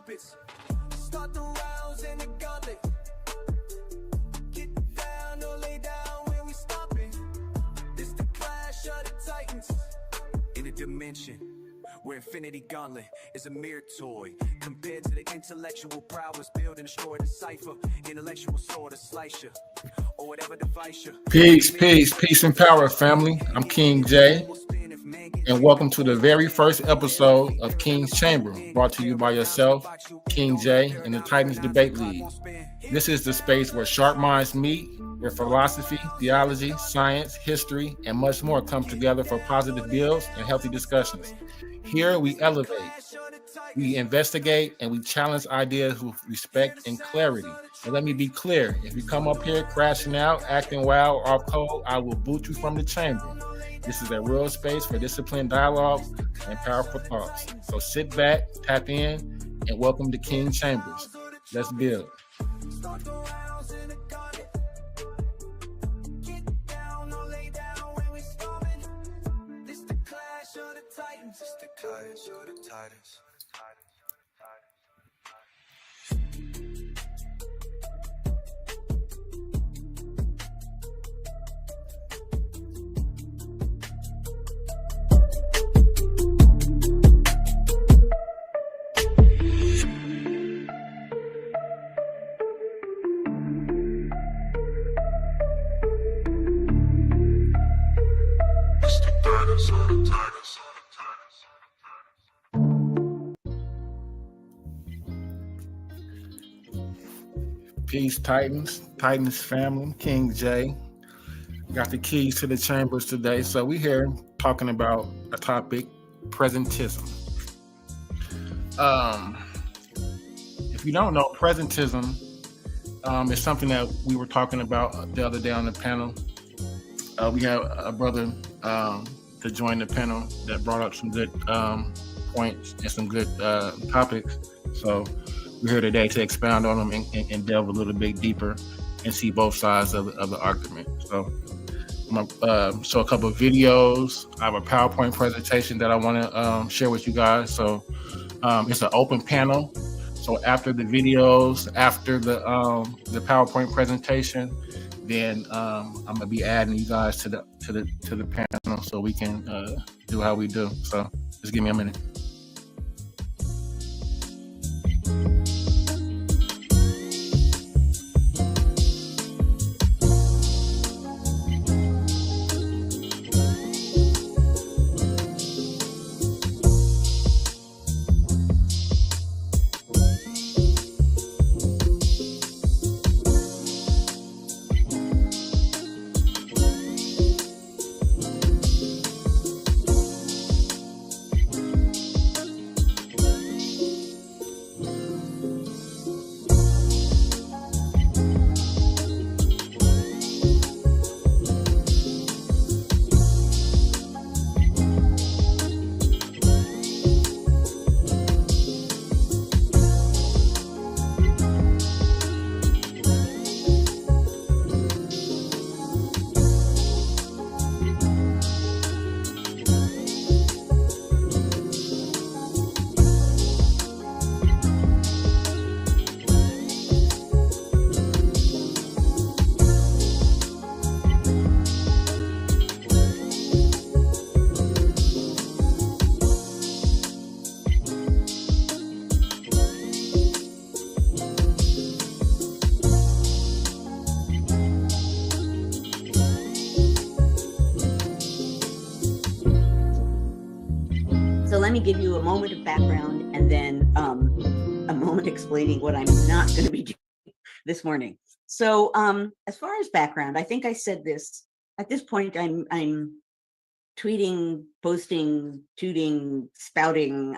trumpets. Start the rounds in the gauntlet. Get down or lay down when we stop it. This the clash of the titans. In a dimension where infinity gauntlet is a mere toy compared to the intellectual prowess build and destroy the cipher. Intellectual sword to slice you or whatever device you. Peace and power, family. I'm King J, and welcome to the very first episode of King's Chamber, brought to you by yourself, King J, and the Titans Debate League. This is the space where sharp minds meet, where philosophy, theology, science, history, and much more come together for positive builds and healthy discussions. Here we elevate, we investigate, and we challenge ideas with respect and clarity. And let me be clear, if you come up here crashing out, acting wild or off code, I will boot you from the chamber. This is a real space for disciplined dialogue and powerful thoughts. So sit back, tap in, and welcome to King Chambers. Let's build. Peace, Titans family, King J. Got the keys to the chambers today. So we're here talking about a topic, presentism. If you don't know, presentism is something that we were talking about the other day on the panel. We have a brother to join the panel that brought up some good points and some good topics. So we're here today to expound on them and delve a little bit deeper and see both sides of the argument. So I'm gonna show a couple of videos. I have a PowerPoint presentation that I want to share with you guys. So it's an open panel. So after the videos, after the PowerPoint presentation, then I'm gonna be adding you guys to the panel so we can do how we do. So just give me a minute. Let me give you a moment of background and then a moment explaining what I'm not going to be doing this morning. So as far as background, I think I said this. At this point, I'm tweeting, posting, tooting, spouting,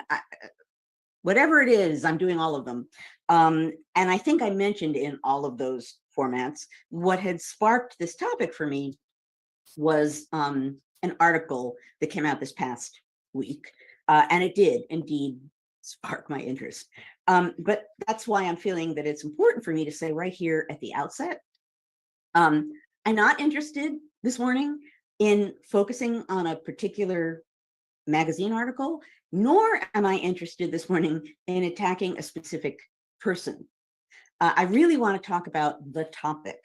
whatever it is, I'm doing all of them. And I think I mentioned in all of those formats, what had sparked this topic for me was an article that came out this past week. And it did indeed spark my interest. But that's why I'm feeling that it's important for me to say right here at the outset, I'm not interested this morning in focusing on a particular magazine article, nor am I interested this morning in attacking a specific person. I really want to talk about the topic.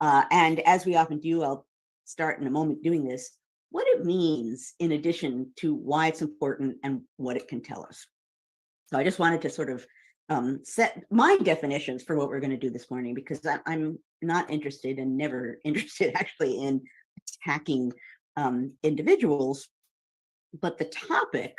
And as we often do, I'll start in a moment doing this, what it means in addition to why it's important and what it can tell us. So I just wanted to sort of set my definitions for what we're going to do this morning, because I'm not interested and never interested actually in attacking individuals, but the topic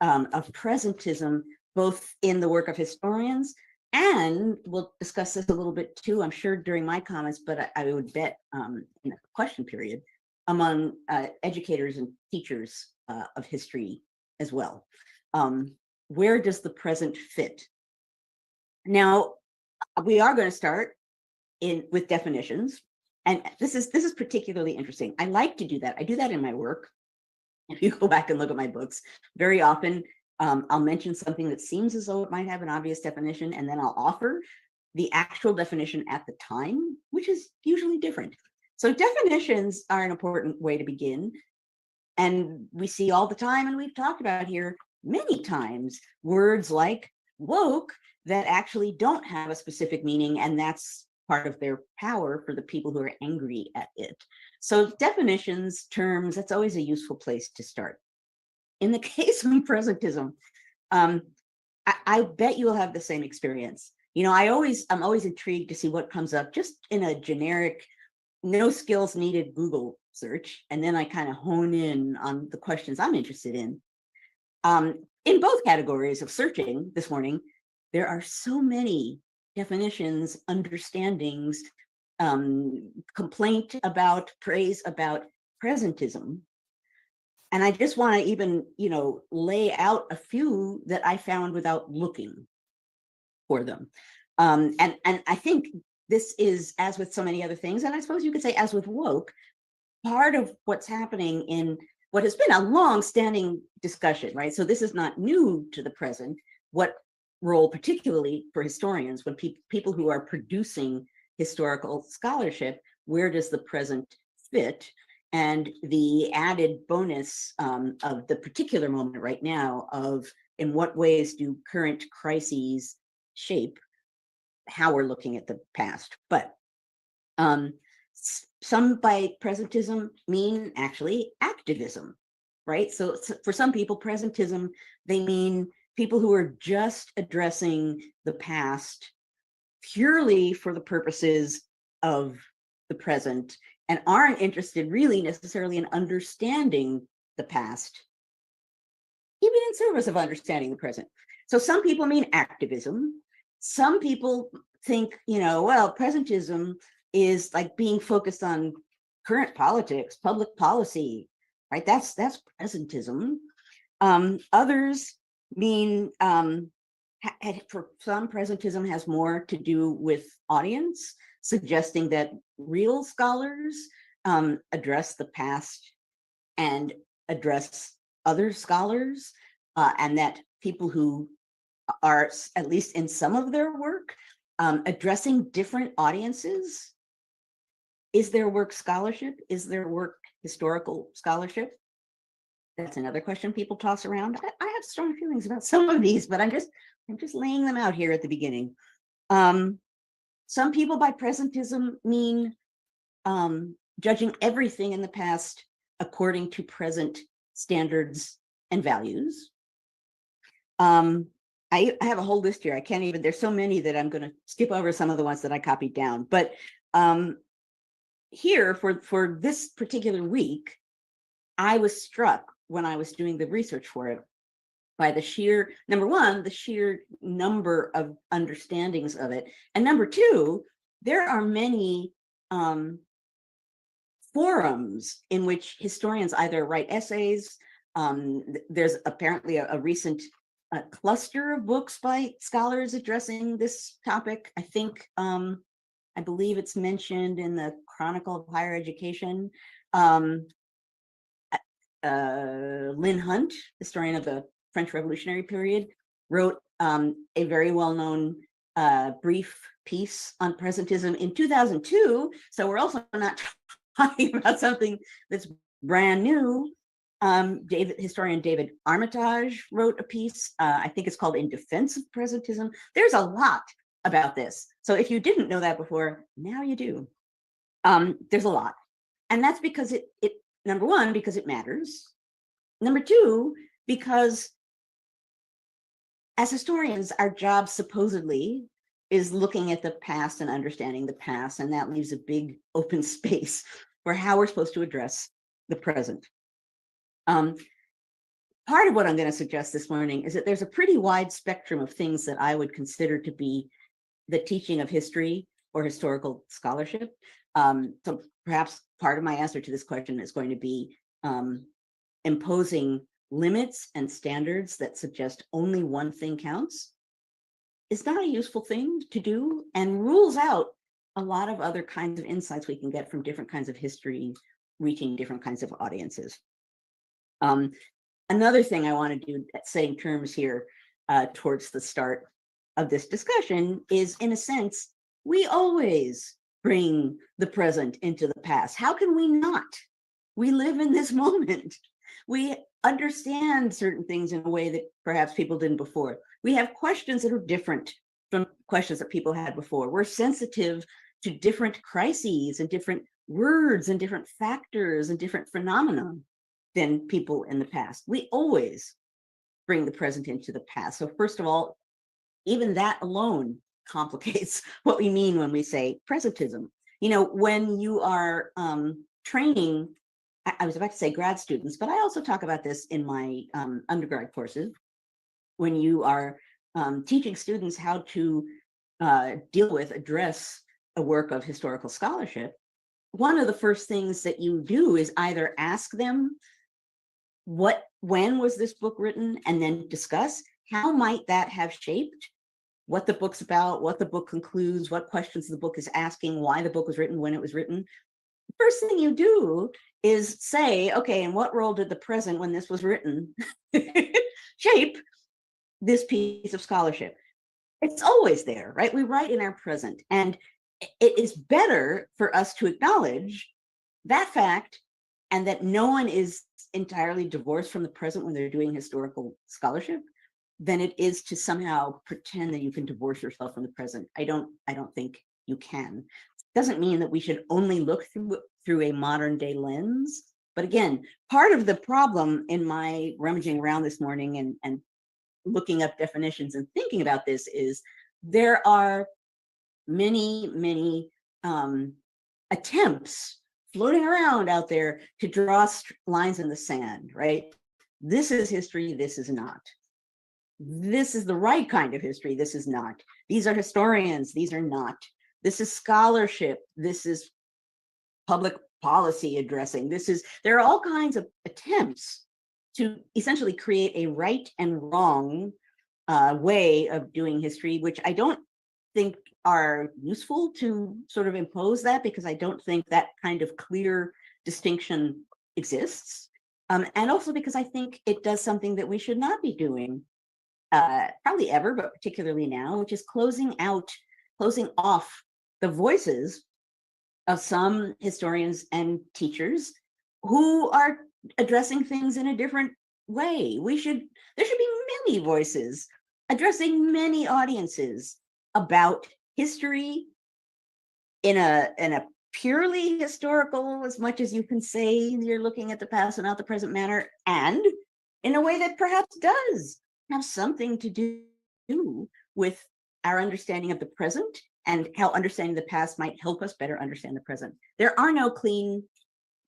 of presentism, both in the work of historians, and we'll discuss this a little bit too, I'm sure, during my comments, but I would bet in the question period, among educators and teachers of history as well. Where does the present fit? Now, we are going to start with definitions, and this is particularly interesting. I like to do that. I do that in my work. If you go back and look at my books, very often I'll mention something that seems as though it might have an obvious definition, and then I'll offer the actual definition at the time, which is usually different. So definitions are an important way to begin. And we see all the time, and we've talked about here many times, words like woke that actually don't have a specific meaning, and that's part of their power for the people who are angry at it. So definitions, terms, that's always a useful place to start. In the case of presentism, I bet you will have the same experience. You know, I'm always intrigued to see what comes up just in a generic, no skills needed Google search, and then I kind of hone in on the questions I'm interested in. In both categories of searching this morning, there are so many definitions, understandings, complaint about, praise about presentism. And I just want to even, lay out a few that I found without looking for them. And I think this is, as with so many other things, and I suppose you could say as with woke, part of what's happening in what has been a long-standing discussion, right? So this is not new to the present. What role, particularly for historians, when people who are producing historical scholarship, where does the present fit? And the added bonus of the particular moment right now of in what ways do current crises shape how we're looking at the past. But some by presentism mean actually activism, right? So for some people, presentism, they mean people who are just addressing the past purely for the purposes of the present and aren't interested really necessarily in understanding the past, even in service of understanding the present. So some people mean activism. Some people think, well, presentism is like being focused on current politics, public policy, right? That's presentism. Others mean, for some, presentism has more to do with audience, suggesting that real scholars address the past and address other scholars, and that people who are, at least in some of their work, addressing different audiences. Is their work scholarship? Is their work historical scholarship? That's another question people toss around. I have strong feelings about some of these, but I'm just laying them out here at the beginning. Some people by presentism mean judging everything in the past according to present standards and values. I have a whole list here. I can't even, there's so many that I'm going to skip over some of the ones that I copied down. But here for this particular week, I was struck when I was doing the research for it by the sheer, number one, the sheer number of understandings of it. And number two, there are many forums in which historians either write essays. There's apparently a recent cluster of books by scholars addressing this topic. I think, I believe it's mentioned in the Chronicle of Higher Education. Lynn Hunt, historian of the French Revolutionary period, wrote a very well-known brief piece on presentism in 2002. So we're also not talking about something that's brand new. Historian David Armitage wrote a piece. I think it's called In Defense of Presentism. There's a lot about this. So if you didn't know that before, now you do. There's a lot. And that's because it number one, because it matters. Number two, because as historians, our job supposedly is looking at the past and understanding the past, and that leaves a big open space for how we're supposed to address the present. Part of what I'm going to suggest this morning is that there's a pretty wide spectrum of things that I would consider to be the teaching of history or historical scholarship. So perhaps part of my answer to this question is going to be imposing limits and standards that suggest only one thing counts is not a useful thing to do, and rules out a lot of other kinds of insights we can get from different kinds of history, reaching different kinds of audiences. Another thing I want to do, setting terms here towards the start of this discussion, is, in a sense, we always bring the present into the past. How can we not? We live in this moment. We understand certain things in a way that perhaps people didn't before. We have questions that are different from questions that people had before. We're sensitive to different crises and different words and different factors and different phenomena than people in the past. We always bring the present into the past. So first of all, even that alone complicates what we mean when we say presentism. You know, when you are training, I was about to say grad students, but I also talk about this in my undergrad courses. When you are teaching students how to address a work of historical scholarship, one of the first things that you do is either ask them, when was this book written, and then discuss how might that have shaped what the book's about, what the book concludes, what questions the book is asking, why the book was written, when it was written. The first thing you do is say, okay, and what role did the present, when this was written, shape this piece of scholarship? It's always there, right? We write in our present, and it is better for us to acknowledge that fact, and that no one is entirely divorced from the present when they're doing historical scholarship, than it is to somehow pretend that you can divorce yourself from the present. I don't think you can. Doesn't mean that we should only look through a modern day lens. But again, part of the problem in my rummaging around this morning and looking up definitions and thinking about this is there are many attempts floating around out there to draw lines in the sand, right? This is history, this is not. This is the right kind of history, this is not. These are historians, these are not. This is scholarship, this is public policy addressing. There are all kinds of attempts to essentially create a right and wrong way of doing history, which I don't think are useful to sort of impose that, because I don't think that kind of clear distinction exists. And also because I think it does something that we should not be doing, probably ever, but particularly now, which is closing off the voices of some historians and teachers who are addressing things in a different way. There should be many voices addressing many audiences about history in a purely historical, as much as you can say you're looking at the past and not the present manner, and in a way that perhaps does have something to do with our understanding of the present and how understanding the past might help us better understand the present. There are no clean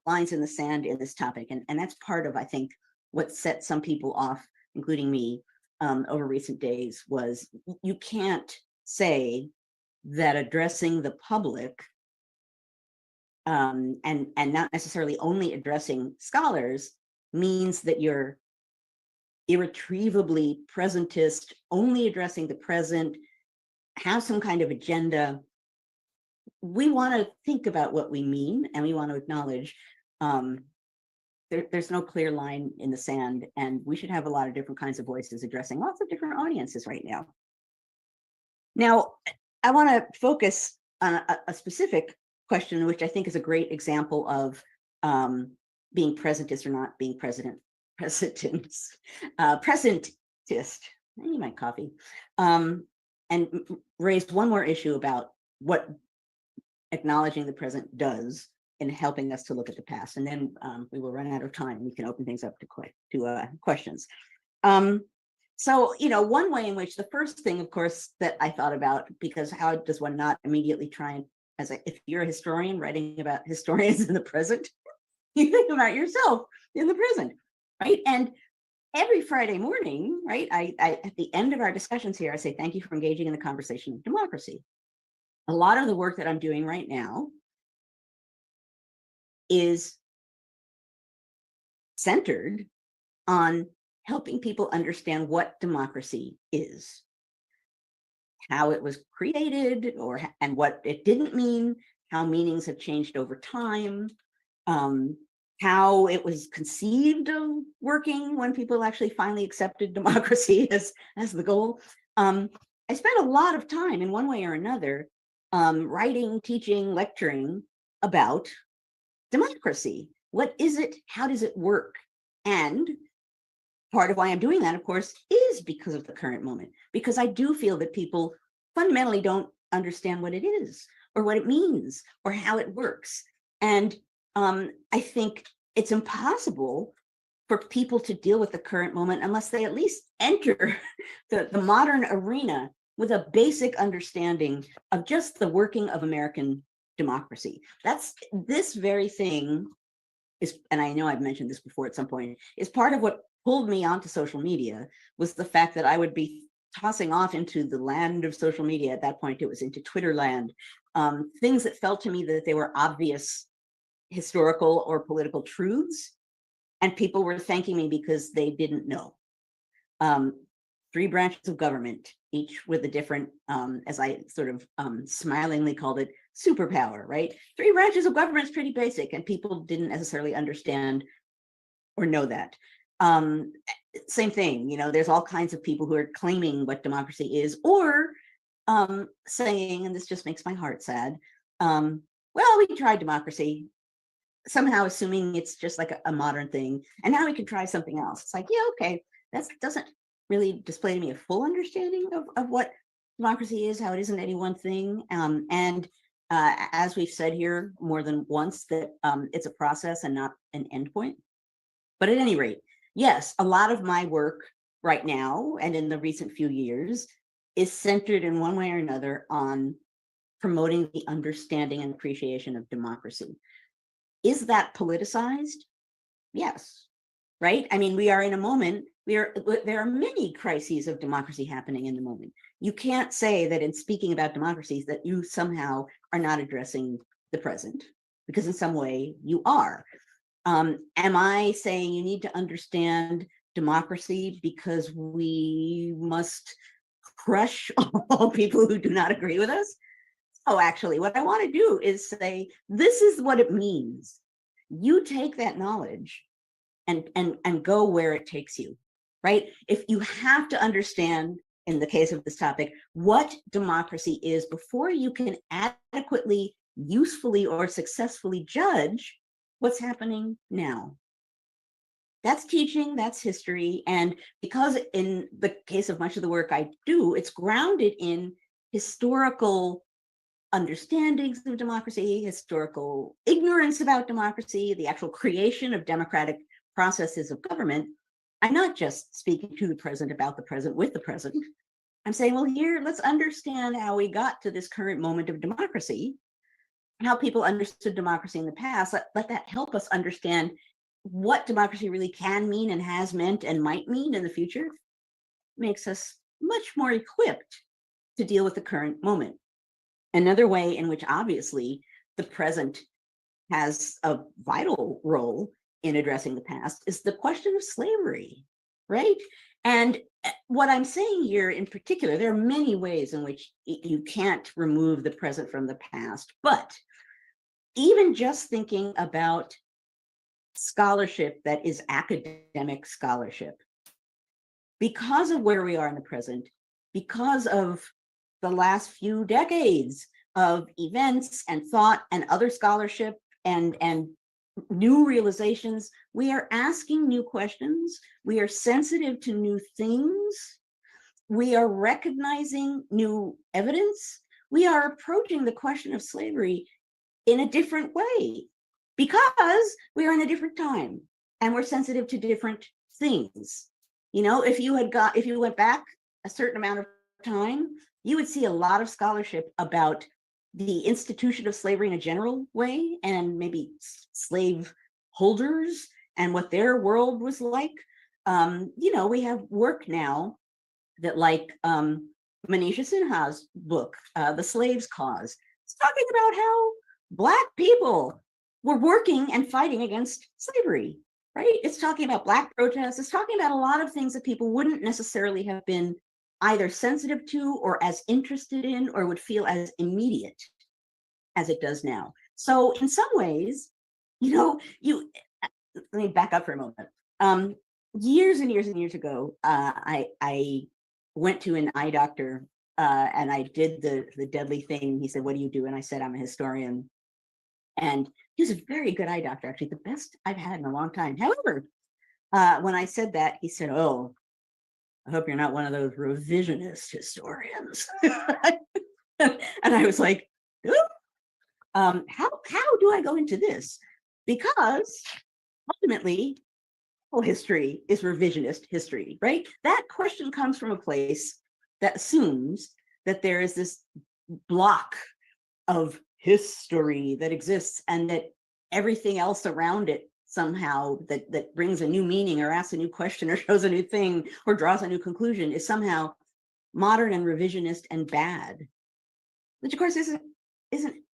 lines in the sand in this topic, and that's part of, I think, what set some people off, including me, over recent days, was you can't say that addressing the public and not necessarily only addressing scholars means that you're irretrievably presentist, only addressing the present, have some kind of agenda. We want to think about what we mean, and we want to acknowledge there's no clear line in the sand, and we should have a lot of different kinds of voices addressing lots of different audiences right now. Now, I want to focus on a specific question, which I think is a great example of being presentist or not being present presentist, I need my coffee, and raised one more issue about what acknowledging the present does in helping us to look at the past. And then we will run out of time. We can open things up to questions. So, one way in which the first thing, of course, that I thought about, because how does one not immediately try and, if you're a historian writing about historians in the present, you think about yourself in the present, right? And every Friday morning, right, I at the end of our discussions here, I say, thank you for engaging in the conversation of democracy. A lot of the work that I'm doing right now is centered on helping people understand what democracy is, how it was created, and what it didn't mean, how meanings have changed over time, how it was conceived of working when people actually finally accepted democracy as the goal. I spent a lot of time in one way or another writing, teaching, lecturing about democracy. What is it? How does it work? And part of why I'm doing that, of course, is because of the current moment, because I do feel that people fundamentally don't understand what it is or what it means or how it works. And I think it's impossible for people to deal with the current moment unless they at least enter the modern arena with a basic understanding of just the working of American democracy. That's this very thing is, and I know I've mentioned this before at some point, is part of what pulled me onto social media, was the fact that I would be tossing off into the land of social media. At that point, it was into Twitter land, things that felt to me that they were obvious historical or political truths, and people were thanking me because they didn't know. 3 branches of government, each with a different, as I sort of smilingly called it, superpower, right? 3 branches of government is pretty basic, and people didn't necessarily understand or know that. Same thing, there's all kinds of people who are claiming what democracy is, or saying, and this just makes my heart sad, well, we tried democracy, somehow assuming it's just like a modern thing, and now we can try something else. It's like, yeah, okay, that doesn't really display to me a full understanding of what democracy is, how it isn't any one thing. And as we've said here more than once, that it's a process and not an endpoint. But at any rate, yes, a lot of my work right now and in the recent few years is centered in one way or another on promoting the understanding and appreciation of democracy. Is that politicized? Yes, right? I mean, we are in a moment, there are many crises of democracy happening in the moment. You can't say that in speaking about democracies that you somehow are not addressing the present, because in some way you are. Am I saying you need to understand democracy because we must crush all people who do not agree with us? Oh, actually, what I want to do is say, this is what it means. You take that knowledge and go where it takes you, right? If you have to understand, in the case of this topic, what democracy is before you can adequately, usefully, or successfully judge what's happening now. That's teaching, that's history. And because in the case of much of the work I do, it's grounded in historical understandings of democracy, historical ignorance about democracy, the actual creation of democratic processes of government, I'm not just speaking to the present about the present with the present. I'm saying, well, here, let's understand how we got to this current moment of democracy, how people understood democracy in the past. Let that help us understand what democracy really can mean and has meant and might mean in the future. Makes us much more equipped to deal with the current moment. Another way in which obviously the present has a vital role in addressing the past is the question of slavery, right? And what I'm saying here in particular, there are many ways in which you can't remove the present from the past, but even just thinking about scholarship that is academic scholarship, because of where we are in the present, because of the last few decades of events and thought and other scholarship and new realizations. We are asking new questions. We are sensitive to new things. We are recognizing new evidence. We are approaching the question of slavery in a different way because we are in a different time and we're sensitive to different things. You know, if you went back a certain amount of time, you would see a lot of scholarship about the institution of slavery in a general way and maybe slave holders and what their world was like. You know, we have work now that, like Manisha Sinha's book, The Slave's Cause, it's talking about how Black people were working and fighting against slavery, right? It's talking about Black protests. It's talking about a lot of things that people wouldn't necessarily have been either sensitive to or as interested in or would feel as immediate as it does now. So in some ways, you know, let me back up for a moment. Years and years and years ago, I went to an eye doctor and I did the deadly thing. He said, "What do you do?" And I said, "I'm a historian." And he was a very good eye doctor, actually the best I've had in a long time. However, when I said that, he said, "Oh, I hope you're not one of those revisionist historians." And I was like, how do I go into this? Because ultimately, all history is revisionist history, right? That question comes from a place that assumes that there is this block of history that exists and that everything else around it somehow that brings a new meaning or asks a new question or shows a new thing or draws a new conclusion is somehow modern and revisionist and bad, which of course isn't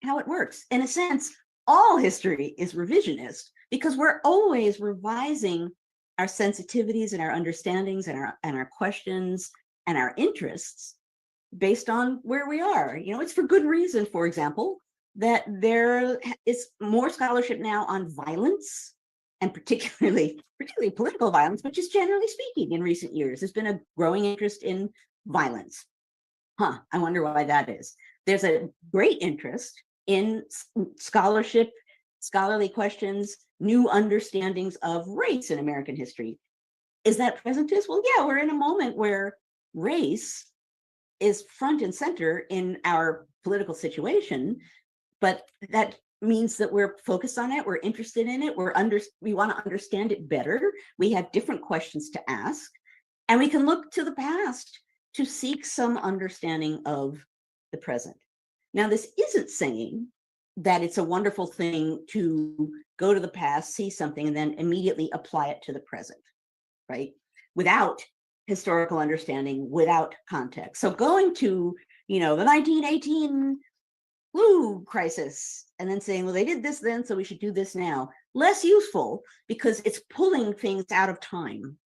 how it works. In a sense, all history is revisionist because we're always revising our sensitivities and our understandings and our questions and our interests based on where we are. You know, it's for good reason, for example, that there is more scholarship now on violence, and particularly political violence, but just generally speaking, in recent years, there's been a growing interest in violence. I wonder why that is. There's a great interest in scholarship, scholarly questions, new understandings of race in American history. Is that presentist? Well, yeah, we're in a moment where race is front and center in our political situation, but that means that we're focused on it, we're interested in it, we want to understand it better, we have different questions to ask, and we can look to the past to seek some understanding of the present. Now, this isn't saying that it's a wonderful thing to go to the past, see something, and then immediately apply it to the present, right? Without historical understanding, without context. So going to, you know, the 1918 flu crisis and then saying, well, they did this then, so we should do this now. Less useful because it's pulling things out of time.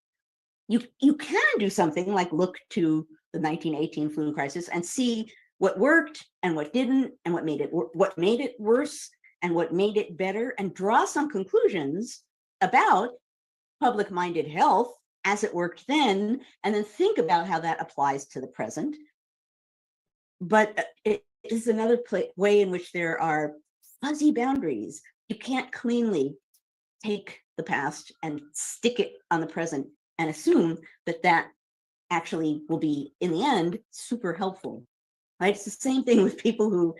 You can do something like look to the 1918 flu crisis and see what worked and what didn't, and what made it worse and what made it better, and draw some conclusions about public-minded health as it worked then, and then think about how that applies to the present. But it is another way in which there are fuzzy boundaries. You can't cleanly take the past and stick it on the present and assume that that actually will be, in the end, super helpful. Right? It's the same thing with people who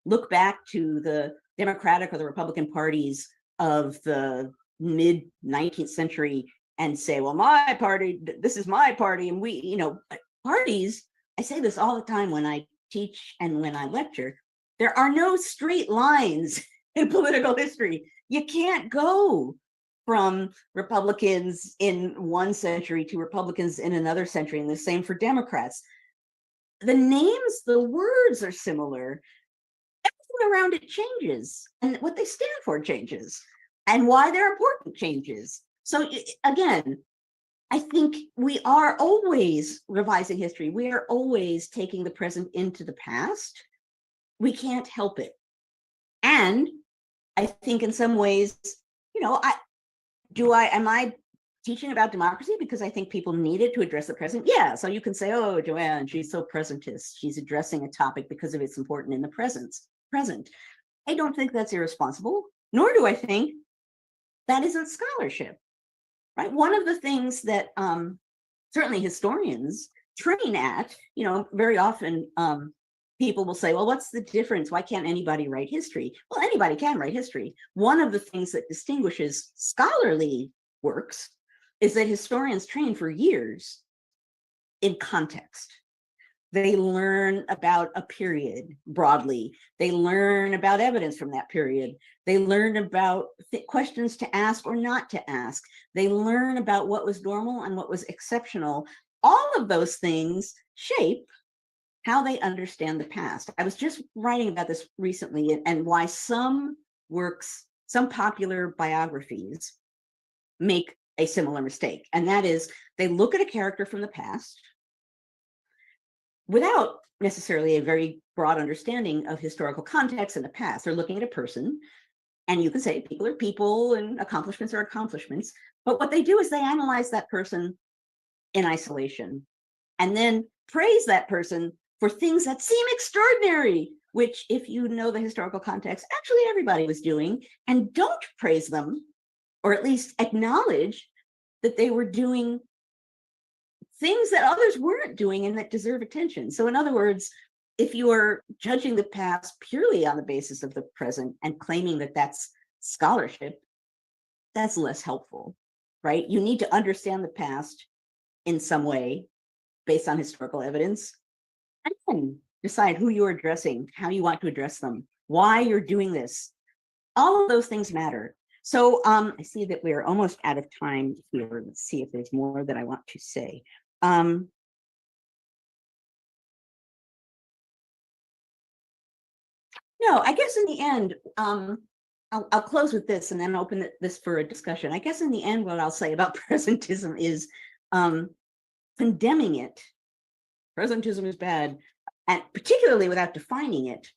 look back to the Democratic or the Republican parties of the mid 19th century and say, well, my party, this is my party. And we, you know, parties, I say this all the time when I teach and when I lecture, there are no straight lines in political history. You can't go from Republicans in one century to Republicans in another century, and the same for Democrats. The names, the words are similar. Everything around it changes, and what they stand for changes, and why they're important changes. So again, I think we are always revising history. We are always taking the present into the past. We can't help it. And I think in some ways, you know, am I teaching about democracy because I think people need it to address the present? Yeah. So you can say, oh, Joanne, she's so presentist. She's addressing a topic because of it's important in the present. I don't think that's irresponsible. nor do I think that isn't scholarship, right? One of the things that certainly historians train at, very often people will say, well, what's the difference? Why can't anybody write history? Well, anybody can write history. One of the things that distinguishes scholarly works is that historians train for years in context. They learn about a period broadly. They learn about evidence from that period. They learn about questions to ask or not to ask. They learn about what was normal and what was exceptional. All of those things shape how they understand the past. I was just writing about this recently and why some works, some popular biographies make a similar mistake. And that is they look at a character from the past without necessarily a very broad understanding of historical context in the past. They're looking at a person, and you can say people are people and accomplishments are accomplishments. But what they do is they analyze that person in isolation and then praise that person for things that seem extraordinary, which, if you know the historical context, actually everybody was doing, and don't praise them, or at least acknowledge that they were doing things that others weren't doing and that deserve attention. So in other words, if you are judging the past purely on the basis of the present and claiming that that's scholarship, that's less helpful, right? You need to understand the past in some way based on historical evidence, and then decide who you're addressing, how you want to address them, why you're doing this. All of those things matter. So I see that we're almost out of time here. Let's see if there's more that I want to say. No, I guess in the end, I'll close with this and then open this for a discussion. I guess in the end, what I'll say about presentism is condemning it. Presentism is bad, and particularly without defining it,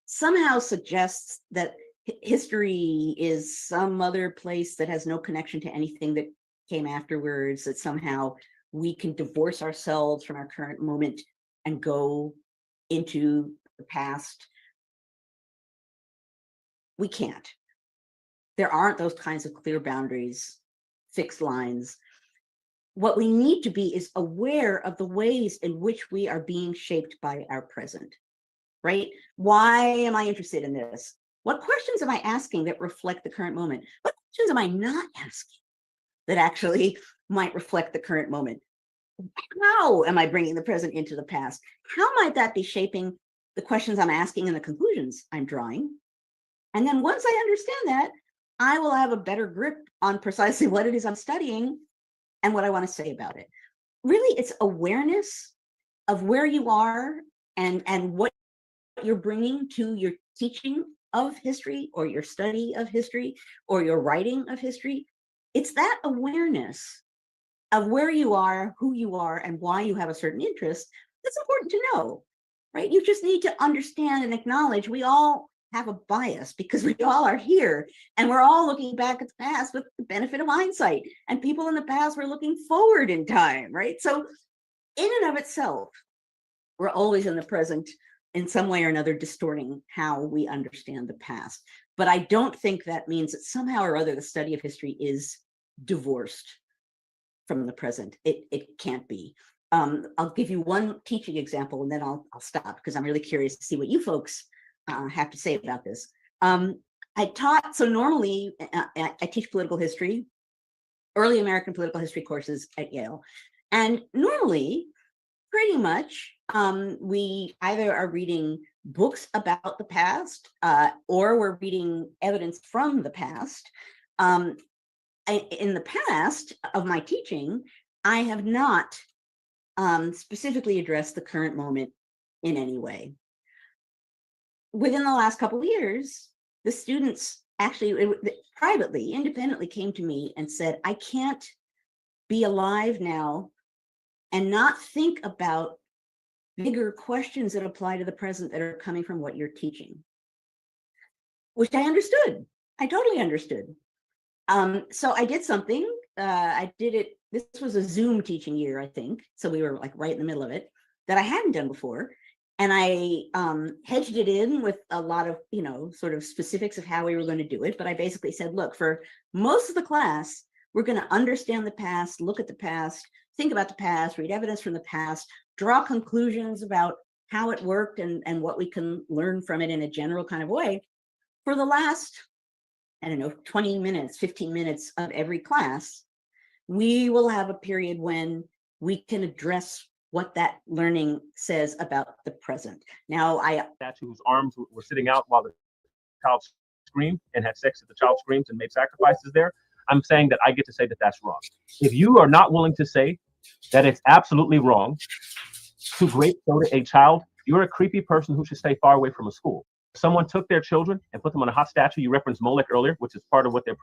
somehow suggests that history is some other place that has no connection to anything that came afterwards, that somehow we can divorce ourselves from our current moment and go into the past. We can't. There aren't those kinds of clear boundaries, fixed lines. What we need to be is aware of the ways in which we are being shaped by our present, right? Why am I interested in this? What questions am I asking that reflect the current moment? What questions am I not asking that actually might reflect the current moment? How am I bringing the present into the past? How might that be shaping the questions I'm asking and the conclusions I'm drawing? And then once I understand that, I will have a better grip on precisely what it is I'm studying and what I want to say about it. Really, it's awareness of where you are and what you're bringing to your teaching of history or your study of history or your writing of history. It's that awareness of where you are, who you are, and why you have a certain interest that's important to know, right? You just need to understand and acknowledge we all have a bias because we all are here and we're all looking back at the past with the benefit of hindsight, and people in the past were looking forward in time, right? So in and of itself, we're always in the present in some way or another, distorting how we understand the past. But I don't think that means that somehow or other the study of history is divorced from the present. It can't be. I'll give you one teaching example and then I'll stop because I'm really curious to see what you folks have to say about this. I taught, so normally I teach political history, early American political history courses at Yale. And normally, pretty much, we either are reading books about the past or we're reading evidence from the past. In the past of my teaching, I have not specifically addressed the current moment in any way. Within the last couple of years, the students actually privately, independently came to me and said, I can't be alive now and not think about bigger questions that apply to the present that are coming from what you're teaching, which I understood. I totally understood. So I did something. I did it. This was a Zoom teaching year, I think. So we were like right in the middle of it, that I hadn't done before. And I hedged it in with a lot of, sort of specifics of how we were going to do it. But I basically said, look, for most of the class, we're going to understand the past, look at the past, think about the past, read evidence from the past, draw conclusions about how it worked and what we can learn from it in a general kind of way. For the last, 20 minutes, 15 minutes of every class, we will have a period when we can address what that learning says about the present. Now, statue whose arms were sitting out while the child screamed and had sex if the child screams and made sacrifices there. I'm saying that I get to say that that's wrong. If you are not willing to say that it's absolutely wrong to grape soda a child, you're a creepy person who should stay far away from a school. If someone took their children and put them on a hot statue, you referenced Molech earlier, which is part of what they're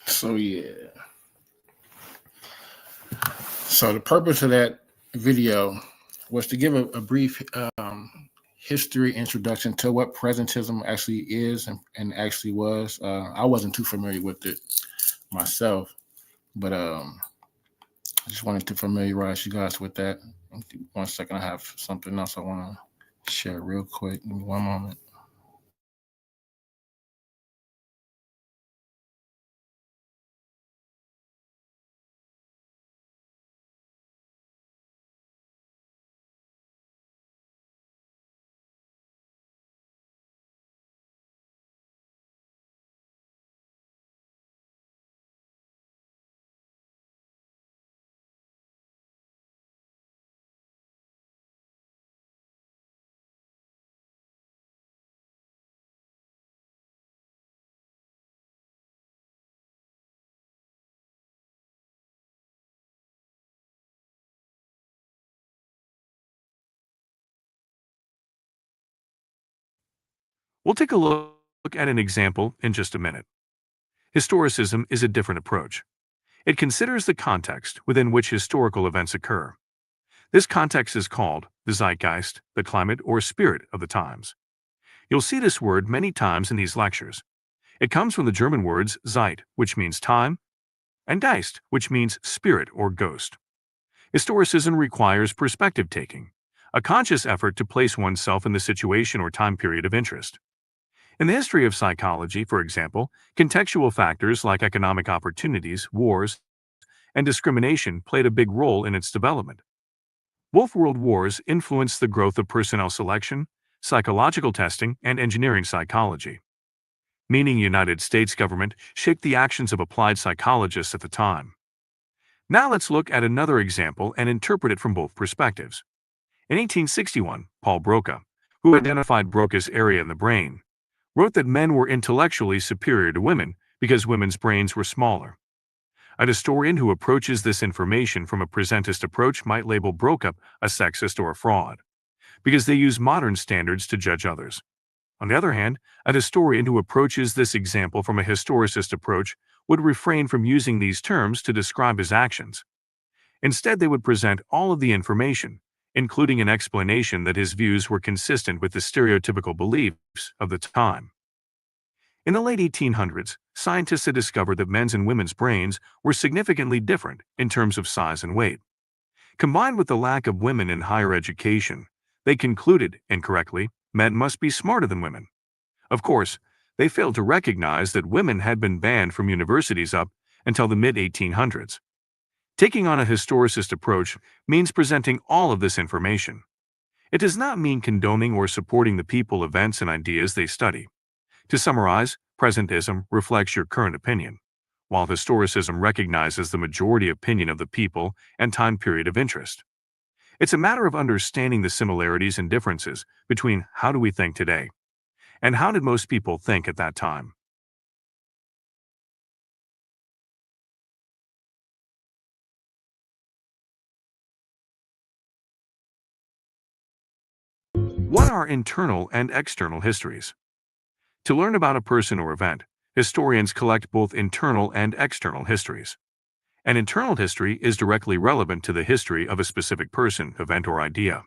So yeah. So the purpose of that video was to give a brief history introduction to what presentism actually is and actually was. I wasn't too familiar with it myself, but I just wanted to familiarize you guys with that. 1 second, I have something else I want to share real quick. Give me 1 moment. We'll take a look at an example in just a minute. Historicism is a different approach. It considers the context within which historical events occur. This context is called the zeitgeist, the climate, or spirit of the times. You'll see this word many times in these lectures. It comes from the German words Zeit, which means time, and Geist, which means spirit or ghost. Historicism requires perspective taking, a conscious effort to place oneself in the situation or time period of interest. In the history of psychology, for example, contextual factors like economic opportunities, wars, and discrimination played a big role in its development. Both world wars influenced the growth of personnel selection, psychological testing, and engineering psychology. Meaning the United States government shaped the actions of applied psychologists at the time. Now let's look at another example and interpret it from both perspectives. In 1861, Paul Broca, who identified Broca's area in the brain, wrote that men were intellectually superior to women because women's brains were smaller. A historian who approaches this information from a presentist approach might label Broca a sexist or a fraud, because they use modern standards to judge others. On the other hand, a historian who approaches this example from a historicist approach would refrain from using these terms to describe his actions. Instead, they would present all of the information, including an explanation that his views were consistent with the stereotypical beliefs of the time. In the late 1800s, scientists had discovered that men's and women's brains were significantly different in terms of size and weight. Combined with the lack of women in higher education, they concluded, incorrectly, men must be smarter than women. Of course, they failed to recognize that women had been banned from universities up until the mid-1800s. Taking on a historicist approach means presenting all of this information. It does not mean condoning or supporting the people, events, and ideas they study. To summarize, presentism reflects your current opinion, while historicism recognizes the majority opinion of the people and time period of interest. It's a matter of understanding the similarities and differences between how do we think today and how did most people think at that time. What are internal and external histories? To learn about a person or event, historians collect both internal and external histories. An internal history is directly relevant to the history of a specific person, event, or idea.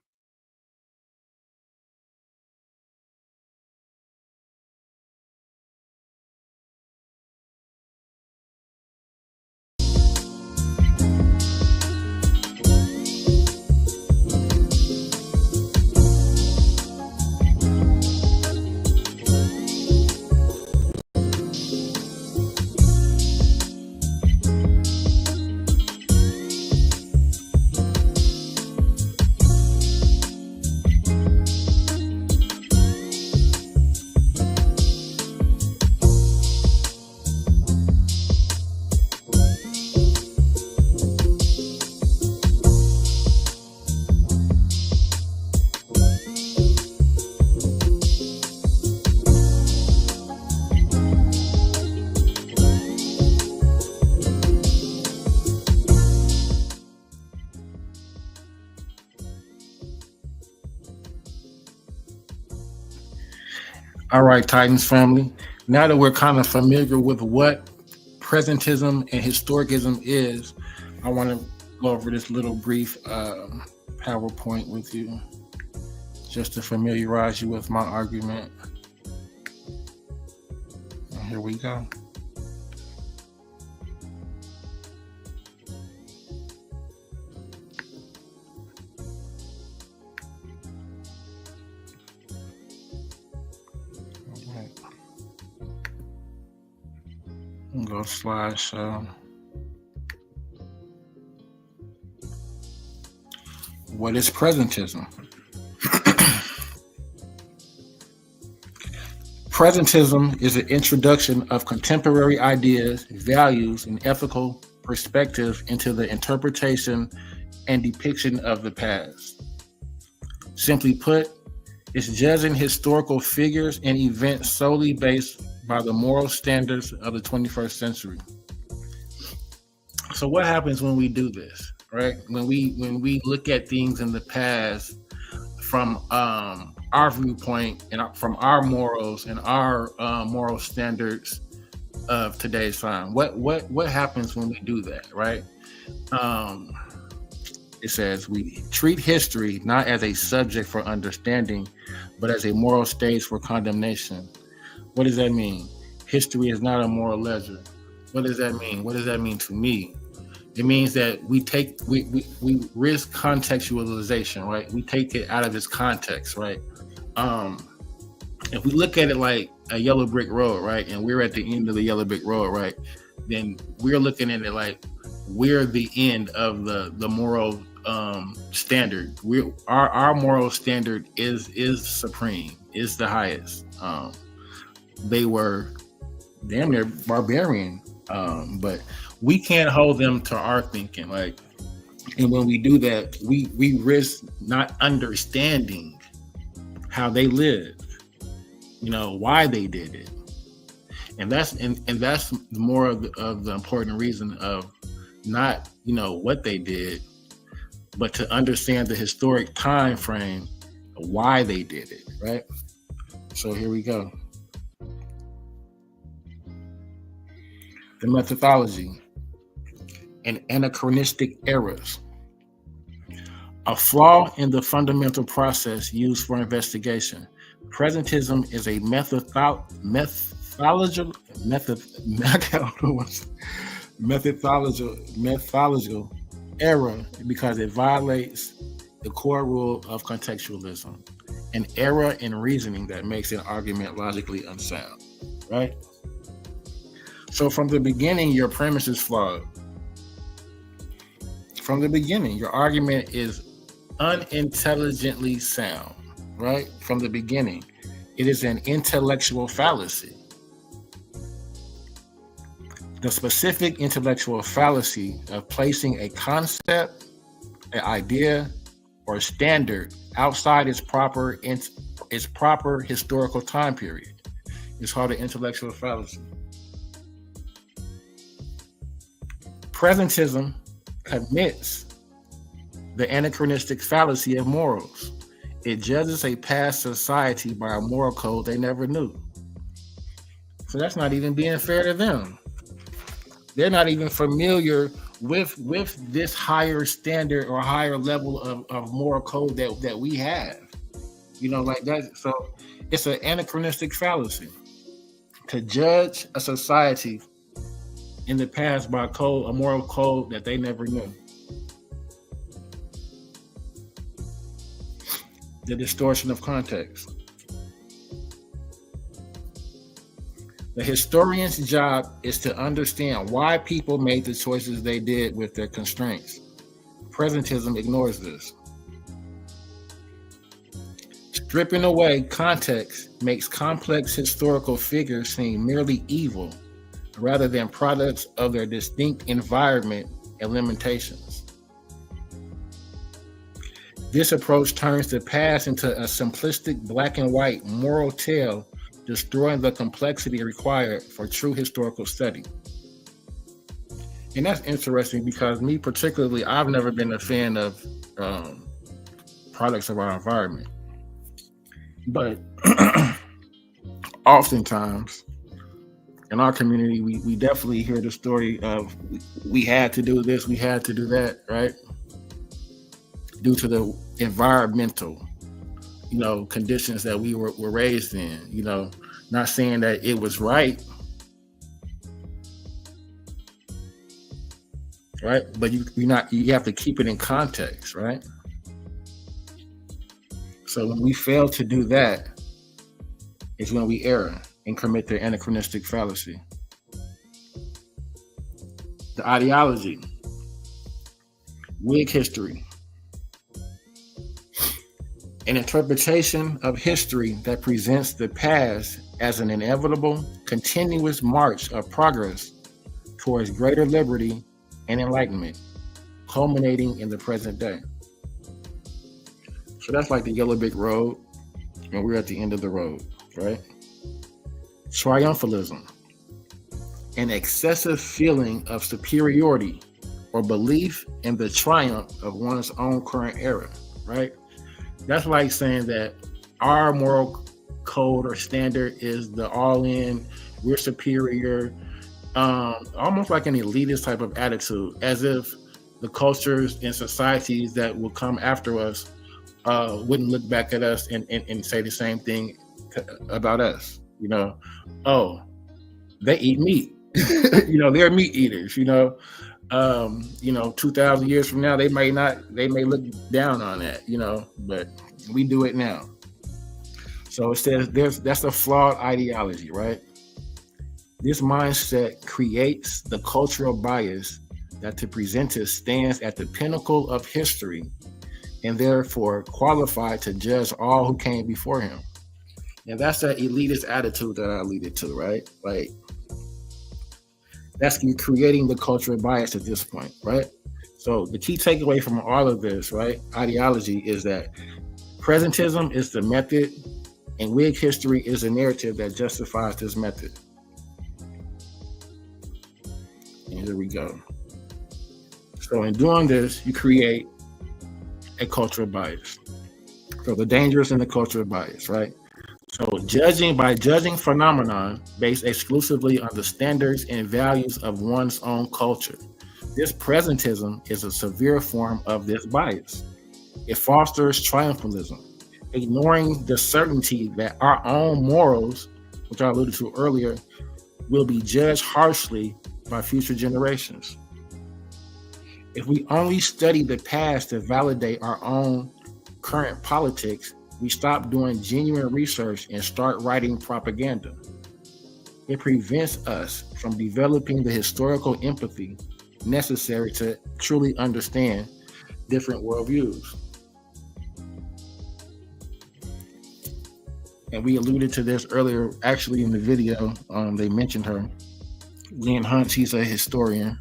All right, Titans family. Now that we're kind of familiar with what presentism and historicism is, I want to go over this little brief PowerPoint with you, just to familiarize you with my argument. And here we go. Go slash what is presentism? Presentism is an introduction of contemporary ideas, values, and ethical perspectives into the interpretation and depiction of the past. Simply put, it's judging historical figures and events solely based by the moral standards of the 21st century. So what happens when we do this, right? When we look at things in the past from our viewpoint and from our morals and our moral standards of today's time, what happens when we do that, right? It says we treat history not as a subject for understanding, but as a moral stage for condemnation. What does that mean? History is not a moral ledger. What does that mean? What does that mean to me? It means that we risk contextualization, right? We take it out of its context, right? If we look at it like a yellow brick road, right, and we're at the end of the yellow brick road, right, then we're looking at it like we're the end of the moral standard. Our moral standard is supreme, is the highest. They were damn near barbarian, but we can't hold them to our thinking. Like, and when we do that, we risk not understanding how they lived, why they did it, and that's more of the important reason of not what they did, but to understand the historic time frame of why they did it, right? So here we go. The methodology and anachronistic errors. A flaw in the fundamental process used for investigation. Presentism is a methodological error because it violates the core rule of contextualism, an error in reasoning that makes an argument logically unsound, right? So from the beginning, your premise is flawed. From the beginning, your argument is unintelligently sound, right? From the beginning. It is an intellectual fallacy. The specific intellectual fallacy of placing a concept, an idea, or standard outside its proper historical time period is called an intellectual fallacy. Presentism commits the anachronistic fallacy of morals. It judges a past society by a moral code they never knew. So that's not even being fair to them. They're not even familiar with this higher standard or higher level of moral code that we have. You know, like that. So it's an anachronistic fallacy to judge a society in the past by a moral code that they never knew. The distortion of context. The historian's job is to understand why people made the choices they did with their constraints. Presentism ignores this. Stripping away context makes complex historical figures seem merely evil rather than products of their distinct environment and limitations. This approach turns the past into a simplistic black and white moral tale, destroying the complexity required for true historical study. And that's interesting because me particularly, I've never been a fan of products of our environment. But oftentimes in our community, we definitely hear the story of we had to do this, we had to do that, right? Due to the environmental, conditions that we were raised in, not saying that it was right, but you have to keep it in context, right? So when we fail to do that is when we err and commit the anachronistic fallacy. The ideology, Whig history. An interpretation of history that presents the past as an inevitable, continuous march of progress towards greater liberty and enlightenment, culminating in the present day. So that's like the Yellow Brick Road, and we're at the end of the road, right? Triumphalism, an excessive feeling of superiority or belief in the triumph of one's own current era, right? That's like saying that our moral code or standard is the all-in, we're superior, almost like an elitist type of attitude, as if the cultures and societies that will come after us wouldn't look back at us and say the same thing about us. Oh, they eat meat. They're meat eaters. 2,000 years from now, they may look down on that, but we do it now. So it says that's a flawed ideology, right? This mindset creates the cultural bias that the presenter stands at the pinnacle of history and therefore qualified to judge all who came before him. And that's that elitist attitude that I alluded to, right? Like, that's creating the cultural bias at this point, right? So the key takeaway from all of this, right, ideology, is that presentism is the method and Whig history is a narrative that justifies this method. And here we go. So in doing this, you create a cultural bias. So the dangers in the cultural bias, right? So by judging phenomenon based exclusively on the standards and values of one's own culture, this presentism is a severe form of this bias. It fosters triumphalism, ignoring the certainty that our own morals, which I alluded to earlier, will be judged harshly by future generations. If we only study the past to validate our own current politics, we stop doing genuine research and start writing propaganda. It prevents us from developing the historical empathy necessary to truly understand different worldviews. and we alluded to this earlier, actually in the video. They mentioned her, Lynn Hunt. She's a historian,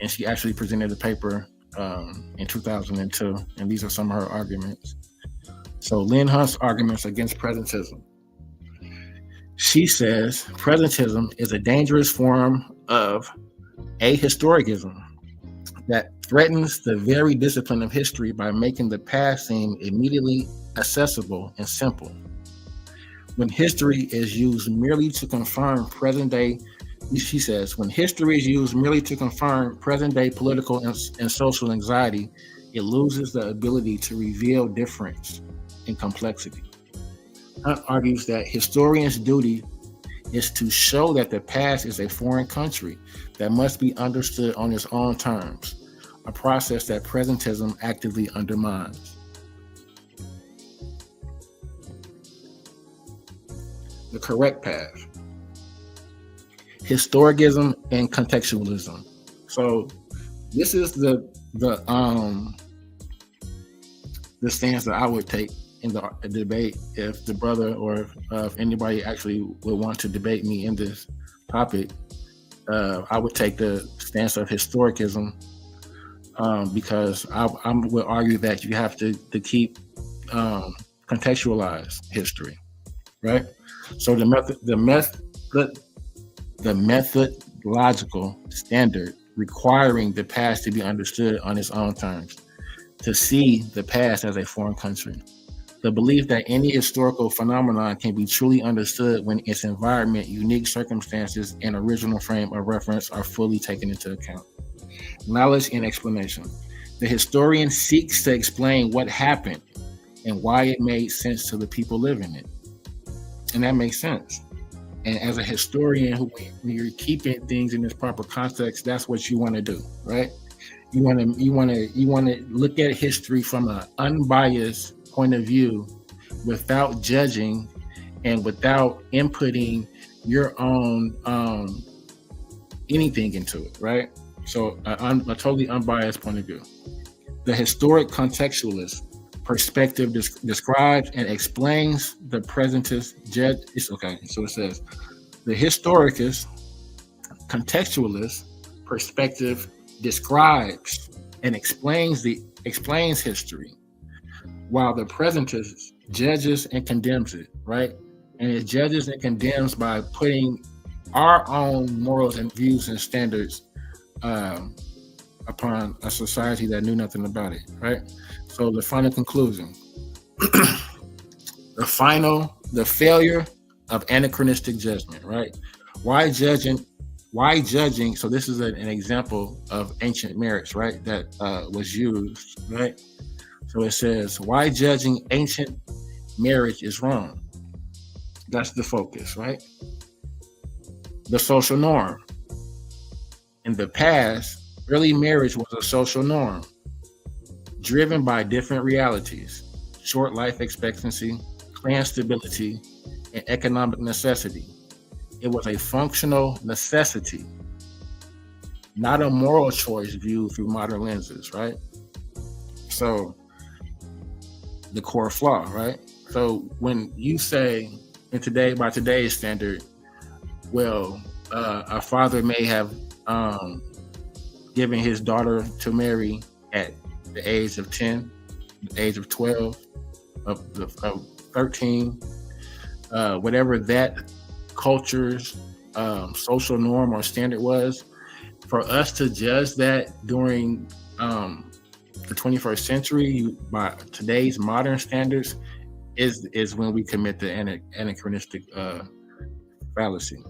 and she actually presented a paper in 2002, and these are some of her arguments. So Lynn Hunt's arguments against presentism. She says presentism is a dangerous form of ahistoricism that threatens the very discipline of history by making the past seem immediately accessible and simple. When history is used merely to confirm present day, she says, when history is used merely to confirm present day political and social anxiety, it loses the ability to reveal difference and complexity. Hunt argues that historians' duty is to show that the past is a foreign country that must be understood on its own terms, a process that presentism actively undermines. The correct path. Historicism and contextualism. So this is the stance that I would take in the debate if the brother or if anybody actually would want to debate me in this topic. I would take the stance of historicism because I would argue that you have to keep contextualize history, right? So the methodological standard requiring the past to be understood on its own terms, to see the past as a foreign country. The belief that any historical phenomenon can be truly understood when its environment, unique circumstances, and original frame of reference are fully taken into account. Knowledge and explanation. The historian seeks to explain what happened and why it made sense to the people living it. And that makes sense. And as a historian, when you're keeping things in its proper context, that's what you want to do, right? You want to look at history from an unbiased point of view, without judging and without inputting your own anything into it, right? So a totally unbiased point of view. The historic contextualist perspective describes and explains the presentist judge. It's okay. So it says the historicist contextualist perspective describes and explains history, while the presentist judges and condemns it, right? And it judges and condemns by putting our own morals and views and standards upon a society that knew nothing about it, right? So the final conclusion, the failure of anachronistic judgment, right? Why judging? So this is an example of ancient marriage, right? That was used, right? So it says, why judging ancient marriage is wrong. That's the focus, right? The social norm. In the past, early marriage was a social norm, driven by different realities: short life expectancy, clan stability, and economic necessity. It was a functional necessity, not a moral choice viewed through modern lenses, right? So the core flaw, right? So when you say by today's standard, well, a father may have given his daughter to marry at the age of 10, the age of 12, of 13, whatever that culture's social norm or standard was, for us to judge that during the 21st century by today's modern standards is when we commit the anachronistic fallacy.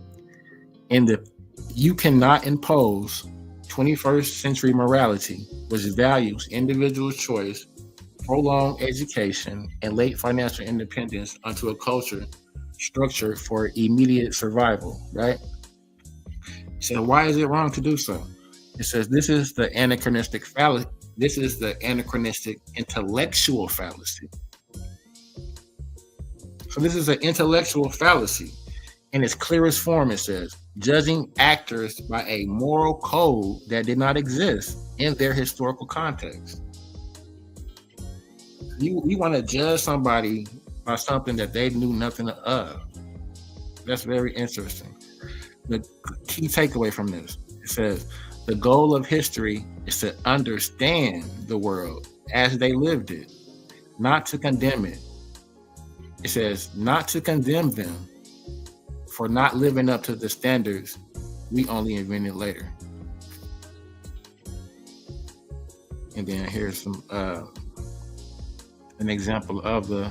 You cannot impose 21st century morality, which values individual choice, prolonged education, and late financial independence onto a culture structured for immediate survival, right? So why is it wrong to do so? It says this is the anachronistic fallacy. This is the anachronistic intellectual fallacy. So this is an intellectual fallacy. In its clearest form, it says, judging actors by a moral code that did not exist in their historical context. You want to judge somebody by something that they knew nothing of. That's very interesting. The key takeaway from this, it says, the goal of history is to understand the world as they lived it, not to condemn it. It says, not to condemn them for not living up to the standards we only invented later. And then here's some an example of the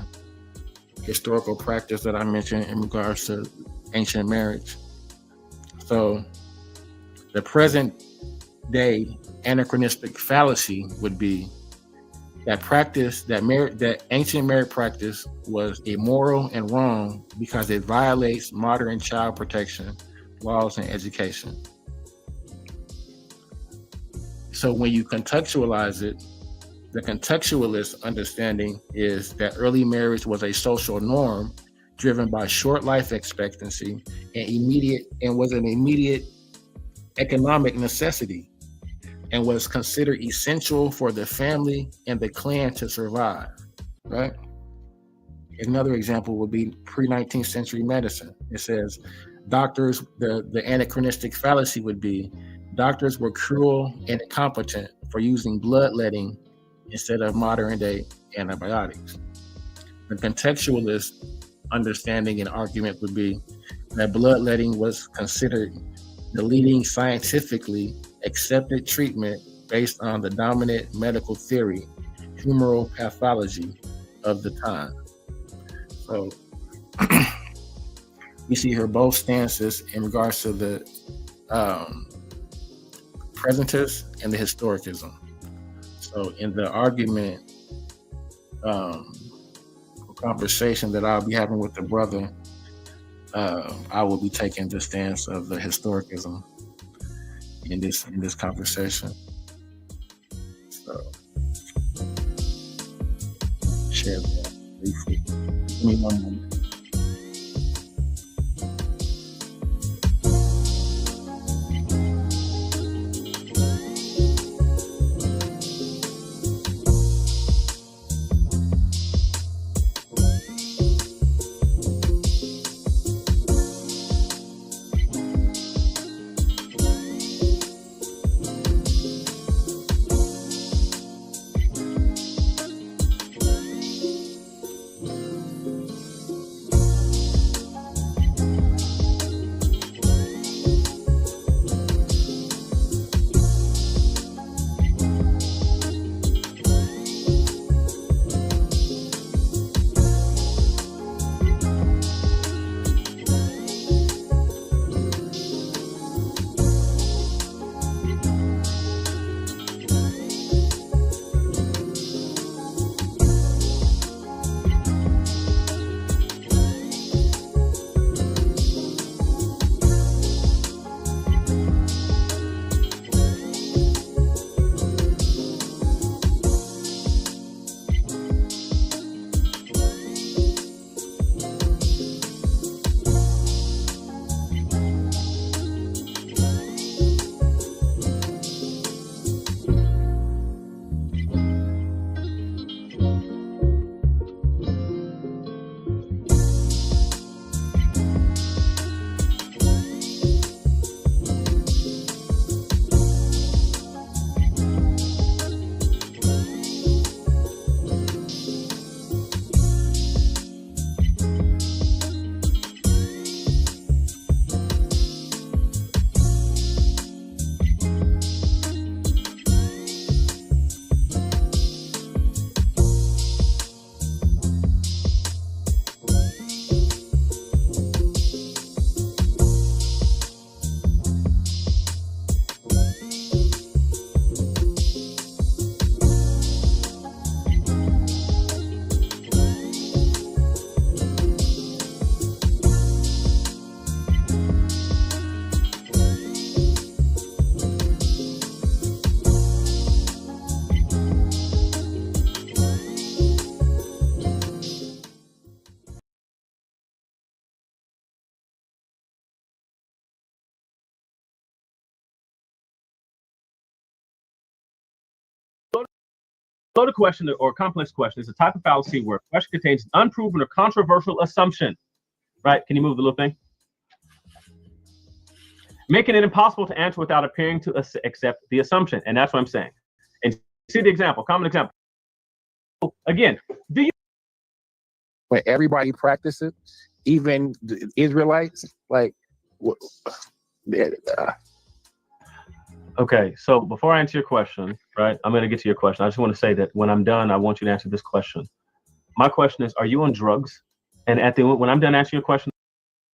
historical practice that I mentioned in regards to ancient marriage. So the present day anachronistic fallacy would be that that ancient marriage practice was immoral and wrong because it violates modern child protection laws and education. So when you contextualize it, the contextualist understanding is that early marriage was a social norm driven by short life expectancy and was an immediate economic necessity and was considered essential for the family and the clan to survive, right? Another example would be pre-19th century medicine. It says doctors, the anachronistic fallacy would be doctors were cruel and incompetent for using bloodletting instead of modern day antibiotics. The contextualist understanding and argument would be that bloodletting was considered the leading scientifically accepted treatment based on the dominant medical theory, humoral pathology of the time. So we see here both stances in regards to the presentist and the historicism. So in the argument conversation that I'll be having with the brother, I will be taking the stance of the historicism in this conversation. So share that briefly. Give me one moment. Loaded question or complex question is a type of fallacy where a question contains an unproven or controversial assumption. Right? Can you move the little thing? Making it impossible to answer without appearing to accept the assumption. And that's what I'm saying. And see the example, common example. Again, do you? When everybody practices, even the Israelites, like, Okay, so before I answer your question, right, I'm going to get to your question. I just want to say that when I'm done, I want you to answer this question. My question is, are you on drugs? And when I'm done answering your question,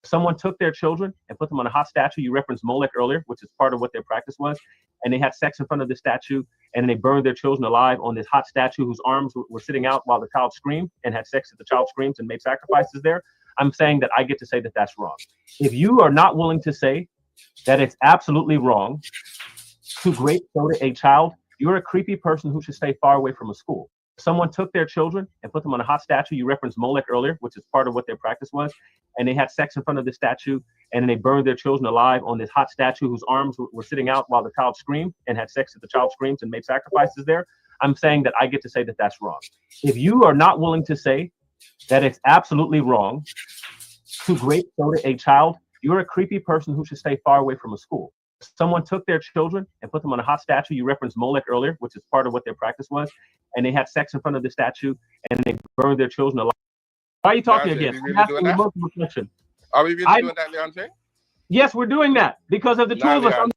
someone took their children and put them on a hot statue. You referenced Molech earlier, which is part of what their practice was. And they had sex in front of the statue, and they burned their children alive on this hot statue whose arms were sitting out while the child screamed and had sex at the child screams and made sacrifices there. I'm saying that I get to say that that's wrong. If you are not willing to say that it's absolutely wrong to grape soda a child, you're a creepy person who should stay far away from a school. Someone took their children and put them on a hot statue. You referenced Molech earlier, which is part of what their practice was. And they had sex in front of the statue, and they burned their children alive on this hot statue whose arms were sitting out while the child screamed and had sex at the child screams and made sacrifices there. I'm saying that I get to say that that's wrong. If you are not willing to say that it's absolutely wrong to grape soda a child, you're a creepy person who should stay far away from a school. Someone took their children and put them on a hot statue. You referenced Molech earlier, which is part of what their practice was. And they had sex in front of the statue, and they burned their children alive. Why are you talking again? Reflection. Are we really doing that, Leonte? Yes, we're doing that because of the two of us.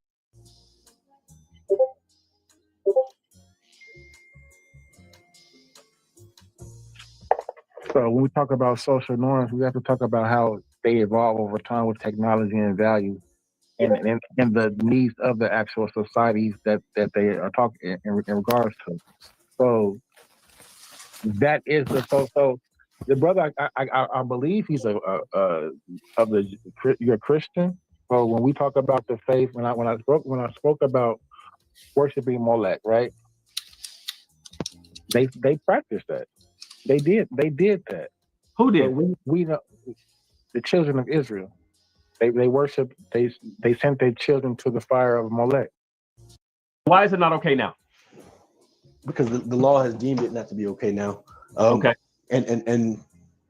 So when we talk about social norms, we have to talk about how they evolve over time with technology and value, and the needs of the actual societies that they are talking in regards to. So that is so the brother, I believe he's you're a Christian. So when we talk about the faith, when I spoke about worshiping Molech, right? They practiced that. They did that. Who did? So we know the children of Israel. They worship. They sent their children to the fire of Molech. Why is it not okay now? Because the law has deemed it not to be okay now. Okay. And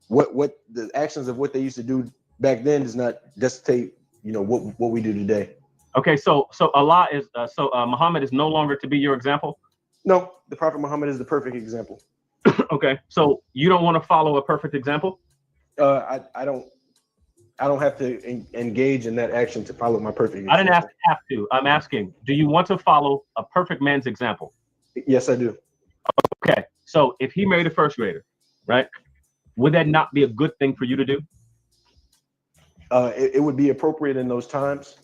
what the actions of what they used to do back then does not dictate, what we do today. Okay, so Allah is Muhammad is no longer to be your example? No, the Prophet Muhammad is the perfect example. Okay, so you don't want to follow a perfect example? I don't have to engage in that action to follow my perfect example. I didn't ask have to. I'm asking, do you want to follow a perfect man's example? Yes, I do. Okay, so if he married a first grader, right, would that not be a good thing for you to do? It would be appropriate in those times,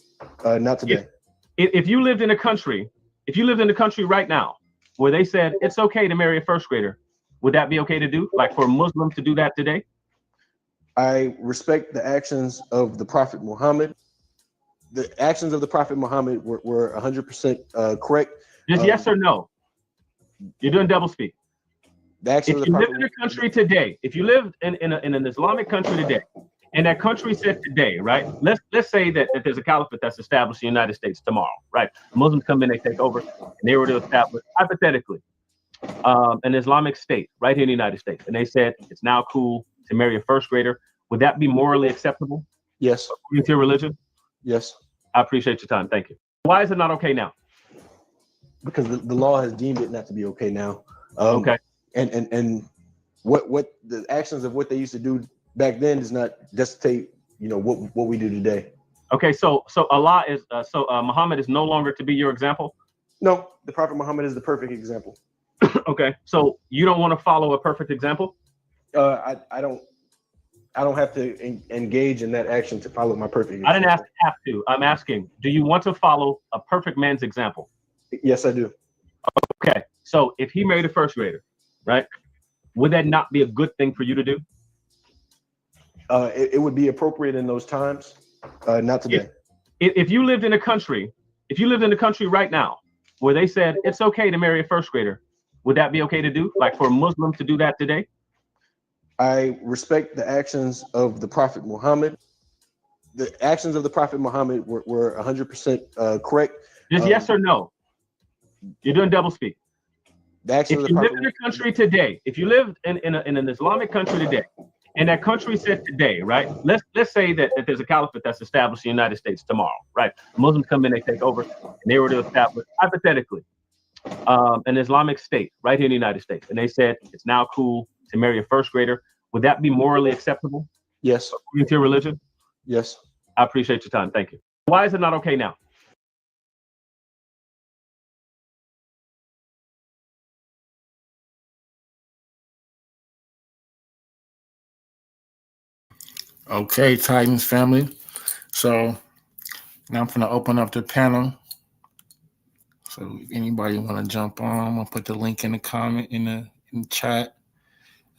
not today. If you lived in a country right now where they said it's okay to marry a first grader, would that be okay to do? Like for a Muslim to do that today? I respect the actions of the Prophet Muhammad. The actions of the Prophet Muhammad were 100% correct. Just yes or no? You're doing double speak. If you live in a country today, if you live in an Islamic country today, and that country said today, right? Let's say that there's a caliphate that's established in the United States tomorrow, right? Muslims come in, they take over, and they were to establish, hypothetically, an Islamic state right here in the United States, and they said it's now cool to marry a first grader. Would that be morally acceptable? Yes. According to your religion? Yes. I appreciate your time. Thank you. Why is it not okay now? Because the law has deemed it not to be okay now. Okay. And what the actions of what they used to do back then does not dictate, what we do today. Okay, so Allah is Muhammad is no longer to be your example? No, the Prophet Muhammad is the perfect example. Okay, so you don't want to follow a perfect example? I don't have to engage in that action to follow my perfect example. I didn't ask have to. I'm asking, do you want to follow a perfect man's example? Yes, I do. Okay, so if he married a first grader, right, would that not be a good thing for you to do? It would be appropriate in those times, not today. If you lived in a country right now where they said it's okay to marry a first grader, would that be okay to do? Like for a Muslim to do that today? I respect the actions of the Prophet Muhammad. The actions of the Prophet Muhammad were 100% correct. Just yes or no? You're doing double speak. The actions If of you the live prophet. in a country today, if you live in an Islamic country today, and that country said today, right? Let's say that there's a caliphate that's established in the United States tomorrow, right? Muslims come in, they take over, and they were to establish, hypothetically, an Islamic state right here in the United States, and they said it's now cool to marry a first grader. Would that be morally acceptable Yes. according to your religion? Yes. I appreciate your time. Thank you. Why is it not okay now? Okay, Titans family. So now I'm going to open up the panel. So if anybody want to jump on, I'm going to put the link in the comment in the chat.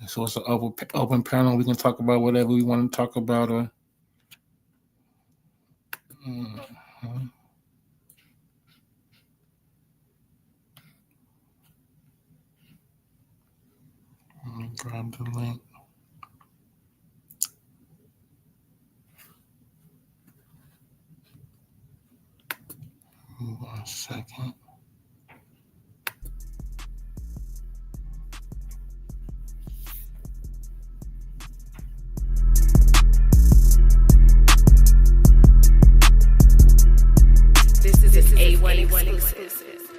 So it's an open panel. We can talk about whatever we want to talk about. Or let me grab the link. One second. This is an A1 exclusive.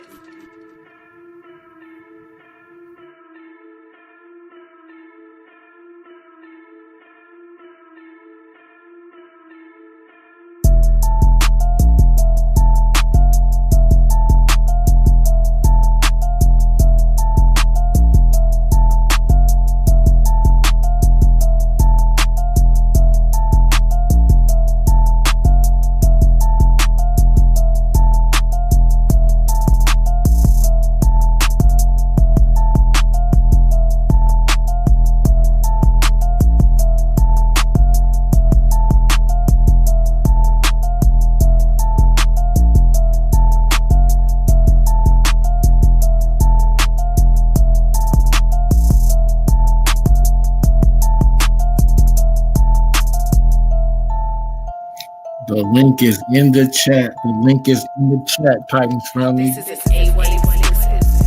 The link is in the chat. The link is in the chat, Titans family. This is an A1 exclusive.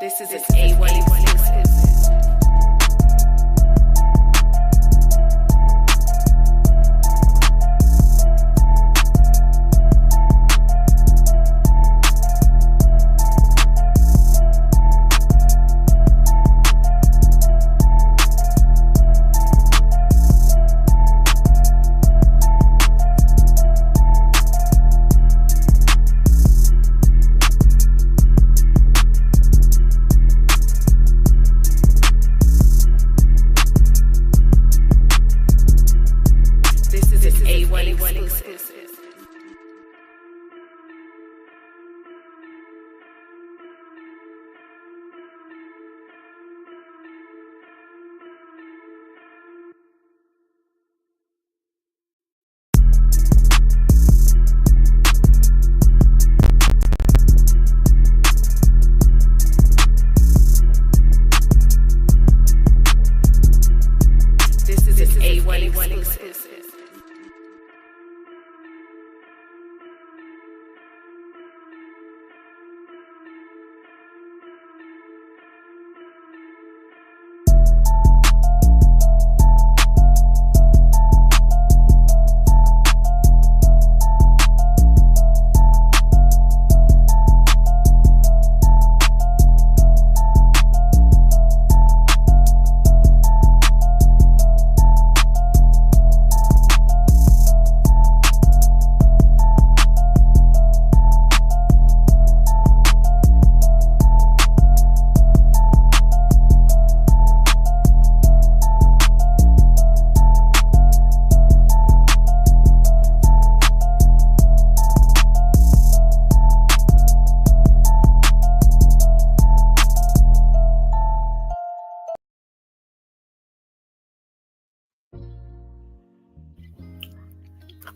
This is an A1 exclusive.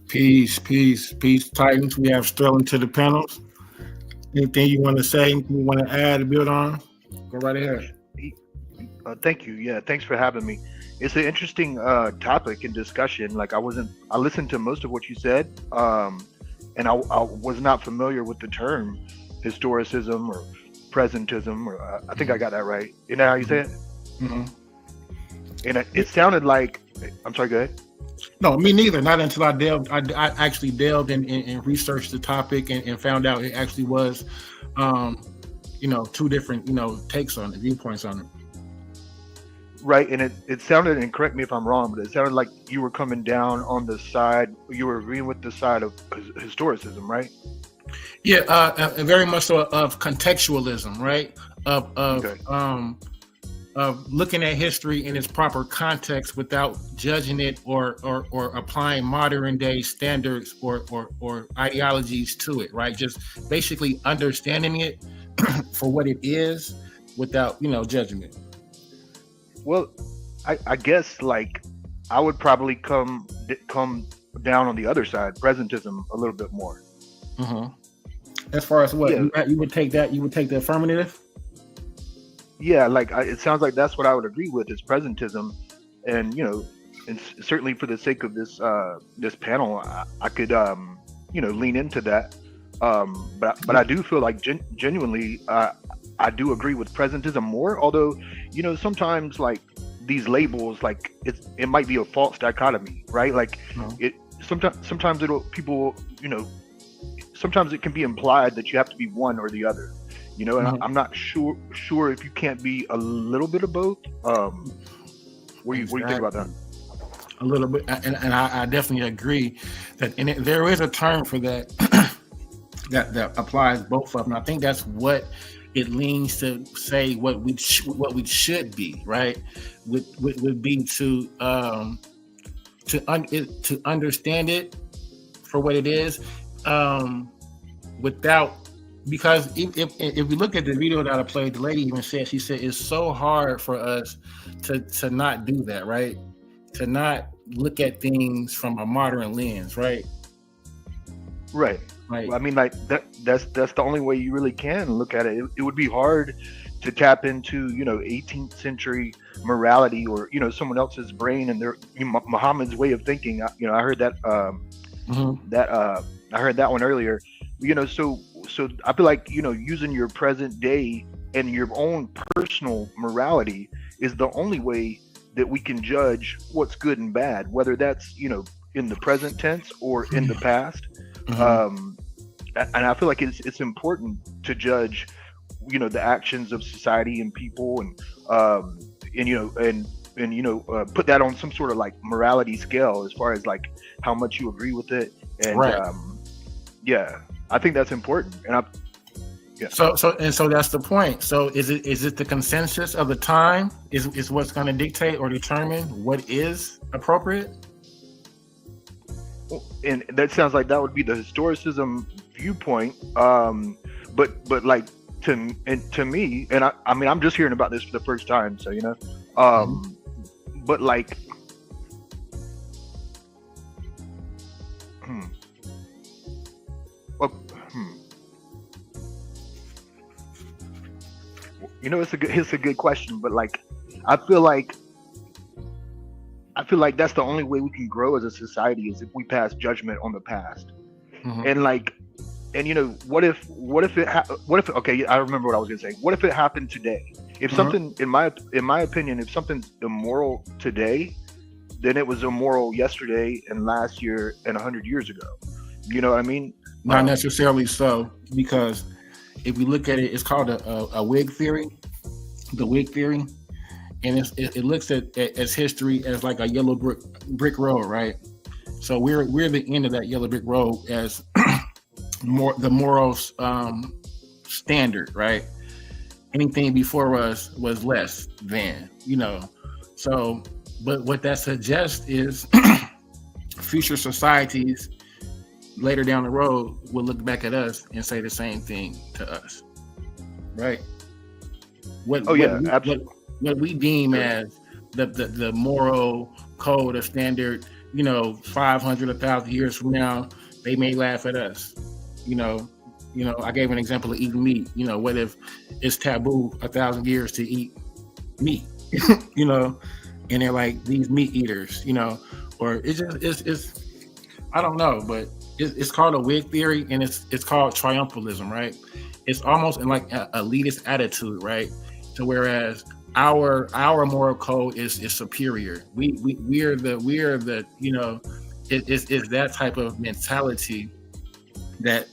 Peace, peace, peace, Titans. We have Sterling to the panels. Anything you want to say? Anything you want to add or build on? Go right ahead. Thank you. Yeah, thanks for having me. It's an interesting topic and discussion. Like I listened to most of what you said, and I was not familiar with the term historicism or presentism, or I think I got that right. You know how you say it? Mm-hmm. And it sounded like, I'm sorry, go ahead. No, me neither. Not until I actually delved and researched the topic and found out it actually was, two different, takes on it, viewpoints on it. Right, and it sounded, and correct me if I'm wrong, but it sounded like you were coming down on the side, you were agreeing with the side of historicism, right? Yeah, very much so of contextualism, right? Okay. Of looking at history in its proper context without judging it or applying modern day standards or ideologies to it, right? Just basically understanding it for what it is without, judging it. Well, I guess like I would probably come down on the other side, presentism, a little bit more. Mm-hmm. As far as what Yeah. you would take the affirmative. Yeah, like it sounds like that's what I would agree with is presentism, and and certainly for the sake of this this panel, I could lean into that. But I do feel like genuinely I do agree with presentism more. Although sometimes like these labels, like it might be a false dichotomy, right? Like it sometimes sometimes it can be implied that you have to be one or the other. And I'm not sure if you can't be a little bit of both. What do you think about that? A little bit, and I definitely agree that, and there is a term for that that applies both of them. I think that's what it leans to say what we should be, right? Would be to understand it for what it is, without. Because if we look at the video that I played, the lady even said, she said, it's so hard for us to not do that, right? To not look at things from a modern lens, right? Right. Right. Well, I mean, like that's the only way you really can look at it. It would be hard to tap into 18th century morality or someone else's brain and their Muhammad's way of thinking. I heard that I heard that one earlier. So I feel like using your present day and your own personal morality is the only way that we can judge what's good and bad, whether that's in the present tense or in the past. And I feel like it's important to judge the actions of society and people and put that on some sort of like morality scale as far as like how much you agree with it. And right. Yeah, I think that's important. And So that's the point. So is it the consensus of the time is what's going to dictate or determine what is appropriate? And that sounds like that would be the historicism viewpoint. But like to me, and I mean I'm just hearing about this for the first time, so but like it's a good question, but like I feel like that's the only way we can grow as a society is if we pass judgment on the past. And like, and what if okay, I remember what I was gonna say. What if it happened today? If something, in my opinion, if something's immoral today, then it was immoral yesterday and last year and 100 years ago. You know what I mean? Not necessarily so, because if we look at it, it's called a Whig theory, the Whig theory, and it looks at history as like a yellow brick road, right? So we're the end of that yellow brick road as the moral standard, right? Anything before us was less than, So, but what that suggests is future societies later down the road will look back at us and say the same thing to us, right? Absolutely. What we deem as the moral code or standard 500, 1,000 years from now, they may laugh at us. I gave an example of eating meat. What if it's taboo 1,000 years to eat meat? And they're like these meat eaters. Or it's I don't know, but it's called a wig theory, and it's called triumphalism, right? It's almost in like an elitist attitude, right? So whereas our moral code is superior. We're the it's that type of mentality that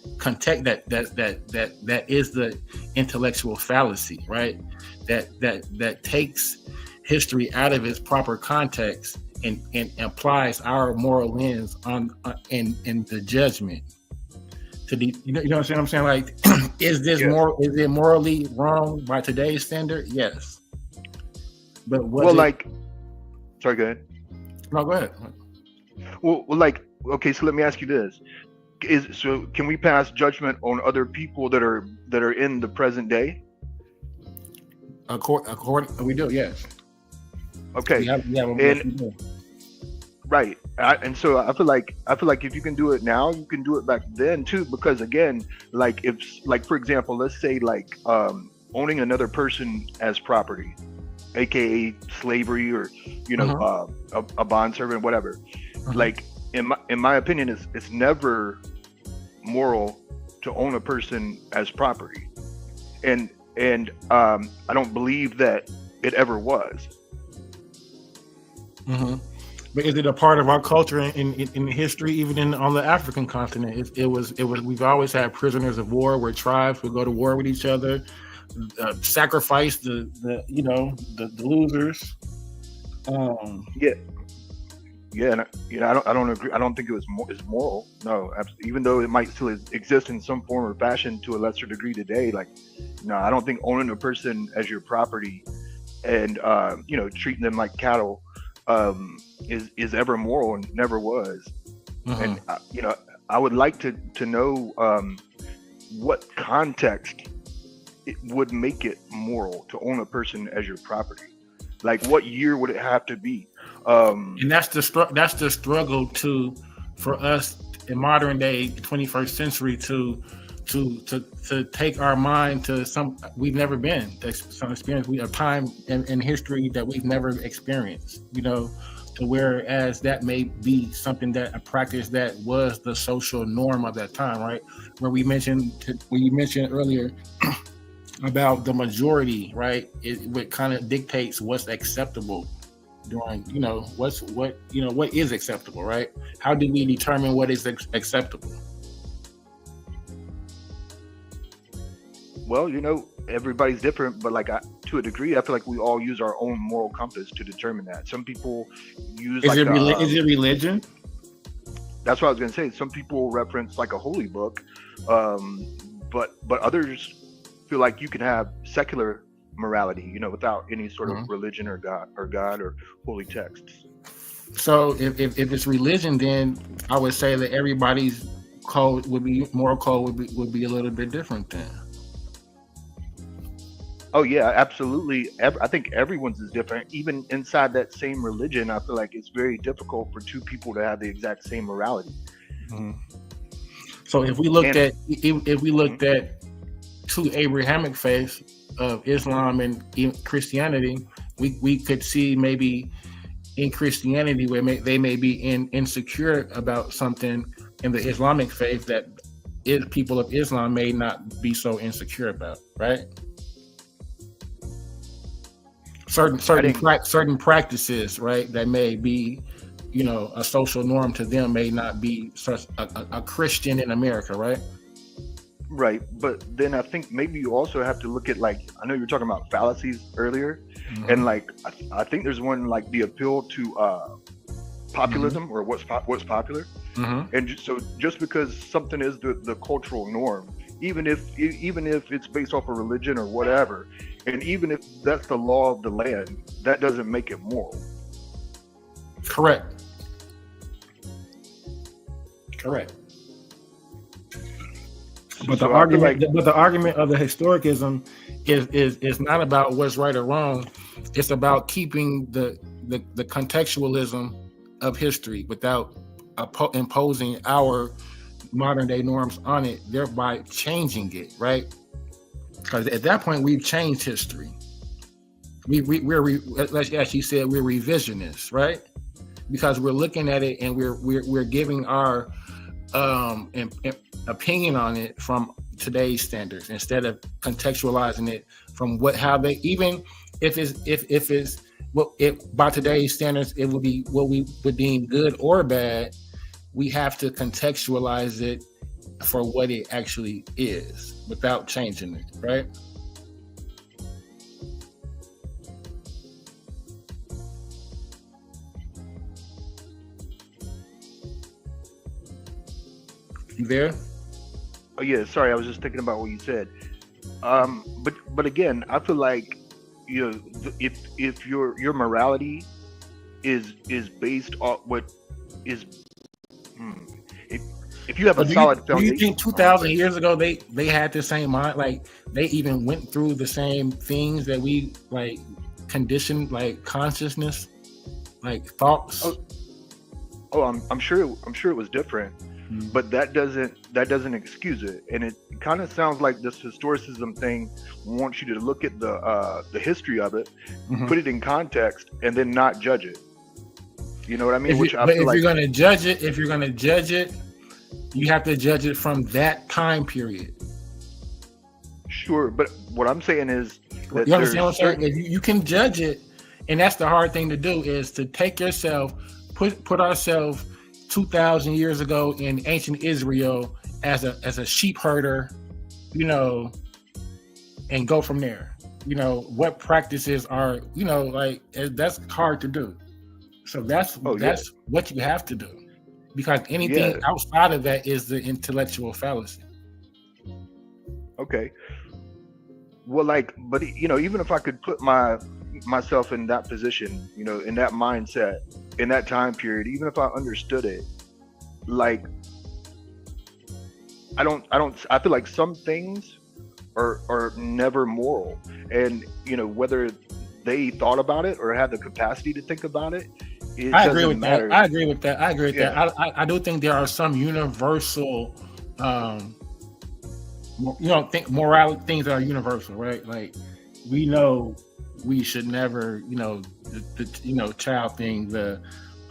is the intellectual fallacy, right? That takes history out of its proper context and applies our moral lens on in the judgment to the what I'm saying? Like, is this is it morally wrong by today's standard? Yes. But sorry, go ahead. No, go ahead. Well, okay, so let me ask you this. Can we pass judgment on other people that are in the present day? According we do, yes. Okay. Right. And so I feel like if you can do it now, you can do it back then too, because again, for example, let's say owning another person as property, aka slavery, or a bondservant, whatever. Like in my opinion, it's never moral to own a person as property, and I don't believe that it ever was. But is it a part of our culture in history, even on the African continent? It was. We've always had prisoners of war, where tribes would go to war with each other, sacrifice the losers. I don't agree. I don't think it's moral. No, even though it might still exist in some form or fashion to a lesser degree today. I don't think owning a person as your property and treating them like cattle is ever moral, and never was. And I would like to know what context it would make it moral to own a person as your property. Like, what year would it have to be? And that's the struggle for us in modern day 21st century to take our mind to some we've never been, some experience, a time in history that we've never experienced, to whereas that may be something that a practice that was the social norm of that time, right? Where you mentioned earlier about the majority, right? It kind of dictates what's acceptable during, what is acceptable, right? How do we determine what is acceptable? Well, everybody's different, but to a degree, I feel like we all use our own moral compass to determine that. Some people use is it religion? That's what I was going to say. Some people reference a holy book, but others feel like you can have secular morality, without any sort of religion or God or holy texts. So if it's religion, then I would say that everybody's code moral code would be a little bit different then. Oh yeah, absolutely. I think everyone's is different. Even inside that same religion, I feel like it's very difficult for two people to have the exact same morality. So if we looked at two Abrahamic faiths of Islam and Christianity, we could see maybe in Christianity where they may be insecure about something in the Islamic faith that people of Islam may not be so insecure about, right? Certain practices, right, that may be, a social norm to them may not be such a Christian in America, right? Right, but then I think maybe you also have to look at I know you were talking about fallacies earlier, and I think there's one the appeal to populism or what's popular, and just because something is the cultural norm, even if it's based off of religion or whatever, and even if that's the law of the land, that doesn't make it moral. Correct. But the argument of the historicism is not about what's right or wrong. It's about keeping the contextualism of history without imposing our modern day norms on it, thereby changing it, right? Because at that point we've changed history. Like you said, we're revisionists, right? Because we're looking at it and we're giving our opinion on it from today's standards instead of contextualizing it from how they, even if it's by today's standards it would be what we would deem good or bad. We have to contextualize it for what it actually is without changing it, right? You there? Oh yeah, sorry, I was just thinking about what you said. But again, I feel like, you know, if your morality is based on what is, if you have a solid foundation. Do you think 2,000 years ago they had the same mind? Like they even went through the same things that we like conditioned, like consciousness, like thoughts. I'm sure it was different. But that doesn't excuse it, and it kind of sounds like this historicism thing wants you to look at the history of it, put it in context, and then not judge it. You know what I mean? If you're going to judge it, you have to judge it from that time period. Sure, but what I'm saying is that you understand what I'm saying? If you can judge it, and that's the hard thing to do, is to take yourself, put ourselves 2,000 years ago in ancient Israel as a sheep herder, you know, and go from there. You know, what practices are, you know, like that's hard to do. So that's what you have to do, because anything outside of that is the intellectual fallacy. Okay. Well, but you know, even if I could put myself in that position, you know, in that mindset, in that time period, even if I understood it, like I feel like some things are never moral, and you know, whether they thought about it or had the capacity to think about it, I agree with that. I agree with that. I do think there are some universal moral things that are universal, right? Like we know we should never, you know, the child thing, the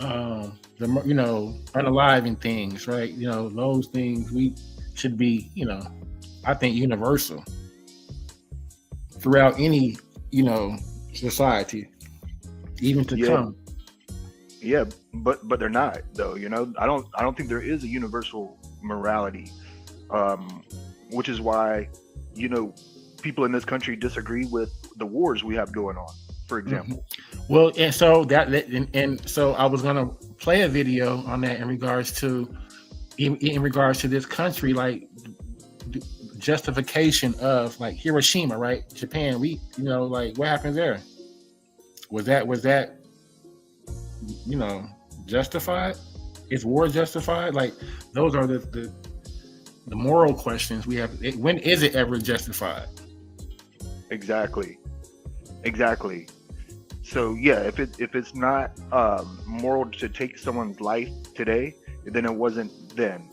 unaliving things, right? You know, those things we should be, you know, I think universal throughout any, you know, society, even to come. Yeah, but they're not though. You know, I don't think there is a universal morality, which is why, you know, people in this country disagree with the wars we have going on, for example. Well, and so so I was gonna play a video on that in regards to this country, like justification of like Hiroshima, right? Japan, we, you know, like what happened there? Was that you know, justified? Is war justified? Like those are the moral questions we have. When is it ever justified? Exactly. So yeah, if it's not moral to take someone's life today, then it wasn't then.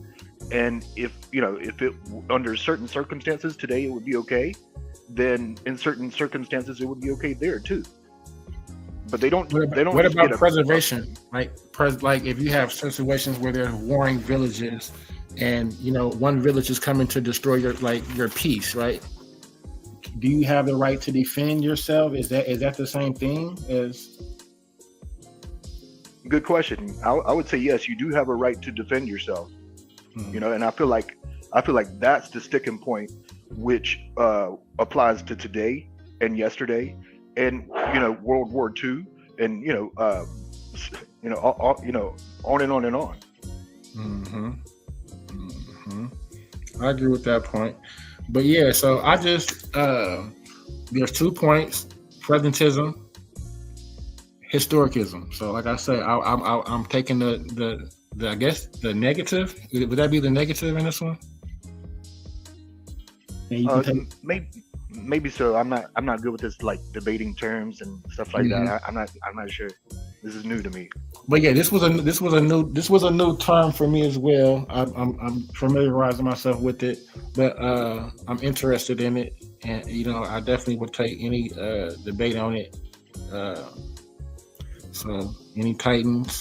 And if it under certain circumstances today it would be okay, then in certain circumstances it would be okay there too. But they don't. What about preservation? Like if you have situations where there's warring villages, and you know one village is coming to destroy your peace, right? Do you have the right to defend yourself? Is that the same thing as? Good question. I would say yes. You do have a right to defend yourself. You know, and I feel like that's the sticking point, which applies to today and yesterday, and you know, World War II, and you know, on and on and on. I agree with that point. But yeah, so I just there's 2 points: presentism, historicism. So like I said, I'm taking the I guess the negative. Would that be the negative in this one? Maybe so. I'm not good with this like debating terms and stuff like that. I'm not sure. This is new to me. But yeah, this was a new term for me as well. I'm familiarizing myself with it, but I'm interested in it, and I definitely would take any debate on it. So any Titans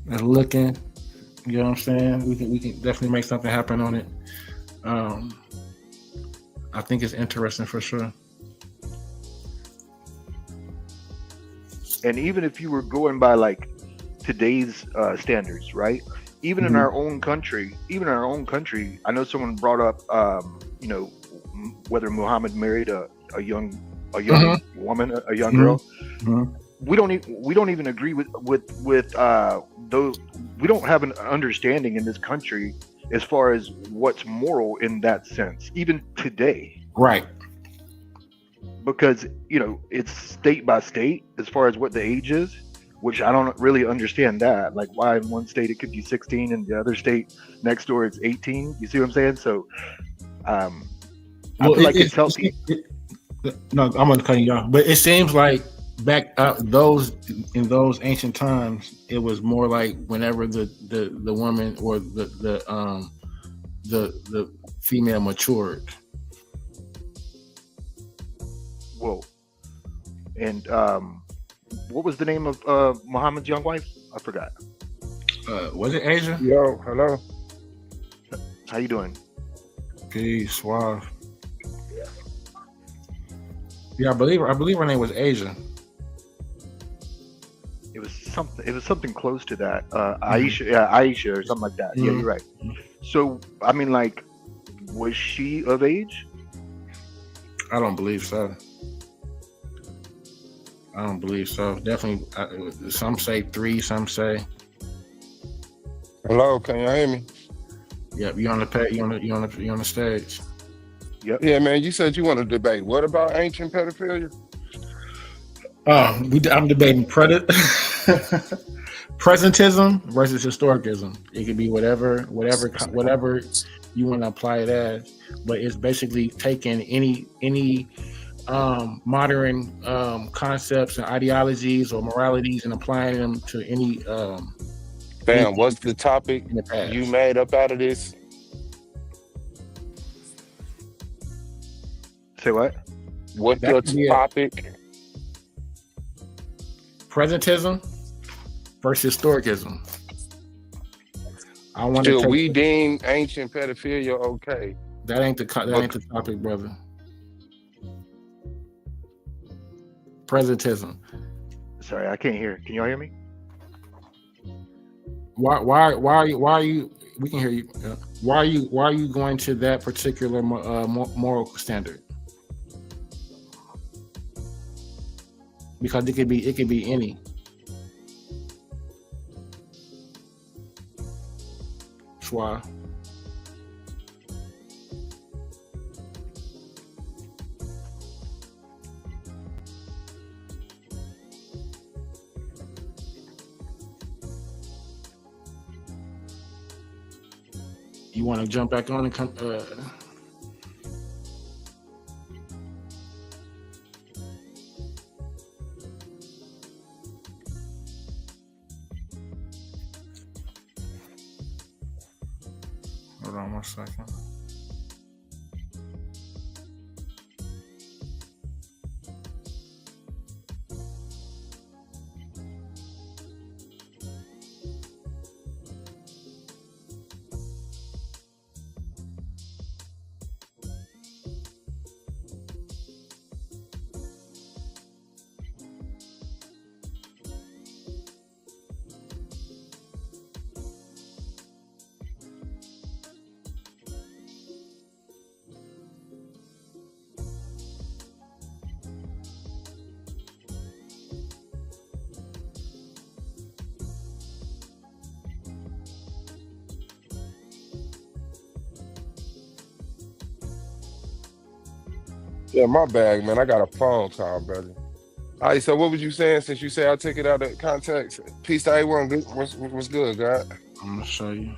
that's looking, you know what I'm saying? We can definitely make something happen on it. I think it's interesting for sure. And even if you were going by like today's standards, right? Even in our own country, I know someone brought up, whether Muhammad married a young woman, a young girl. We don't even agree with those. We don't have an understanding in this country as far as what's moral in that sense, even today. Right. Because it's state by state as far as what the age is, which I don't really understand that. Like why in one state it could be 16 and the other state next door it's 18. You see what I'm saying? So I feel like it's healthy. No, I'm gonna cut you off. But it seems like back in those ancient times, it was more like whenever the woman or the female matured. Whoa. And what was the name of Muhammad's young wife? I forgot. Was it Asia? Yo, hello. How you doing? Peace, suave. Yeah, I believe her name was Asia. It was something close to that. Aisha or something like that. Yeah, you're right. So I mean, like, was she of age? I don't believe so. Definitely, some say 3, some say. Hello, can you hear me? Yep, you on the stage. Yep. Yeah, man. You said you want to debate. What about ancient pedophilia? I'm debating presentism versus historicism. It could be whatever you want to apply it as, but it's basically taking any modern concepts and ideologies or moralities and applying them to any. Bam, what's the topic you made up out of this? Say what? What's your topic? Presentism versus historicism. I want to. Should we deem ancient pedophilia okay? That ain't the topic, brother. Presentism. Sorry, I can't hear. Can y'all hear me? Why are you? We can hear you. Why are you going to that particular moral standard? Because it could be any. That's why. You want to jump back on and come? Hold on 1 second. Yeah, my bad, man. I got a phone call, brother. All right, so what was you saying since you say I took it out of context? Peace to A1. Good. What's good, God? I'm gonna show you.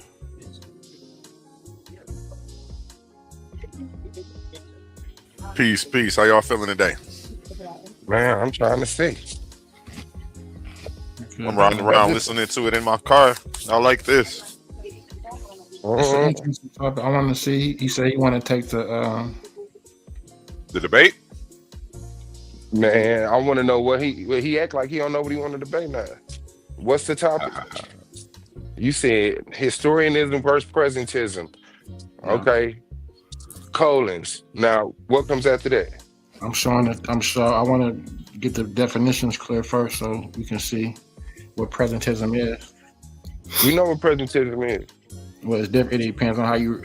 Peace. How y'all feeling today? Man, I'm trying to see. I'm riding around listening to it in my car. I like this. It's an interesting topic. I want to see. He said he want to take the debate. Man, I want to know what he act like he don't know what he want to debate now. What's the topic? You said historianism versus presentism. Okay. Colons. Now, what comes after that? I'm showing it. I want to get the definitions clear first so we can see what presentism is. We know what presentism is. Well, it's different. It depends on how you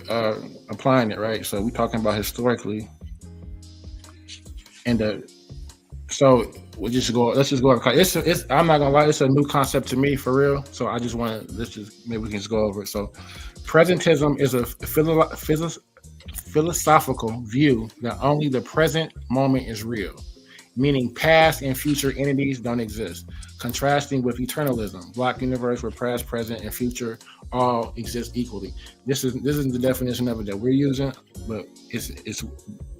applying it, right? So we're talking about historically, and so we'll just go. Let's just go over. It's. I'm not gonna lie. It's a new concept to me, for real. So I just want to. Let's just maybe we can just go over it. So, presentism is a philosophical view that only the present moment is real, meaning past and future entities don't exist, contrasting with eternalism, block universe where past, present, and future all exist equally. This is the definition of it that we're using, but it's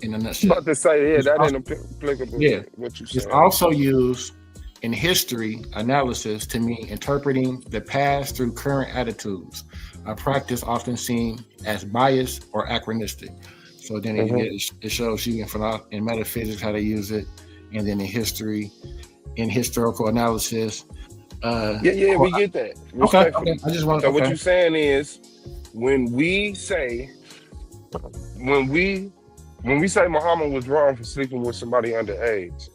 in a nutshell. About to say, It's that also- ain't applicable. Yeah. What you It's said. also used in history analysis to mean interpreting the past through current attitudes, a practice often seen as biased or anachronistic. So then it shows you in metaphysics how to use it, and then in history, in historical analysis. Yeah, we get that. Okay, Respectfully. I just want. So what Okay. you're saying is, when we say Muhammad was wrong for sleeping with somebody underage,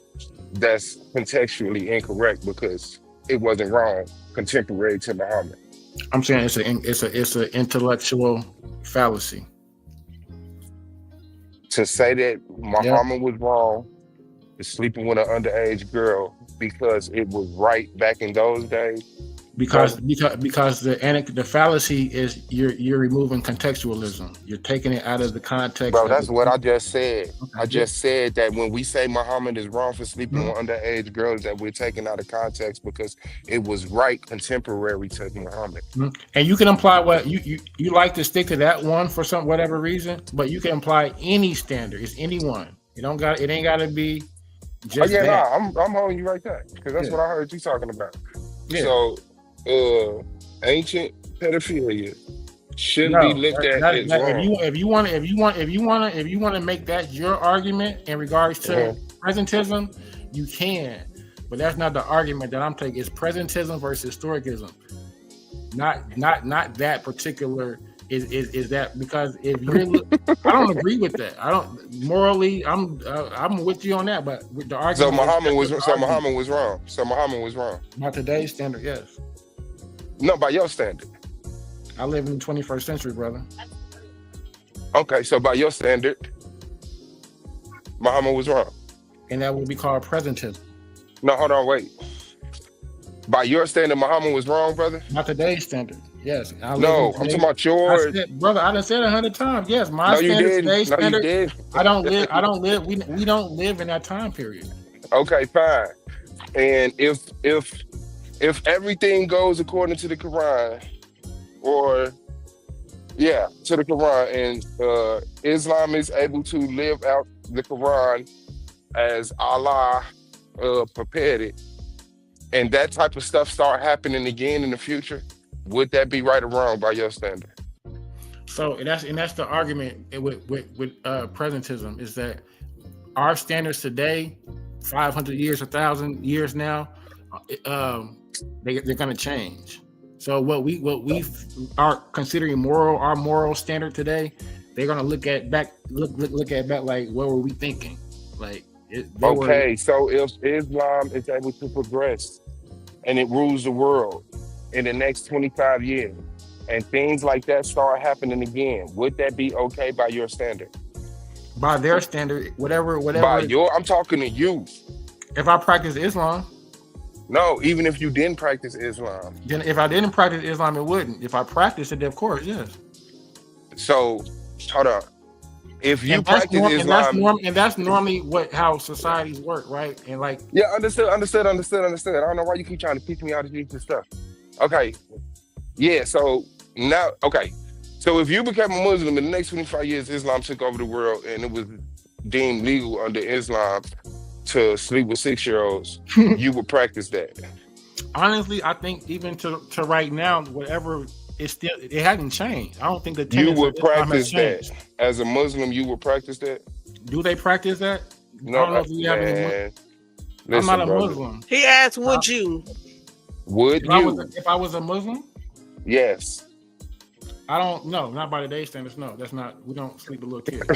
that's contextually incorrect because it wasn't wrong contemporary to Muhammad. I'm saying it's an intellectual fallacy. To say that Muhammad was wrong for sleeping with an underage girl because it was right back in those days. Because the fallacy is you're removing contextualism. You're taking it out of the context. Bro, of that's the- what I just said. Okay. I just said that when we say Muhammad is wrong for sleeping with underage girls, that we're taking out of context because it was right contemporary to Muhammad. And you can imply what you like to stick to that one for some whatever reason, but you can imply any standard. It's anyone. It ain't gotta be just that. I'm holding you right there because that's what I heard you talking about. Yeah. So, ancient pedophilia shouldn't be looked at as wrong. If you want to make that your argument in regards to presentism, you can, but that's not the argument that I'm taking. It's presentism versus historicism, not that particular. Is that because if you're, I don't agree with that. I don't morally. I'm with you on that, but with the argument. So Muhammad was wrong. So Muhammad was wrong. By today's standard, yes. No, by your standard. I live in the 21st century, brother. Okay, so by your standard, Muhammad was wrong. And that would be called presentism. No, hold on, wait. By your standard, Muhammad was wrong, brother? By today's standard, yes. No, I'm talking about yours. Brother, I done said 100 times. Yes, my No, you standard, didn't. today's No, you standard. did. I don't live. We don't live in that time period. Okay, fine. And if everything goes according to the Quran, to the Quran, and Islam is able to live out the Quran as Allah prepared it, and that type of stuff start happening again in the future, would that be right or wrong by your standard? So that's the argument with presentism, is that our standards today, 500 years, 1,000 years now, they're going to change. So what we are considering our moral standard today, they're going to look at back like, what were we thinking? Like, so if Islam is able to progress and it rules the world in the next 25 years, and things like that start happening again, would that be okay by your standard? By their standard, whatever. I'm talking to you. If I practice Islam. No, even if you didn't practice Islam. Then if I didn't practice Islam, it wouldn't. If I practiced it, of course, yes. So, hold on. If you practice Islam, and that's normally how societies work, right? And like, yeah, understood. I don't know why you keep trying to teach me how to do this stuff. Okay, yeah. So now, okay. So if you became a Muslim in the next 25 years, Islam took over the world, and it was deemed legal under Islam to sleep with 6-year-olds, you would practice that. Honestly, I think even to right now, whatever it hasn't changed. I don't think the You tenets would of Islam has practice that changed. as a Muslim. You would practice that. Do they practice that? I No, don't know if you have any. man. I'm Listen, not a brother. Muslim. He asked, would you? Would If I you? was if I was a Muslim, Yes. I don't know. Not by today's standards. No, that's not. We don't sleep with little kids.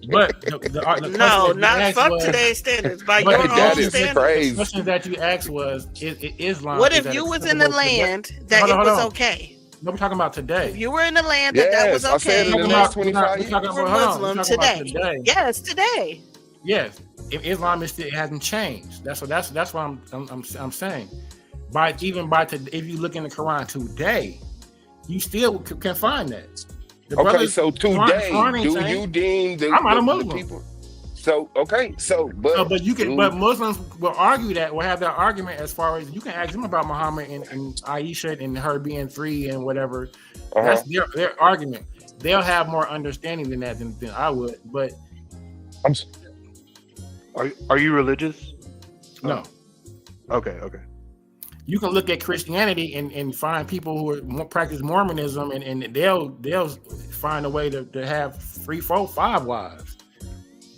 But the question No, that you not asked fuck was- today's standards. By but your the own That is standards. The crazy. question that you asked was, is Islam? What is if that you was in the acceptable today? land that Hold it on, hold was on. okay? No, we're talking about today. If you were in the land that was Yes, I said okay, in the We're last talking about- 25 we're years. talking you were about- hold on, Muslim we're talking about today. today. Yes, today. Yes, if Islam is still, it hasn't changed. That's what I'm saying. If you look in the Quran today, you still can find that. The Okay, brothers- so today, Quran ain't do changed. you deem the, I'm not a the Muslim. people? So okay, But you can, do- but Muslims will argue that, will have that argument as far as you can ask them about Muhammad and Aisha and her being 3 and whatever. uh-huh. That's their argument. They'll have more understanding than that than I would. But Are you religious? no, Okay. you can look at Christianity and find people who practice Mormonism and they'll find a way to have 3, 4, 5 wives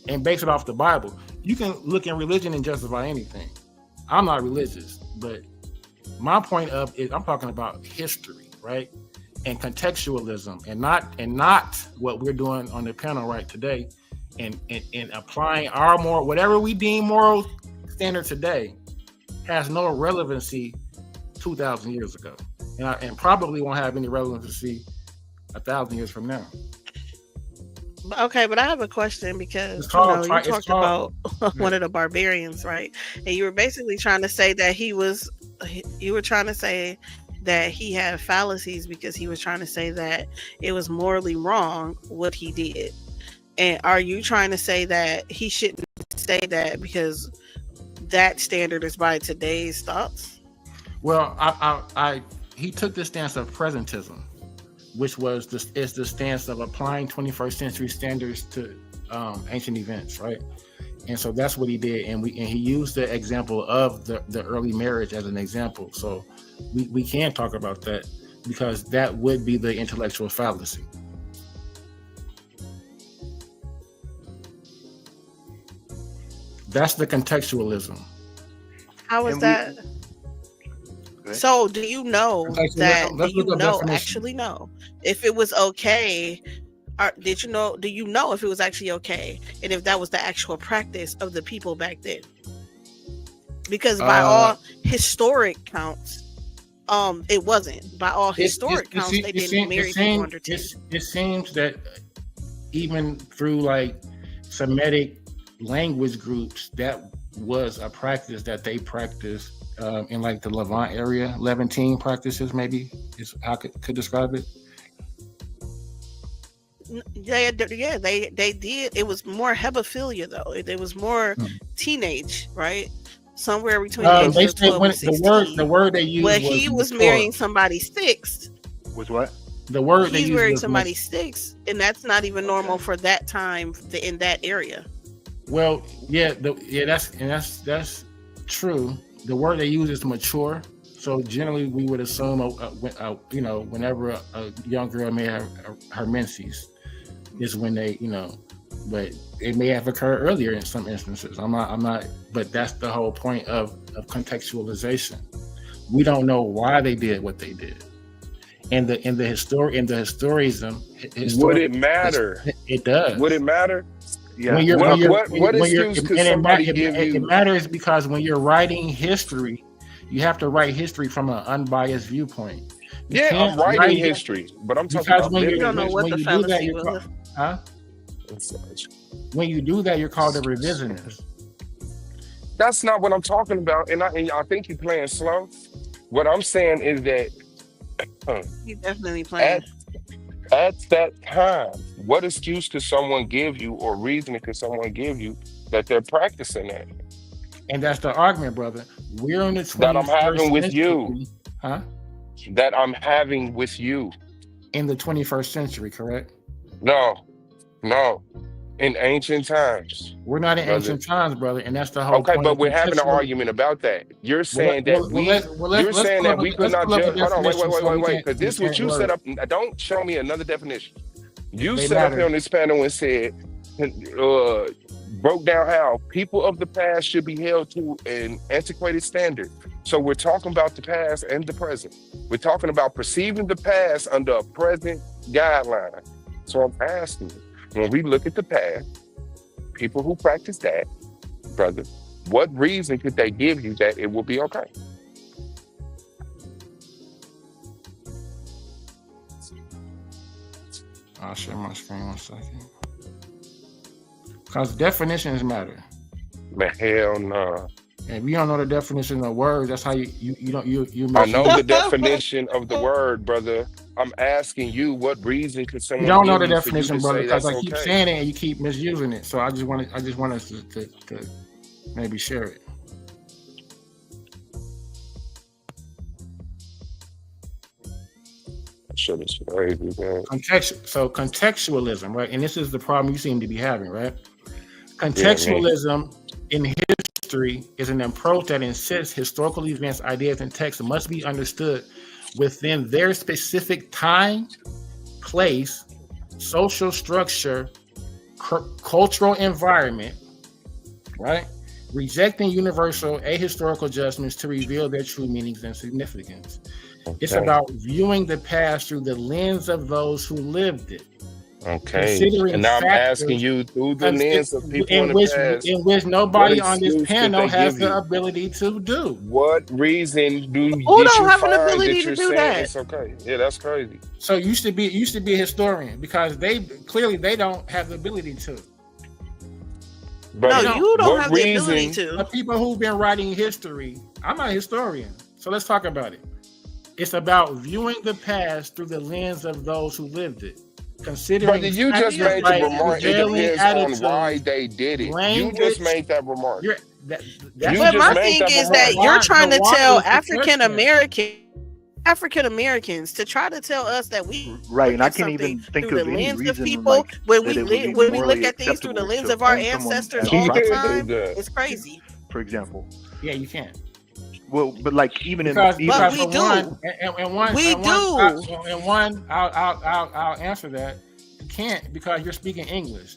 and base it off the Bible. You can look in religion and justify anything. I'm not religious, but my point is I'm talking about history, right? And contextualism and not what we're doing on the panel right today and applying our whatever we deem moral standard today has no relevancy 2,000 years ago, and probably won't have any relevancy 1,000 years from now. Okay, but I have a question because It's called- you it's talked called- about one of the barbarians, right? And you were basically trying to say that you were trying to say that he had fallacies because he was trying to say that it was morally wrong what he did. And are you trying to say that he shouldn't say that because that standard is by today's thoughts? Well, he took the stance of presentism, which is the stance of applying 21st century standards to ancient events, right? And so that's what he did, and he used the example of the early marriage as an example. So we can talk about that because that would be the intellectual fallacy. That's the contextualism. How is And that? So do you know Okay, so that? let's Do you look up know? definition. Actually, know if it was okay. Did you know? Do you know if it was actually okay, and if that was the actual practice of the people back then? Because by all historic counts, it wasn't. By all historic counts, they didn't marry people under 10. It seems that even through like Semitic language groups, that was a practice that they practiced in like the Levant area. Levantine practices, maybe is how I could describe it. Yeah, they did. It was more hebephilia though. It was more teenage, right? Somewhere between the age They of say 12 when and 16. the word they used But he was mature. marrying somebody 6. Was what? The word they He's used marrying was somebody 6, and that's not even normal for that time in that area. Well, that's true. The word they use is mature. So generally, we would assume, whenever a young girl may have her menses, is when they, but it may have occurred earlier in some instances. I'm not. But that's the whole point of contextualization. We don't know why they did what they did, and the historism. Would it matter? It does. Would it matter? Yeah. What excuse could somebody give you? It matters because when you're writing history, you have to write history from an unbiased viewpoint. You Yeah, can't I'm writing write it- history, but I'm talking because about when You you don't know what when the you do that, fallacy you're when you do that, you're called a revisionist. That's not what I'm talking about, and I think you're playing slow. What I'm saying is that He definitely playing. at that time, what excuse could someone give you, or reasoning could someone give you that they're practicing that? And that's the argument, brother. We're in the 21st That I'm having with century, you. huh? That I'm having with you. In the 21st century, correct? No. in ancient times. We're not in brother. ancient times, brother, and that's the whole Okay, point. but of we're having an contextual- argument about that. You're Well, saying well, that well, we, let's- well, let's- you're let's saying pull that up we the- could let's not pull up the judge. Hold on, wait, definition so we wait, can't- because we this is what can't you work. set up. Don't show me another definition. You They set up matter. here on this panel and said, broke down how people of the past should be held to an antiquated standard. So we're talking about the past and the present. We're talking about perceiving the past under a present guideline. So I'm asking you, when we look at the past, people who practice that, brother, what reason could they give you that it will be okay? I'll share my screen 1 second. Because definitions matter. Man, hell no. And if you don't know the definition of words, that's how you don't you I know misuse the it. definition of the word, brother. I'm asking you, what reason could someone You don't know give the you for you definition, to brother, say because that's I keep okay? saying it and you keep misusing it. So I just want us to maybe share it. Shit is crazy, man. Contextualism, right? And this is the problem you seem to be having, right? Contextualism in history is an approach that insists historical events, ideas, and texts must be understood within their specific time, place, social structure, cultural environment, right? Rejecting universal ahistorical judgments to reveal their true meanings and significance. It's Okay. about viewing the past through the lens of those who lived it. Okay. Considering And now I'm factors asking you through the lens of people in in the which past, nobody what on this excuse could panel they has give the you? ability to do. What reason do Who did don't you have an find ability that to you're do saying that? it's okay? Yeah, that's crazy. So you used to be a historian because they don't have the ability to. But No, you don't what have the ability reason? The to. people who've been writing history, I'm not a historian, so let's talk about it. It's about viewing the past through the lens of those who lived it. Considering Brother, you just factors made the like remark. It prevailing depends on why attitudes, they did it. You language. just made that remark. You're, that, You that's But just my made thing that is remark. that you're trying to The why tell is the question. African Americans to try to tell us that we Right, and I at can't something even think through of the any lens of reason people like when that we it would be when we look morally at things through the acceptable lens to of our offend someone ancestors as a all the prophet, time. Yeah. It's crazy. for example. Yeah, you can. Well, but like even in Because even But we for do. one, I'll answer that. You can't because you're speaking English.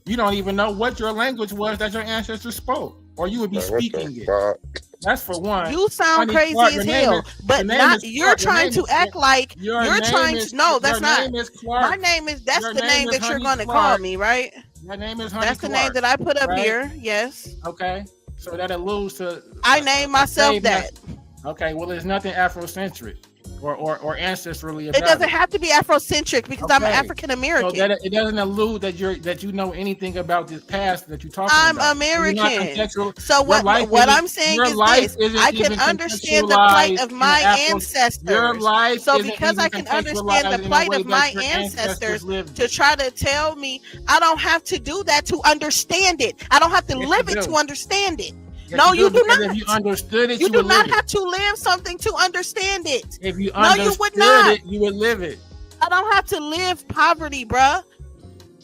You don't even know what your language was that your ancestors spoke, or you would be Man, what speaking the it. fuck? That's for one. You sound Honey crazy Clark, as your name hell, is- but your name not is you're Clark, your trying name to is- act like Your you're name trying is- to. No, that's your not. name is Clark. My name is that's Your the name is that you're Honey going to call Clark. me, right? Your name is Honey That's the Clark, name that I put up right? here. Yes, Okay, so that alludes to. I named myself same that. Okay, well, there's nothing Afrocentric or ancestrally about It doesn't have to be Afrocentric because I'm Okay. African So American. that it doesn't allude that you know anything about this past that you're talking I'm about. You're not American. contextual- So your what life what isn't- I'm saying your is life this: isn't I can even understand the plight contextualized of in my Afro- ancestors. Your life So isn't because I even can understand contextualized the in a plight way of that my your ancestors lived to it. try to tell me I don't have to do that to understand it. I don't have to Yes, live you it do. to understand it. Yes, No, you do because not. If you understood it, You do would not live have to live something to understand it. it. If you No, you understood would not. it, you would live it. I don't have to live poverty, bruh,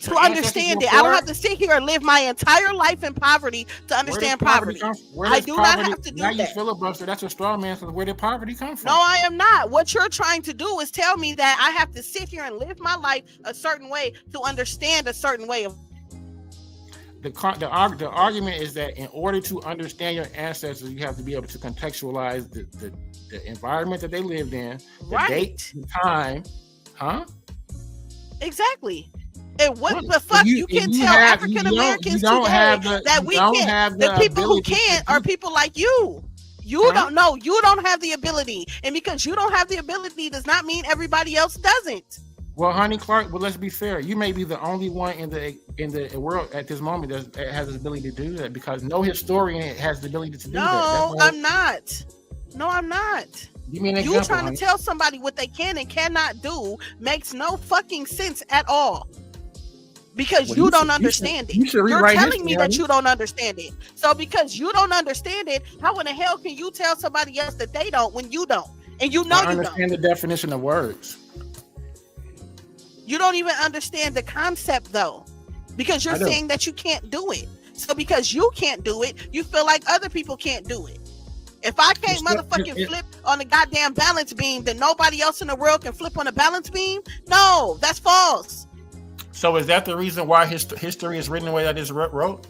to Your understand ancestors it. were I don't poor? have to sit here and live my entire life in poverty to understand poverty. I do not have to do now you that. filibuster. That's a straw man. So where did poverty come from? No, I am not. What you're trying to do is tell me that I have to sit here and live my life a certain way to understand a certain way of. The argument is that in order to understand your ancestors, you have to be able to contextualize the environment that they lived in, the Right. date, the time, huh? Exactly. And what Right. the fuck You- you can and you tell have- you African don't- Americans you don't today have the- that you we don't can't. have The the people who ability to can't are people like you. You Huh? don't know. You don't have the ability, and because you don't have the ability, does not mean everybody else doesn't. Well, Honey Clark, well, let's be fair. You may be the only one in the world at this moment that has the ability to do that because no historian has the ability to do that. No, That's why- I'm not. No, I'm not. Give me an You example. trying Honey. to tell somebody what they can and cannot do makes no fucking sense at all. Because Well, you you don't should- understand you it. should You're rewrite telling history, me that honey. you don't understand it. So because you don't understand it, how in the hell can you tell somebody else that they don't when you don't? And you know I you don't. understand the definition of words. You don't even understand the concept though. because you're I do. saying that you can't do it. So because you can't do it, you feel like other people can't do it. If I can't motherfucking flip on the goddamn balance beam, then nobody else in the world can flip on the balance beam? No, that's false. So is that the reason why history is written the way that it's wrote?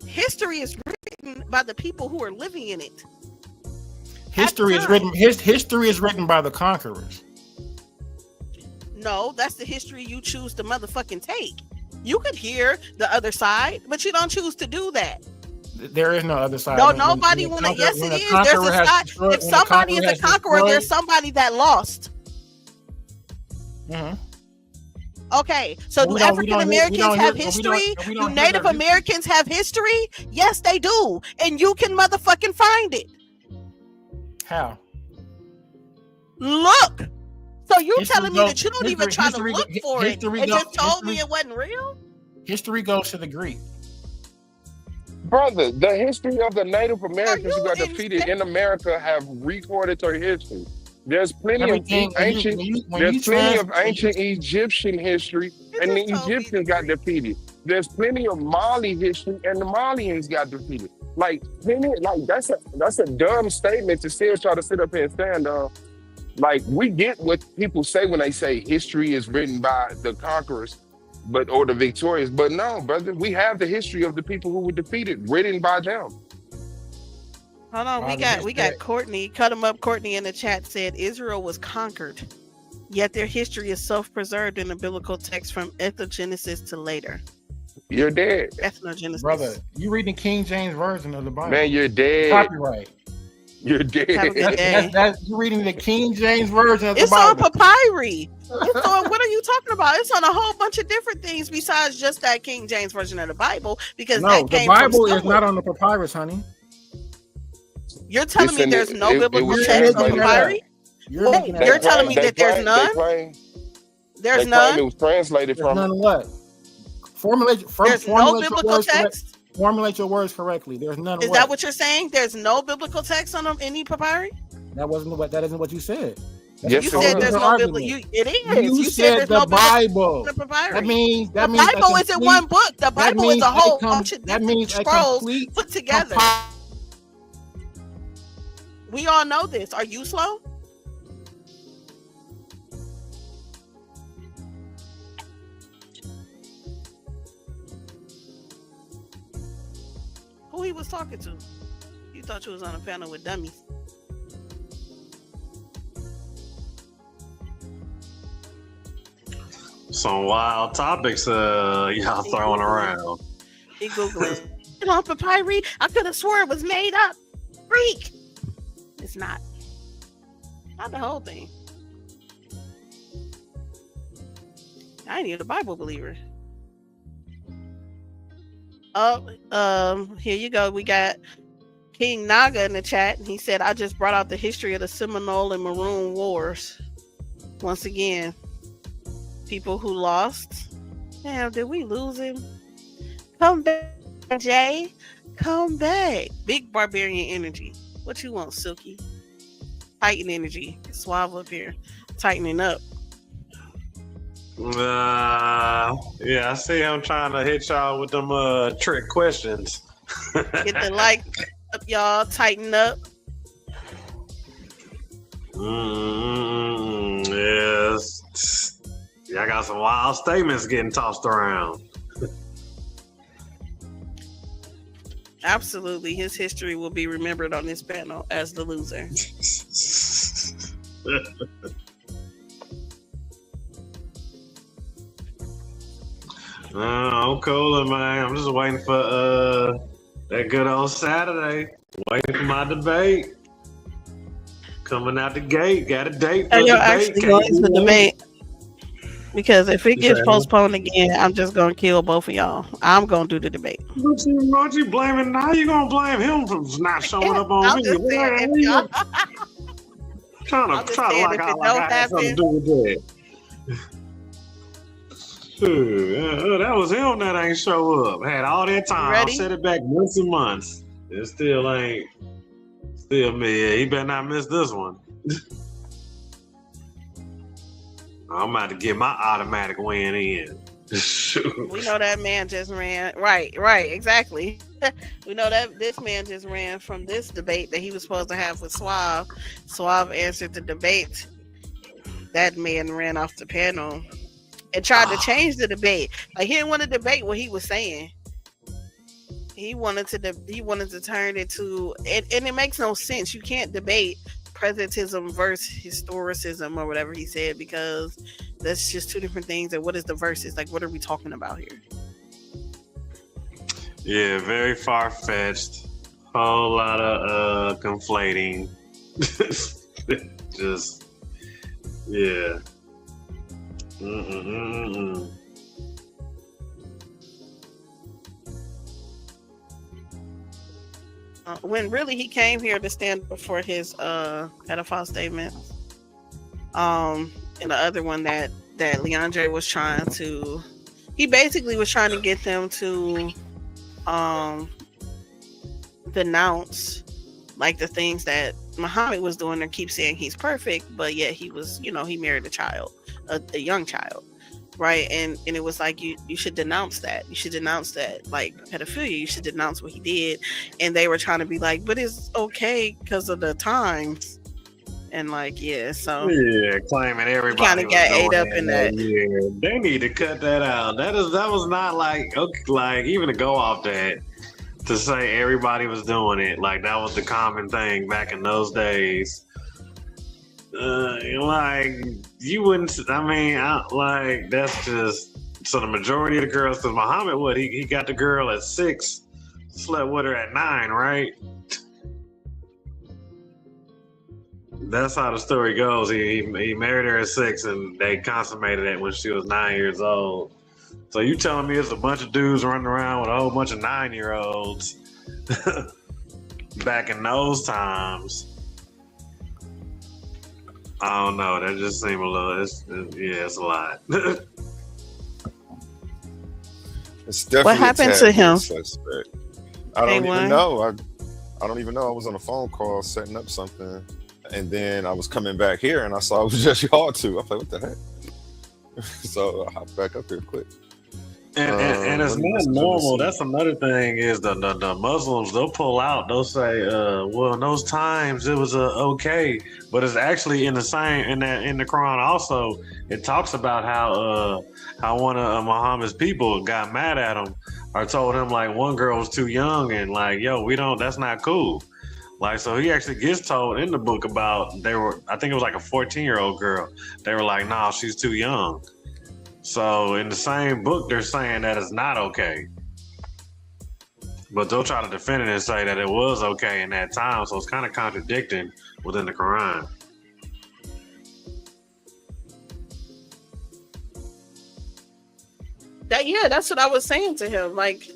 History is written by the people who are living in it. History is written. History is written by the conquerors. No, that's the history you choose to motherfucking take. You could hear the other side, but you don't choose to do that. There is no other side. No, nobody want to. Yes, it is. There's a side. If somebody is a conqueror, there's somebody that lost. Mm-hmm. Okay, so do African Americans have history? Do Native Americans have history? Yes, they do, and you can motherfucking find it. How? Look. So you telling me that you don't even try to look for it and just told me it wasn't real? History goes to the Greek. Brother, the history of the Native Americans who got defeated in America have recorded their history. There's plenty of ancient Egyptian history, and the Egyptians got defeated. There's plenty of Mali history, and the Malians got defeated. That's a dumb statement to still try to sit up here and stand on. Like, we get what people say when they say history is written by the conquerors, or the victorious. But no, brother, we have the history of the people who were defeated written by them. Hold on, we got Courtney. Cut him up. Courtney in the chat said Israel was conquered, yet their history is self-preserved in the biblical text from Ethnogenesis to later. You're dead. Ethnogenesis. Brother, you reading the King James version of the Bible. Man, you're dead. Copyright. You're dead. You're reading the King James version of the It's Bible. on papyri. It's on, what are you talking about? It's on a whole bunch of different things besides just that King James version of the Bible, because No, the Bible is not on the papyrus, honey. You're telling me there's no biblical text on papyri? You're telling me that there's none? There's none? It was translated from. None what? There's no biblical text? Formulate your words correctly. There's none. Is that what you're saying? There's no biblical text on any papyri? That isn't what you said. Yes, you said there's no biblical. It is. You said there's no Bible. The papyri. That means the Bible isn't one book. The Bible is a whole bunch of different scrolls put together. We all know this. Are you slow? Who he was talking to? You thought you was on a panel with dummies. Some wild topics y'all throwing around. He Googling. It on papyri? I could have swore it was made up. Freak. It's not. Not the whole thing. I ain't even a Bible believer. Here you go. We got King Naga in the chat. He said, I just brought out the history of the Seminole and Maroon Wars. Once again, people who lost. Damn, did we lose him? Come back, Jay. Come back. Big barbarian energy. What you want, Silky? Titan energy. Suave up here. Tightening up. Yeah, I see him trying to hit y'all with them trick questions. Get the like up, y'all. Tighten up. Yes. Y'all got some wild statements getting tossed around. Absolutely. His history will be remembered on this panel as the loser. I'm cool, man. I'm just waiting for that good old Saturday. Waiting for my debate. Coming out the gate. Got a date for You're the actually going to the debate. Because if it gets postponed again, I'm just going to kill both of y'all. I'm going to do the debate. What you blaming now? You going to blame him for not showing up on me? Trying to like I got something to do with that. That was him that ain't show up. Had all that time. I set it back months and months. It still ain't. Still me. Yeah, he better not miss this one. I'm about to get my automatic win in. We know that man just ran. Right, exactly. We know that this man just ran from this debate that he was supposed to have with Suave. Suave answered the debate. That man ran off the panel and tried to change the debate. Like, he didn't want to debate what he was saying. He wanted to turn it to, and it makes no sense. You can't debate presentism versus historicism or whatever he said, because that's just two different things. And what is the versus? Like, what are we talking about here? Yeah, very far-fetched. Whole lot of conflating. Just, yeah. When really he came here to stand up for his pedophile statements. And the other one that Leandre was trying to, he basically was trying to get them to denounce like the things that Muhammad was doing and keep saying he's perfect, but yet he was, he married a child, a young child. Right. And it was like, you should denounce that. You should denounce that, like, pedophilia. You should denounce what he did. And they were trying to be like, but it's okay because of the times. And like, so claiming everybody kind of got ate up in that. Yeah, they need to cut that out. That was not like, okay, like, even to go off that, to say everybody was doing it, like that was the common thing back in those days. Like, you wouldn't, like, that's just, so the majority of the girls, because Muhammad, he got the girl at 6, slept with her at 9, right? That's how the story goes. He married her at 6, and they consummated it when she was 9 years old. So you telling me it's a bunch of dudes running around with a whole bunch of 9-year-olds back in those times? I don't know. That just seemed a little. It's a lot. It's definitely what happened to him? Suspect. I don't even know. I don't even know. I was on a phone call setting up something, and then I was coming back here, and I saw it was just y'all two. I was like, "What the heck?" So I hopped back up here quick. And it's not normal. That's another thing, is the Muslims, they'll pull out, they'll say, well, in those times it was okay, but it's actually in the Quran also. It talks about how one of Muhammad's people got mad at him, or told him like one girl was too young, and like, yo, that's not cool. Like, so he actually gets told in the book about, I think it was like a 14-year-old girl. They were like, nah, she's too young. So in the same book, they're saying that it's not okay. But they'll try to defend it and say that it was okay in that time. So it's kind of contradicting within the Quran. That's what I was saying to him. Like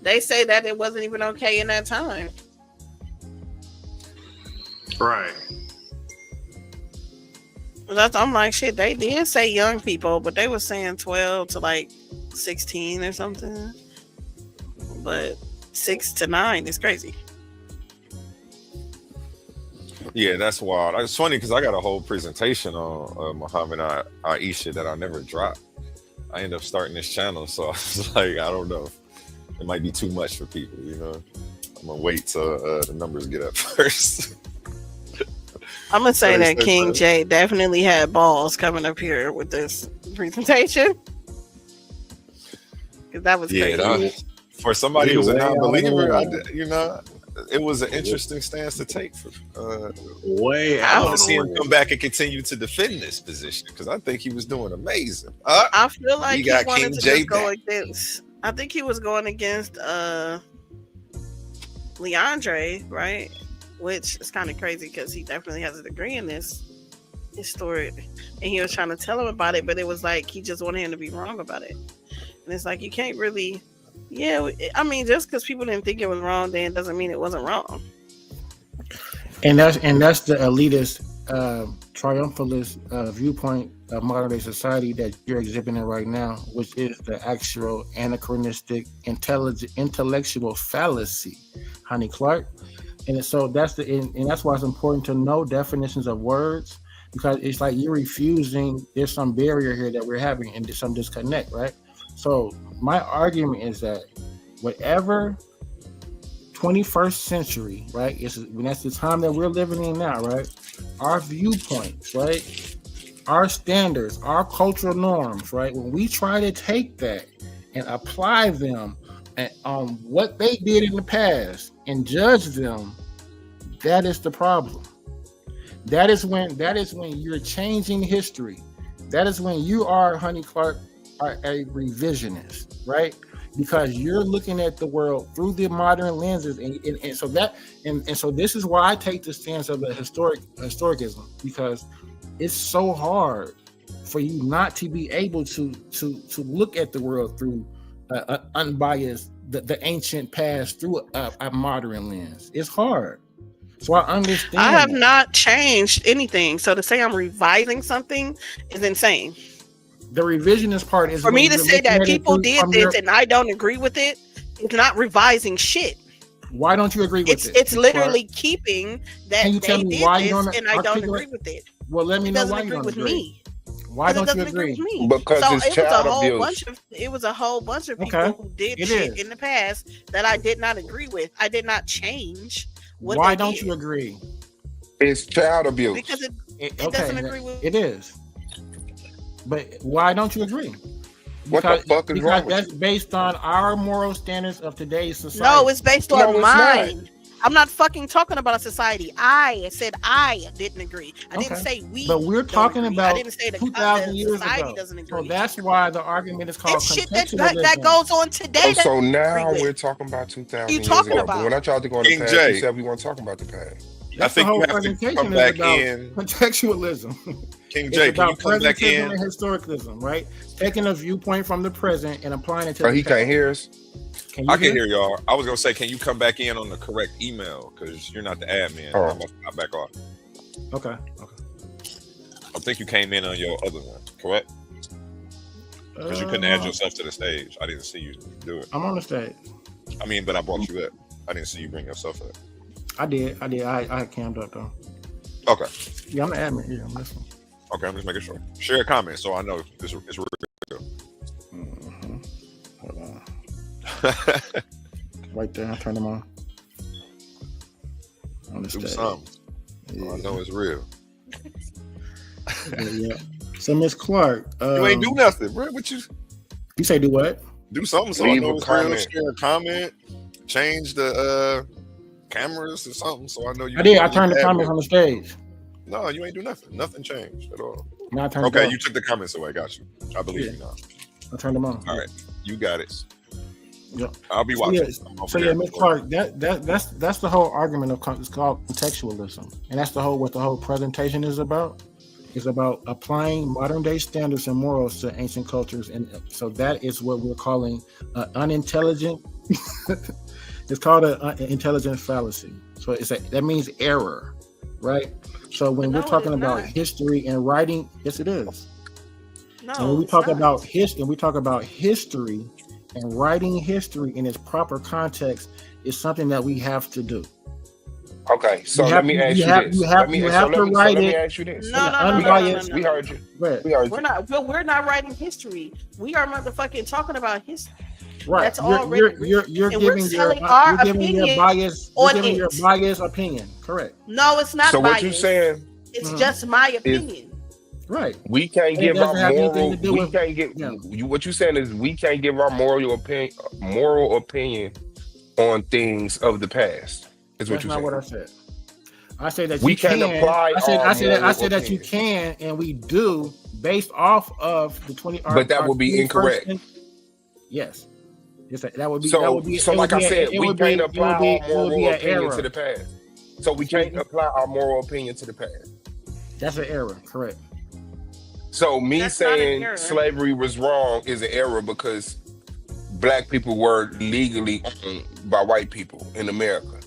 they say that it wasn't even okay in that time. Right. I'm like, shit, they did say young people, but they were saying 12 to like 16 or something. But 6 to 9 is crazy. Yeah, that's wild. It's funny because I got a whole presentation on Muhammad Aisha that I never dropped. I ended up starting this channel, so I was like, I don't know. It might be too much for people, I'm going to wait till the numbers get up first. I'm gonna say that King J definitely had balls coming up here with this presentation, because that was crazy. For somebody who's a non-believer, it was an interesting stance to take. I want to see him come back and continue to defend this position, because I think he was doing amazing. I feel like he got wanted King to J just go back. against. I think he was going against Leandre, right? Which is kind of crazy because he definitely has a degree in this story, and he was trying to tell him about it, but it was like he just wanted him to be wrong about it. And it's like, you can't really, just because people didn't think it was wrong, then doesn't mean it wasn't wrong. And that's the elitist, triumphalist viewpoint of modern day society that you're exhibiting right now, which is the actual anachronistic intellectual fallacy, Honey Clark. And so that's why it's important to know definitions of words, because it's like you're refusing. There's some barrier here that we're having, and there's some disconnect, right? So my argument is that whatever 21st century, right? That's the time that we're living in now, right? Our viewpoints, right? Our standards, our cultural norms, right? When we try to take that and apply them on what they did in the past and judge them, that is the problem. That is when you're changing history. That is when you are, Honey Clark, are a revisionist, right? Because you're looking at the world through the modern lenses, and so this is why I take the stance of the historicism, because it's so hard for you not to be able to look at the world through unbiased, the ancient past through a modern lens. It's hard. So I understand. I have not changed anything. So to say I'm revising something is insane. The revisionist part is for me to say that people did this and I don't agree with it. It's not revising shit. Why don't you agree with it? It's literally keeping that Can you tell me why you don't and I don't agree with it. Well, let me know why you don't agree. Why don't you agree? Because it's child abuse. It was a whole bunch of people who did shit in the past that I did not agree with. I did not change. Why don't you agree? It's child abuse. Because it doesn't agree with it is. But why don't you agree? What the fuck is wrong with that's you? based on our moral standards of today's society. No, it's based on mine. I'm not fucking talking about a society. I said I didn't agree. I didn't say we. But we're talking about I didn't say 2,000 years ago. Doesn't agree. So that's why the argument is called shit that goes on today. Oh, so now we're talking about 2,000 years ago. But when I tried to go on the past, you said we weren't talking about the past. That's I think the whole you have to presentation come is back about in. Contextualism. King J, can you come back in? And historicism, right? Taking a viewpoint from the present and applying it to. Oh, he can't hear us. I can hear y'all. I was gonna say, can you come back in on the correct email? Because you're not the admin. Oh. I must not back off. Okay. I think you came in on your other one, correct? Because you couldn't add yourself to the stage. I didn't see you do it. I'm on the stage. I mean, but I brought you up. I didn't see you bring yourself up. I did. I cammed up though. Okay. Yeah, I'm the admin. Yeah, I'm listening. Okay, I'm just making sure. Share a comment so I know it's real. Hold on. Right there, I turned them on. On the Do stage. something. Yeah. I know it's real. Yeah. So Miss Clark, You ain't do nothing, bro. What you say? Do what? do something so I know it's real. Share a comment. Change the cameras or something so I know you. I did. I turned the comments on the stage. No, you ain't do nothing. Nothing changed at all. No, I turned okay, it you took the comments away. Got you. I believe you now. I turned them on. All right, you got it. Yep. I'll be watching. So yeah, Miss Clark, that's the whole argument of it's called contextualism, and that's what the whole presentation is about. It's about applying modern day standards and morals to ancient cultures, and so that is what we're calling unintelligent. It's called an intelligent fallacy. So that means error, right? So when we're talking about history and writing, yes, it is. No, and when we talk about history, and writing history in its proper context is something that we have to do. Okay, so let me ask you this. Let me ask you this. No. We heard you. We're not writing history. We are motherfucking talking about history. Right. That's already you're giving your biased opinion. Correct. No, it's not. So biased. what you saying? It's just my opinion. Right. We can't give our moral. We can't get. What you saying is we can't give our moral opinion on things of the past. Is what That's you're not saying. what I said. I say that we can apply. I said that you can, and we do based off of the 20. But that would be incorrect. Yes. That would be. So, that would be, so like I said, we can't apply our moral opinion error to the past. So we can't apply our moral opinion to the past. That's an error. Correct. So me saying slavery was wrong is an error because black people were legally owned by white people in America.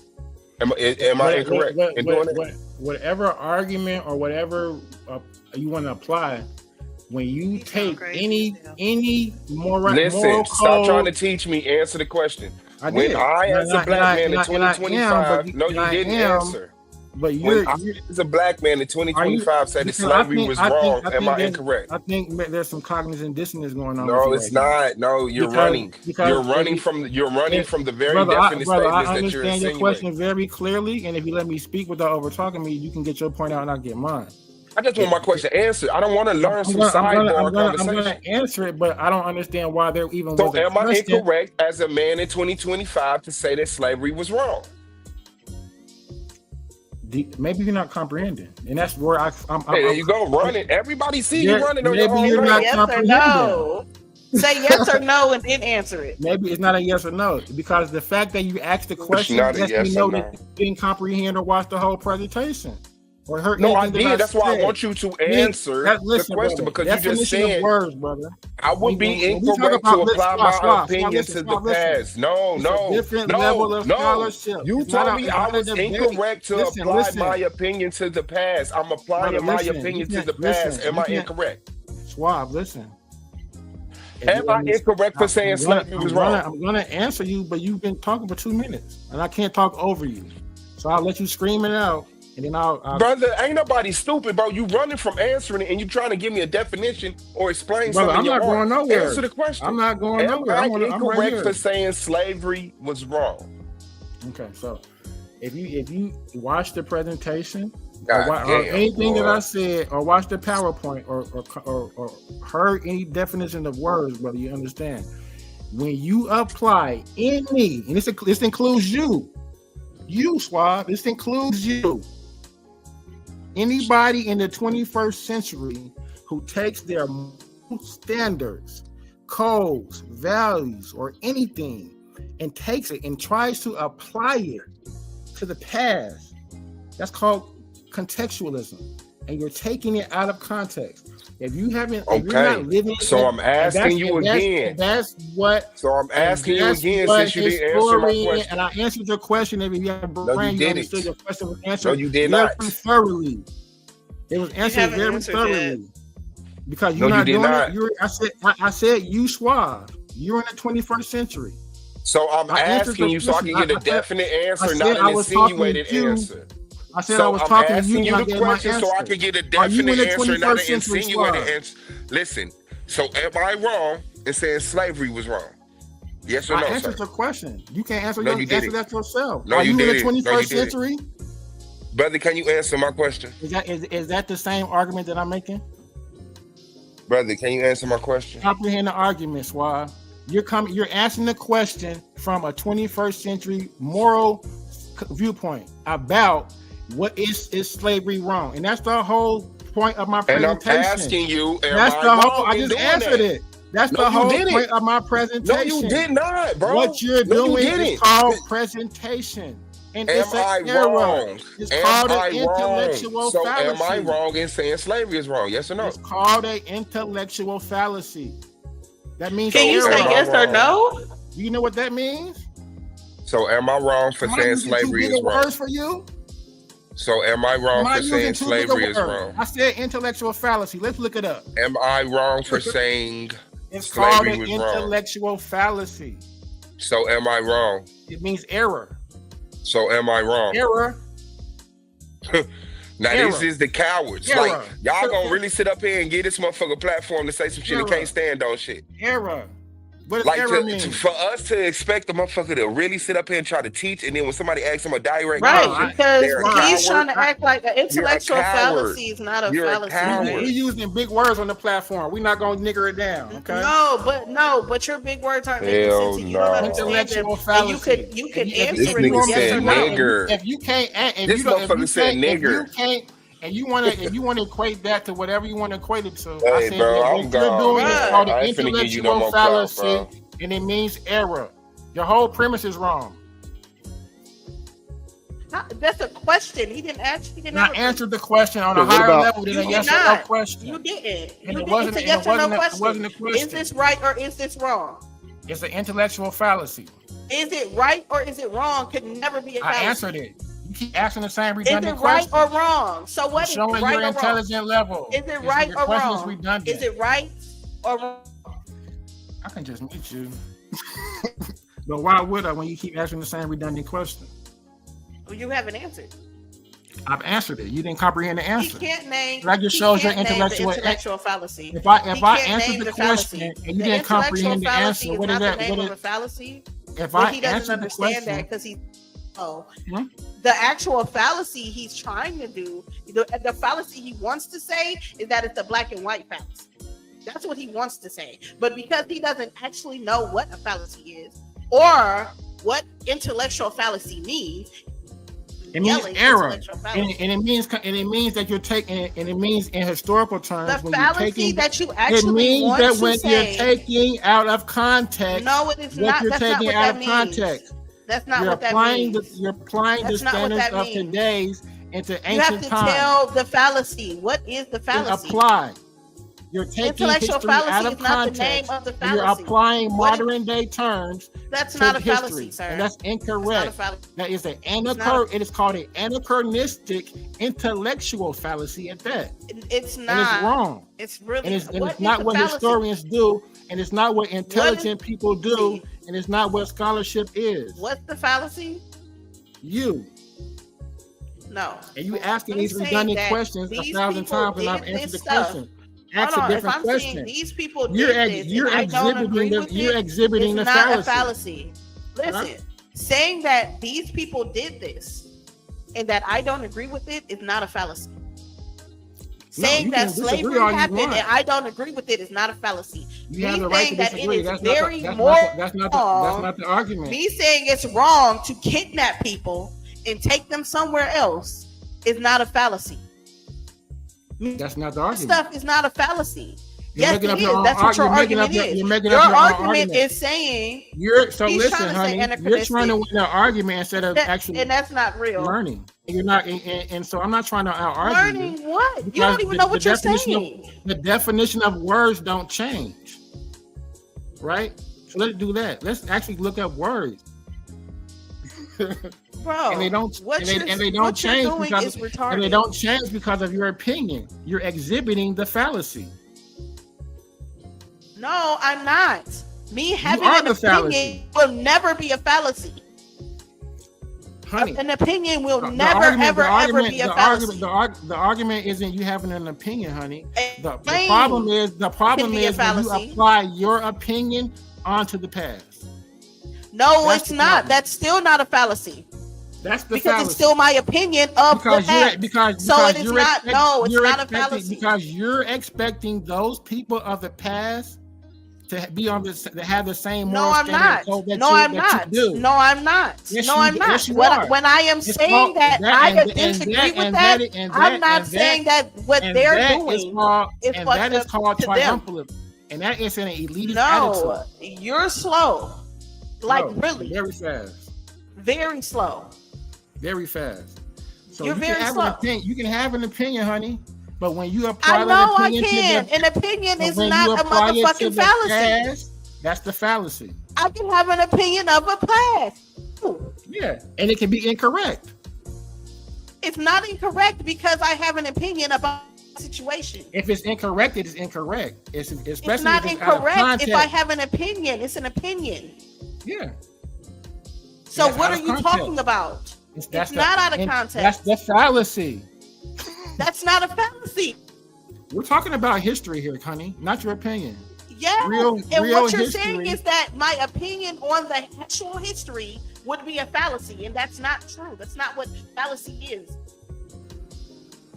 Am I incorrect in doing it? Whatever argument or whatever you want to apply, when you take any moral code, stop trying to teach me. Answer the question. When I, as a black man in 2025, no, you didn't answer. But When you're, I, you're as a black man in are you? 2025 said that Because I slavery think was I think wrong, I am think I there's incorrect? I think there's some cognitive dissonance going on with No, you it's right now. not. No, you're Because running. You're if running you, from the very brother, definite brother, I statements that you're understand your insinuating. question very clearly, and if you let me speak without over talking me, you can get your point out and I'll get mine. I just want my question answered. I don't want to learn some sidebar I'm conversation. gonna answer it, but I don't understand why there even So was a am I question. incorrect as a man in 2025 to say that slavery was wrong? Maybe you're not comprehending, and that's where I'm Hey, there you go, running. Everybody see you Yeah, running on your maybe own you're land. not Yes or comprehending. no? Say yes or no and then answer it. Maybe it's not a yes or no, because the fact that you asked the It's question not a lets me yes or know no. that you didn't comprehend or watch the whole presentation or heard No, I anything that I did. That's why I said. want you to Me- answer listen, the question brother, because you just definition of said words, brother. I would be When we talk incorrect to about apply my opinion listen, to the Swab, listen. past. No, It's a no, different level of no. scholarship. You It's not told a, me it's I not a was debate. incorrect to Listen, apply listen, my opinion to the past. I'm applying brother, my listen. You opinion to can't the past. listen. Am You I can't incorrect? Swab. Listen. If Am you I understand, incorrect for saying slavery was wrong? I'm gonna answer you, but you've been talking for 2 minutes, and I can't talk over you. So I'll let you scream it out, and then I'll Brother, ain't nobody stupid, bro. You running from answering it and you trying to give me a definition or explain brother, something I'm in your not going heart. nowhere. Answer the question. I'm not going Am nowhere. I I'm right incorrect here. for saying slavery was wrong? Okay, so if you watch the presentation God or damn, anything that boy. I said, or watch the PowerPoint, or heard any definition of words, brother, you understand. When you apply any, and this includes you, Swab, this includes you. Anybody in the 21st century who takes their standards, codes, values, or anything and takes it and tries to apply it to the past, that's called contextualism. And you're taking it out of context. If you haven't, if you're Okay, not living, so I'm asking you again. That's what. So I'm asking you that's again what since you didn't answer my historian- question. And I answered your question. If you have a No, brain, you you didn't. understood your question was answered. No, you did very not. thoroughly. It was answered haven't very answered thoroughly. Because No, you're you not did doing not. it. I said you Schwab. You're in the 21st century. So I'm I answered asking the you so I question. can get a I said- definite answer, I not said I an was talking to insinuated you. answer. I said I So was I'm talking to asking you. you and I the gave my question so I answer. can get a Are you in definite the answer, not an 21st century, insinuated Schwab? answer. Listen, so am I wrong in saying slavery was wrong? Yes or I no, sir? answered your question. You can't answer, No, your, you answer didn't. that yourself. No, Are you you in the didn't. No, you 21st didn't. century? Brother, can you answer my question? Is that the same argument that I'm making? Brother, can you answer my question? Comprehend the argument, Swab. You're answering the question from a 21st century moral viewpoint about what is slavery wrong, and that's the whole point of my And I'm presentation. asking you, am That's I the whole. wrong I in just doing answered that? it. That's No, the you whole didn't. point of my No, presentation. you did not, bro. What you're No, you doing didn't. is called presentation, and Am it's an I error. wrong? It's Am called I an intellectual wrong? So am I fallacy. wrong in saying slavery is wrong? Yes or no? It's called an intellectual fallacy. That means Can you So say am I yes or wrong? no? Do you know what that means? So am I wrong for Am I saying using too slavery big is of wrong? words for you? So am I wrong Am I for using saying too big of slavery is words? wrong? I said intellectual fallacy. Let's look it up. Am I wrong for saying It's called slavery an was wrong? intellectual fallacy. So am I wrong? It means error. So am I wrong? Error. Now Error. this is the cowards. Error. Like y'all gonna really sit up here and give this motherfucker a platform to say some shit he Error. can't stand on shit. Error. What does Like error mean? for us to expect the motherfucker to really sit up here and try to teach, and then when somebody asks him a direct Right, question, because they're a he's trying coward. to act like an You're a intellectual coward. fallacy is not a You're a fallacy. coward. right? We're using big words on the platform. We're not gonna nigger it down, okay? No, but your big words aren't making Hell sense. And you don't no. understand them. Intellectual And fallacy. you could If answer This it nigga with said yes or no. nigger. If you can't, if This you don't, if motherfucker you said can't, if you nigger. can't, and you want to, if you want to equate that to whatever you want to equate it to, I Hey, said bro, that I'm what you're gone, doing is bro. called I an ain't finna give you no intellectual more clout, fallacy, bro. and it means error. Your whole premise is wrong. That's a question. He didn't ask. He didn't And I have a- answered the question on So a what higher about- level than You a did yes or no not. question. You didn't. And You it didn't. wasn't. It's a And yes it or no wasn't. It question. wasn't a question. Is this right or is this wrong? It's an intellectual fallacy. Is it right or is it wrong? Could never be a I fallacy. answered it. You keep asking the same Is it redundant right questions. or wrong? So what I'm is showing right your or wrong? intelligent level. Is it right your or question is wrong? redundant. Is it right or wrong? I can just meet you. But why would I when you keep asking the same redundant question? Well, you haven't answered. I've answered it. You didn't comprehend the He answer. can't name. That just he shows your can't name the intellectual. intellectual fallacy. If I He can't answered name the fallacy. question and you The didn't intellectual comprehend the fallacy answer, is what not is the that? name What of is, a fallacy. if But I he doesn't answered the understand that question, because he. Oh, hmm? the actual fallacy he's trying to do, the fallacy he wants to say is that it's a black and white fallacy. That's what he wants to say. But because he doesn't actually know what a fallacy is or what intellectual fallacy means, it means yelling error, intellectual and fallacy. it means that you're taking, and it means in historical terms The when you're fallacy taking. that you It actually means want that to when you're say, taking out of context, no, it is what not. you're That's not taking what out that of means. context. That's not You're what that applying means. you're applying the That's not what standards that of means. today's into You have ancient to times. tell the fallacy. What is the Then fallacy? apply. You're taking Intellectual history out fallacy of is not the name context, of the and you're fallacy. applying What is- modern day terms That's to not a history, fallacy, sir. and that's That's not a incorrect. fallacy. That is an not It is called an anachronistic intellectual fallacy at that, It's and not. it's wrong. It's really. And it's what is not the what fallacy? historians do, and it's not what intelligent people do, fallacy? and it's not what scholarship is. What's the fallacy? You. No. And you asking I'm these saying redundant that questions these 1,000 people times, and I've did answered this the stuff. question. Ask a Hold on. If different I'm saying question. these people You're did this, you're and I don't agree with you're it, exhibiting it's the not fallacy. a fallacy. Listen, saying that these people did this and that I don't agree with it is not a fallacy. Saying you that can disagree slavery all you happened want. and I don't agree with it is not a fallacy. You have Me the right saying to that it disagree. is That's very not moral. that's not the argument. Me saying it's wrong to kidnap people and take them somewhere else is not a fallacy. That's not the argument. Stuff is not a fallacy. You're Yes, making it up your is. own That's what your argument. argument is. You're making Your up your own argument argument. is saying So he's listen, trying to say honey. You're anachronistic. trying to win an argument instead of actually and that's not real. learning. You're not, and so I'm not trying to out-argue you. Learning what? You because don't even know what you're definition saying. the definition of words don't change, right? So let's do that. Let's actually look up words. Bro, and they don't what and they you're don't change doing because is and they retarded. don't change because of your opinion. You're exhibiting the fallacy. No, I'm not. Me having are an the opinion will never be a fallacy. Honey, An opinion will the never, argument- ever, the ever argument- be a the fallacy. argument, the argument isn't you having an opinion, honey. The Explain. problem is Can be a when you fallacy. apply your opinion onto the past. No, That's it's the not. problem. That's still not a fallacy. That's the Because fallacy. it's still my opinion of the past. So it is not. No, it's not a fallacy. Because you're expecting those people of the past to be on this, to have the same No, moral I'm standard not. code that No, you, I'm that not. you do. No, I'm not. Yes, No, you- I'm not. yes, you When are. when I am It's saying called- that I and disagree with and that, and I'm not and saying that what and they're that doing is called, is and what's that is up called to them. triumphalism, and that is an elitist No, attitude. you're slow. Like No, really, very fast, very slow. very fast. So You're you very can have slow. an opinion. You can have an opinion, honey, but when you apply I know that I opinion can. to the, An opinion but is when you not a apply it to motherfucking the fallacy. past, that's the fallacy. I can have an opinion of a past. Yeah, and it can be incorrect. It's not incorrect because I have an opinion about the situation. If it's incorrect, it is incorrect. It's especially It's not if it's out of incorrect context. if I have an opinion. It's an opinion. Yeah. So That's what out are of you context. talking about? That's It's not out of and context. That's the fallacy. That's not a fallacy. We're talking about history here, honey, not your opinion. Yeah. Real- and real what you're history. saying is that my opinion on the actual history would be a fallacy, and that's not true. That's not what fallacy is.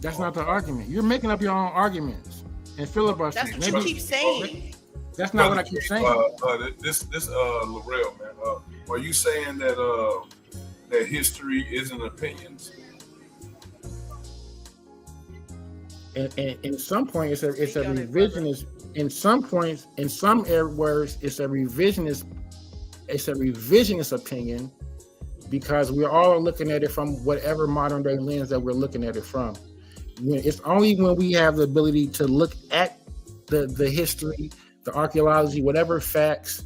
That's not the argument. You're making up your own arguments and filibustering. That's what you keep saying. That's not what I keep saying. This Laurel, man. Are you saying that that history isn't opinions? And in some points, it's a revisionist. In some points, in some words, it's a revisionist. It's a revisionist opinion because we're all looking at it from whatever modern day lens that we're looking at it from. It's only when we have the ability to look at the history, the archaeology, whatever facts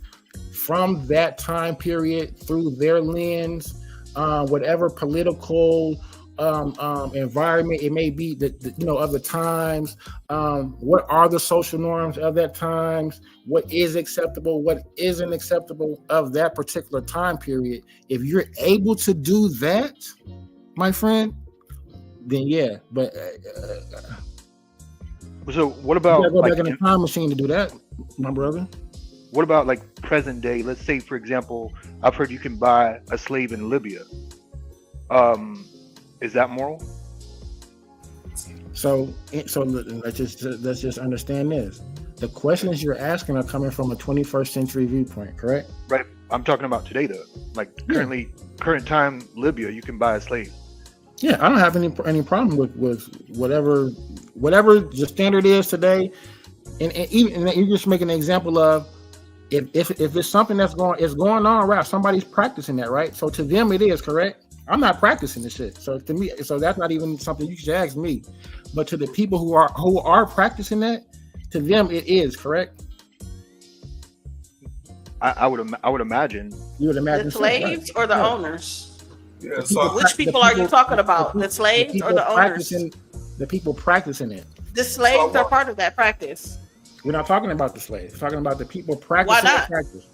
from that time period through their lens, whatever political environment it may be, of the times, what are the social norms of that times, what is acceptable, what isn't acceptable of that particular time period. If you're able to do that, my friend, then yeah. But So what you about gotta go like back in the time machine to do that, my brother. what about like present day? Let's say, for example, I've heard you can buy a slave in Libya. Is that moral? So let's just understand this. The questions you're asking are coming from a 21st century viewpoint, correct? Right. I'm talking about today though. Like current time Libya, you can buy a slave. Yeah, I don't have any problem with whatever the standard is today, and even and you just make an example of if it's something that's going on, right? Somebody's practicing that, right? So to them it is correct. I'm not practicing this shit, so to me, so that's not even something you should ask me. But to the people who are practicing that, to them it is correct. I would imagine. You would imagine The slaves or the owners? Yeah, Which people are you talking about? The slaves or the owners? The people practicing it. The slaves are part of that practice. We're not talking about the slaves. We're talking about the people practicing Why not? the practice.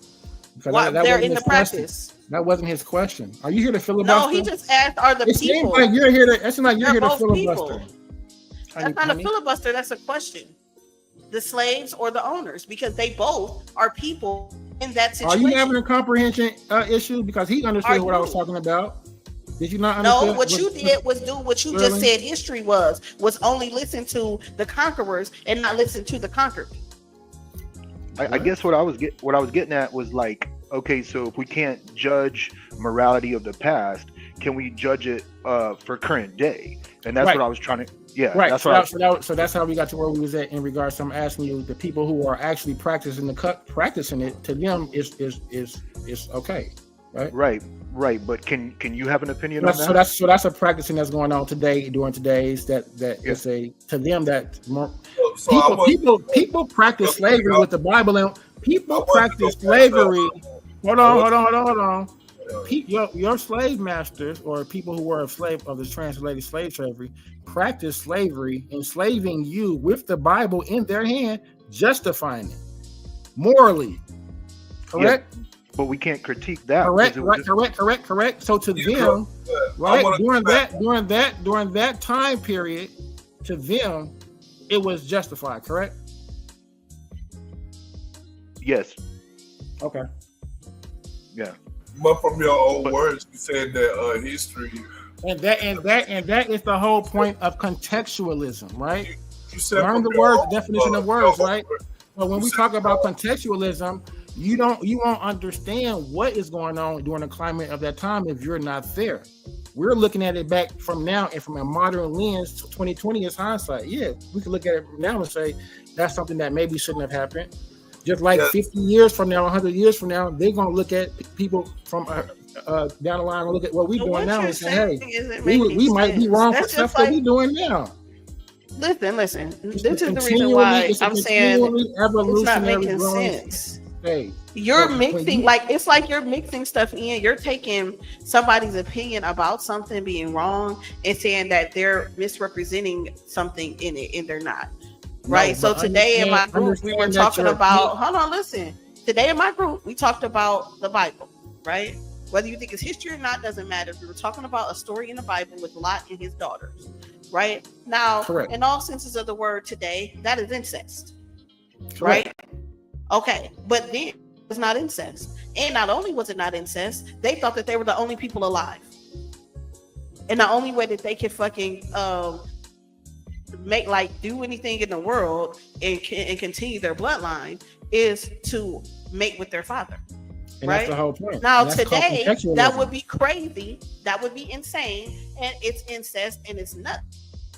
Because Why that they're wasn't in the his question. practice? That wasn't his question. Are you here to filibuster? No, he just asked, "Are the It seems people?" like you're here to. It seems like you're They're here to both filibuster. people. That's not a filibuster. That's a question. The slaves or the owners, because they both are people in that Are situation. you having a comprehension issue? Because he understood Are what I you? was talking about. Did you not understand? No, what you did was do what you just said history was only listen to the conquerors and not listen to the conquered. I guess what I was getting at was like, okay, so if we can't judge morality of the past, can we judge it for current day? And that's Right. what I was trying to. Yeah, Right. that's So, what. so that's how we got to where we was at in regards to I'm asking you, the people who are actually practicing it, to them is okay, right? Right. But can you have an opinion on that? So that's a practicing that's going on today during today's that is a to them that more people practice slavery with the Bible and people practice slavery. Hold on. Your slave masters or people who were a slave of the translated slave slavery practice slavery, enslaving you with the Bible in their hand, justifying it morally. Correct? Yeah, but we can't critique that. Correct. So to them, right, during that time period, to them, it was justified, correct? Yes. Okay. Yeah. But from your own words, you said that history. And that is the whole point of contextualism, right? You said learn the from your words, own- definition of words, right? But when You we said talk from about your- contextualism, you won't understand what is going on during the climate of that time if you're not there. We're looking at it back from now and from a modern lens. 2020 is hindsight. Yeah, we can look at it now and say that's something that maybe shouldn't have happened. Just like 50 years from now, 100 years from now, they're gonna look at people from down the line and look at what we're So doing what now you're and say, hey, saying isn't we making might be sense. wrong for That's stuff just that like- we're doing now. Listen. This is the reason why I'm saying it's not making sense. Hey, You're when mixing, you- like, it's like you're mixing stuff in. You're taking somebody's opinion about something being wrong and saying that they're misrepresenting something in it, and they're not. Right. So but today in my understand- group, we were understand that talking your about, opinion- hold on, listen. Today in my group, we talked about the Bible, right? Whether you think it's history or not doesn't matter. We were talking about a story in the Bible with Lot and his daughters, right? Now, Correct. in all senses of the word today, that is incest, Correct. right? Okay, but then it was not incest. And not only was it not incest, they thought that they were the only people alive. And the only way that they could fucking do anything in the world and continue their bloodline is to mate with their father. And right? that's the whole point. Now And that's called today, that contextualism. would be crazy. That would be insane, and it's incest and it's not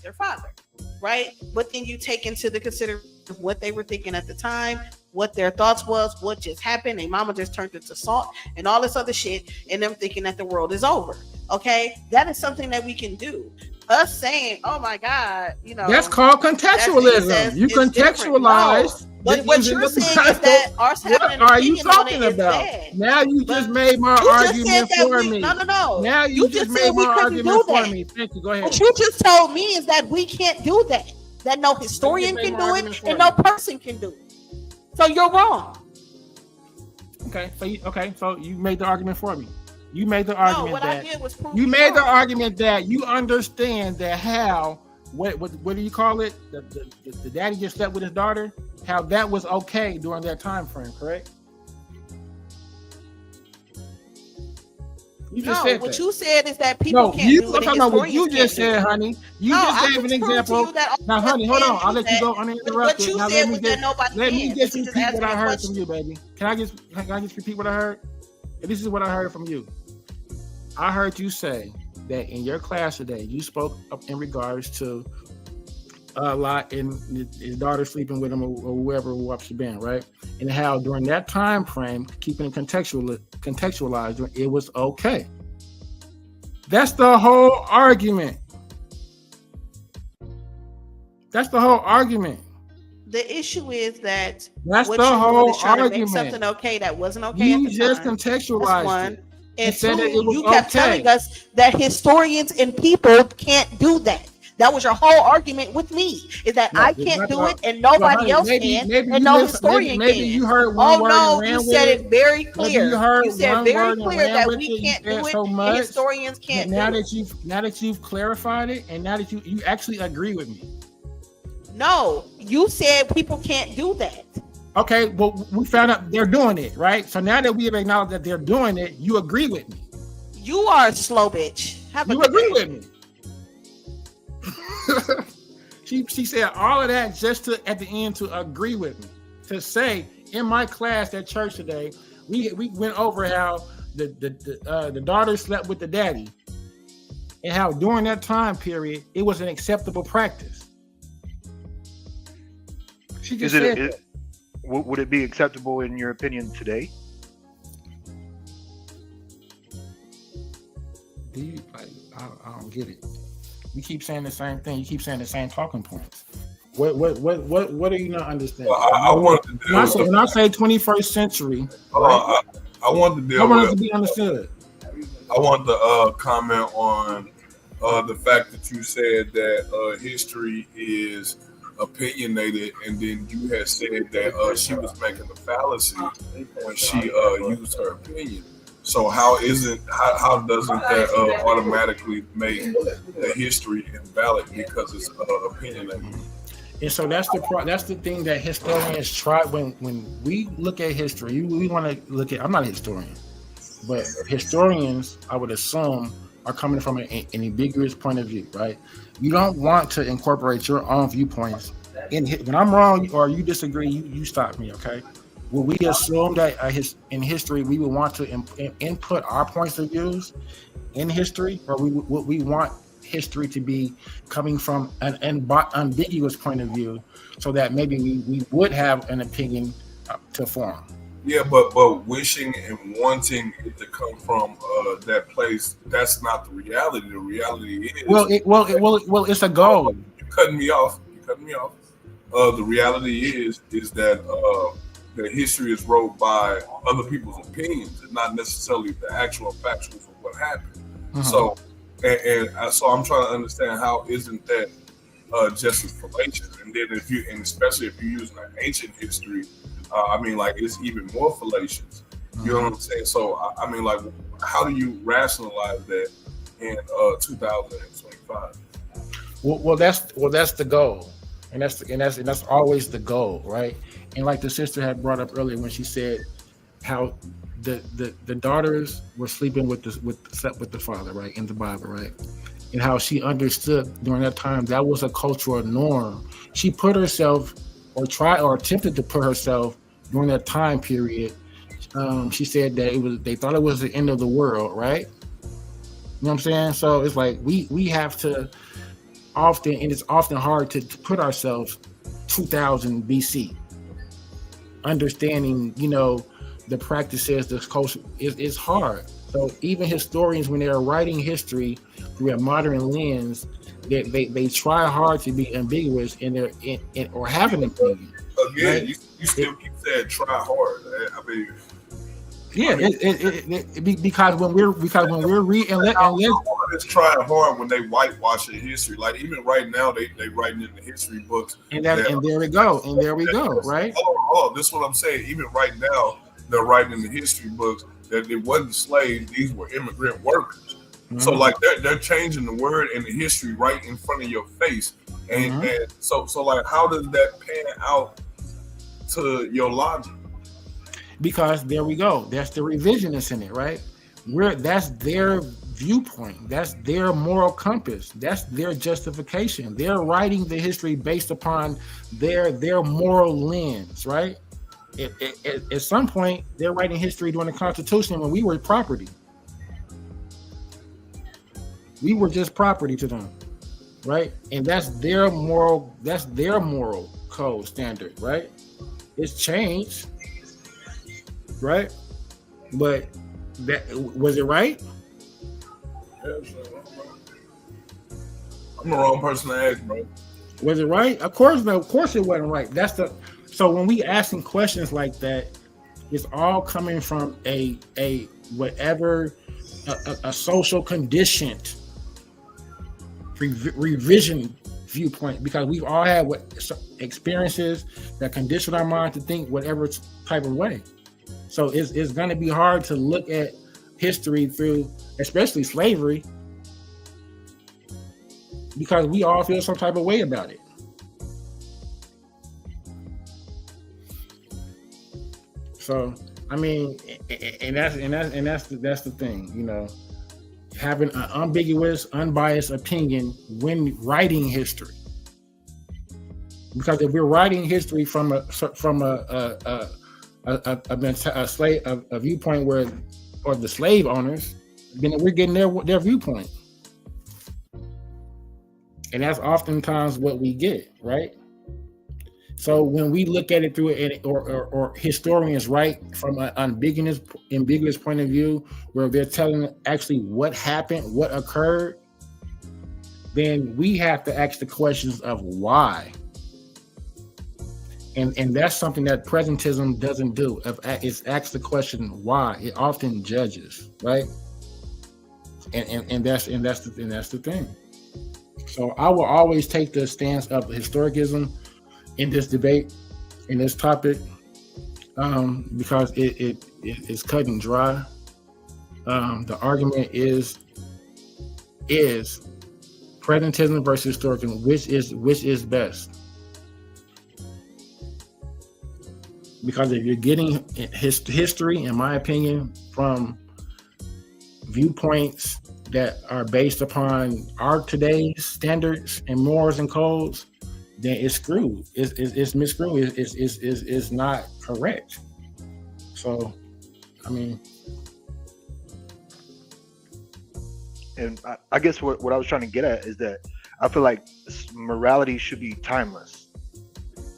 their father, right? But then you take into the consideration of what they were thinking at the time, what their thoughts was, what just happened. Their mama just turned into salt and all this other shit, and them thinking that the world is over. Okay, that is something that we can do. Us saying, "Oh my God," That's called that's contextualism. incest You is different. contextualize. But the- what the- you're the- saying is that us having What an are you opinion on talking it is about? bad. Now you just made my You just said argument that for we- me. No. Now you just just said made we my couldn't argument do for that. me. Thank you. Go ahead. What you just told me is that we can't do that. That no historian made can my do argument it for and you. no person can do it. So you're wrong. Okay, so you made the argument for me. You made the No, argument what I that did was prove you you made the wrong. argument that you understand that how what do you call it? The daddy just slept with his daughter. How that was okay during that time frame, correct? You just No, said what that. you said is that people No, can't you. do I'm it. talking about what you just said, honey. You No, just I gave can an prove to example. you that all Now, honey, hold men on. I'll do let you go that. What uninterrupted. you Now, said was that nobody let me can. just But you just repeat asked what me I a heard question. from you, baby. Can I just repeat what I heard? And this is what I heard from you. I heard you say that in your class today, you spoke up in regards to Lot and his daughter sleeping with him or whoever watched the band, right? And how during that time frame, keeping it contextualized, it was okay. That's the whole argument. That's the whole argument. The issue is that That's what the you're doing whole is trying to make argument. something okay that wasn't okay You at the just time. contextualized That's one. it. And said that two, it was you kept okay. telling us that historians and people can't do that. That was your whole argument with me, is that I can't do it and nobody else can, and no historian maybe can. you heard one Oh word no, and you ran said with it very Maybe clear. you heard You said one very word and clear ran that with we it. You can't said do it so and much. historians But can't now do it. that you've clarified it, and now that you actually agree with me. No, you said people can't do that. Okay, well, we found out they're doing it, right? So now that we have acknowledged that they're doing it, you agree with me. You are a slow bitch. You agree with me. She said all of that just to at the end to agree with me. To say in my class at church today, we went over how the daughter slept with the daddy, and how during that time period it was an acceptable practice. She just said that. Would it be acceptable in your opinion today? I don't get it. You keep saying the same thing. You keep saying the same talking points. What are you not understanding? Well, I want to deal with when I say 21st century, I want to deal I want it with. to be understood. I want to comment on the fact that you said that history is opinionated, and then you had said that she was making a fallacy when she used her opinion. So how doesn't that automatically make the history invalid because it's opinionated? And so that's the thing that historians try when we look at history. We want to look at. I'm not a historian, but historians, I would assume, are coming from an ambiguous point of view, right? You don't want to incorporate your own viewpoints. When I'm wrong or you disagree, you stop me, okay? Will we assume that in history we would want to input our points of views in history, or would we want history to be coming from an ambiguous point of view, so that maybe we would have an opinion to form? Yeah, but wishing and wanting it to come from that place, that's not the reality. The reality is well, it's a goal. You're cutting me off. The reality is that the history is wrote by other people's opinions and not necessarily the actual factuals of what happened. Mm-hmm. So, so I'm trying to understand how isn't that just as fallacious? And then especially if you're using an ancient history, it's even more fallacious. You know what I'm saying? So how do you rationalize that in 2025? Well, that's the goal, and that's always the goal, right? And like the sister had brought up earlier when she said how the daughters were sleeping slept with the father, right, in the Bible, right, and how she understood during that time that was a cultural norm. She put herself or attempted to put herself during that time period. She said that they thought it was the end of the world, right? You know what I'm saying? So it's like we have to often, and it's often hard to put ourselves 2000 BC. Understanding, the practices, the culture is hard. So even historians, when they're writing history through a modern lens, they try hard to be ambiguous in their or have an opinion. Again, right? you still keep saying try hard. Because when we're reading, it's trying hard when they whitewash the history. Like even right now, they writing in the history books. And there we go, right? Hold on. This is what I'm saying. Even right now, they're writing in the history books that it wasn't slaves; these were immigrant workers. Mm-hmm. So like they're changing the word and the history right in front of your face, and so like how does that pan out to your logic? Because there we go. That's the revisionist in it, right? That's their viewpoint. That's their moral compass. That's their justification. They're writing the history based upon their moral lens, right? At some point, they're writing history during the Constitution when we were property. We were just property to them, right? And that's their moral code standard, right? It's changed, right? But that was it right? I'm the wrong person to ask, bro. Was it right? Of course, no. Of course, it wasn't right. So when we asking questions like that, it's all coming from a social conditioned revision viewpoint, because we've all had experiences that condition our mind to think whatever type of way. So it's going to be hard to look at history through, especially slavery, because we all feel some type of way about it. So I mean, and that's the thing, you know, having an ambiguous, unbiased opinion when writing history. Because if we're writing history from a viewpoint where, or the slave owners, then we're getting their viewpoint, and that's oftentimes what we get, right? So when we look at it through it, or historians write from an ambiguous point of view, where they're telling actually what happened, what occurred, then we have to ask the questions of why. And that's something that presentism doesn't do. It's ask the question why. It often judges, right? And that's the thing. So I will always take the stance of historicism in this debate, in this topic, because it is cut and dry. The argument is presentism versus historicism, which is best. Because if you're getting history, in my opinion, from viewpoints that are based upon our today's standards and morals and codes, then it's screwed. It's miscrewed. It's not correct. So, I mean, and I guess what I was trying to get at is that I feel like morality should be timeless.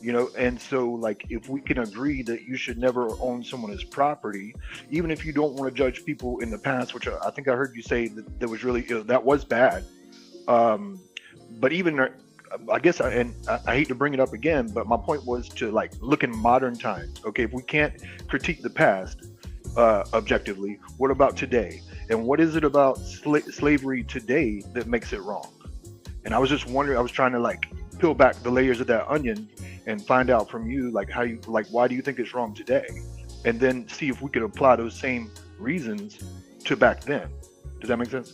You know, and so like if we can agree that you should never own someone as property, even if you don't want to judge people in the past, which I think I heard you say that was really, that was bad. But even I guess, I hate to bring it up again, but my point was to like look in modern times. Okay, if we can't critique the past objectively, what about today? And what is it about slavery today that makes it wrong? And I was just wondering, I was trying to like peel back the layers of that onion and find out from you, like why do you think it's wrong today? And then see if we could apply those same reasons to back then. Does that make sense?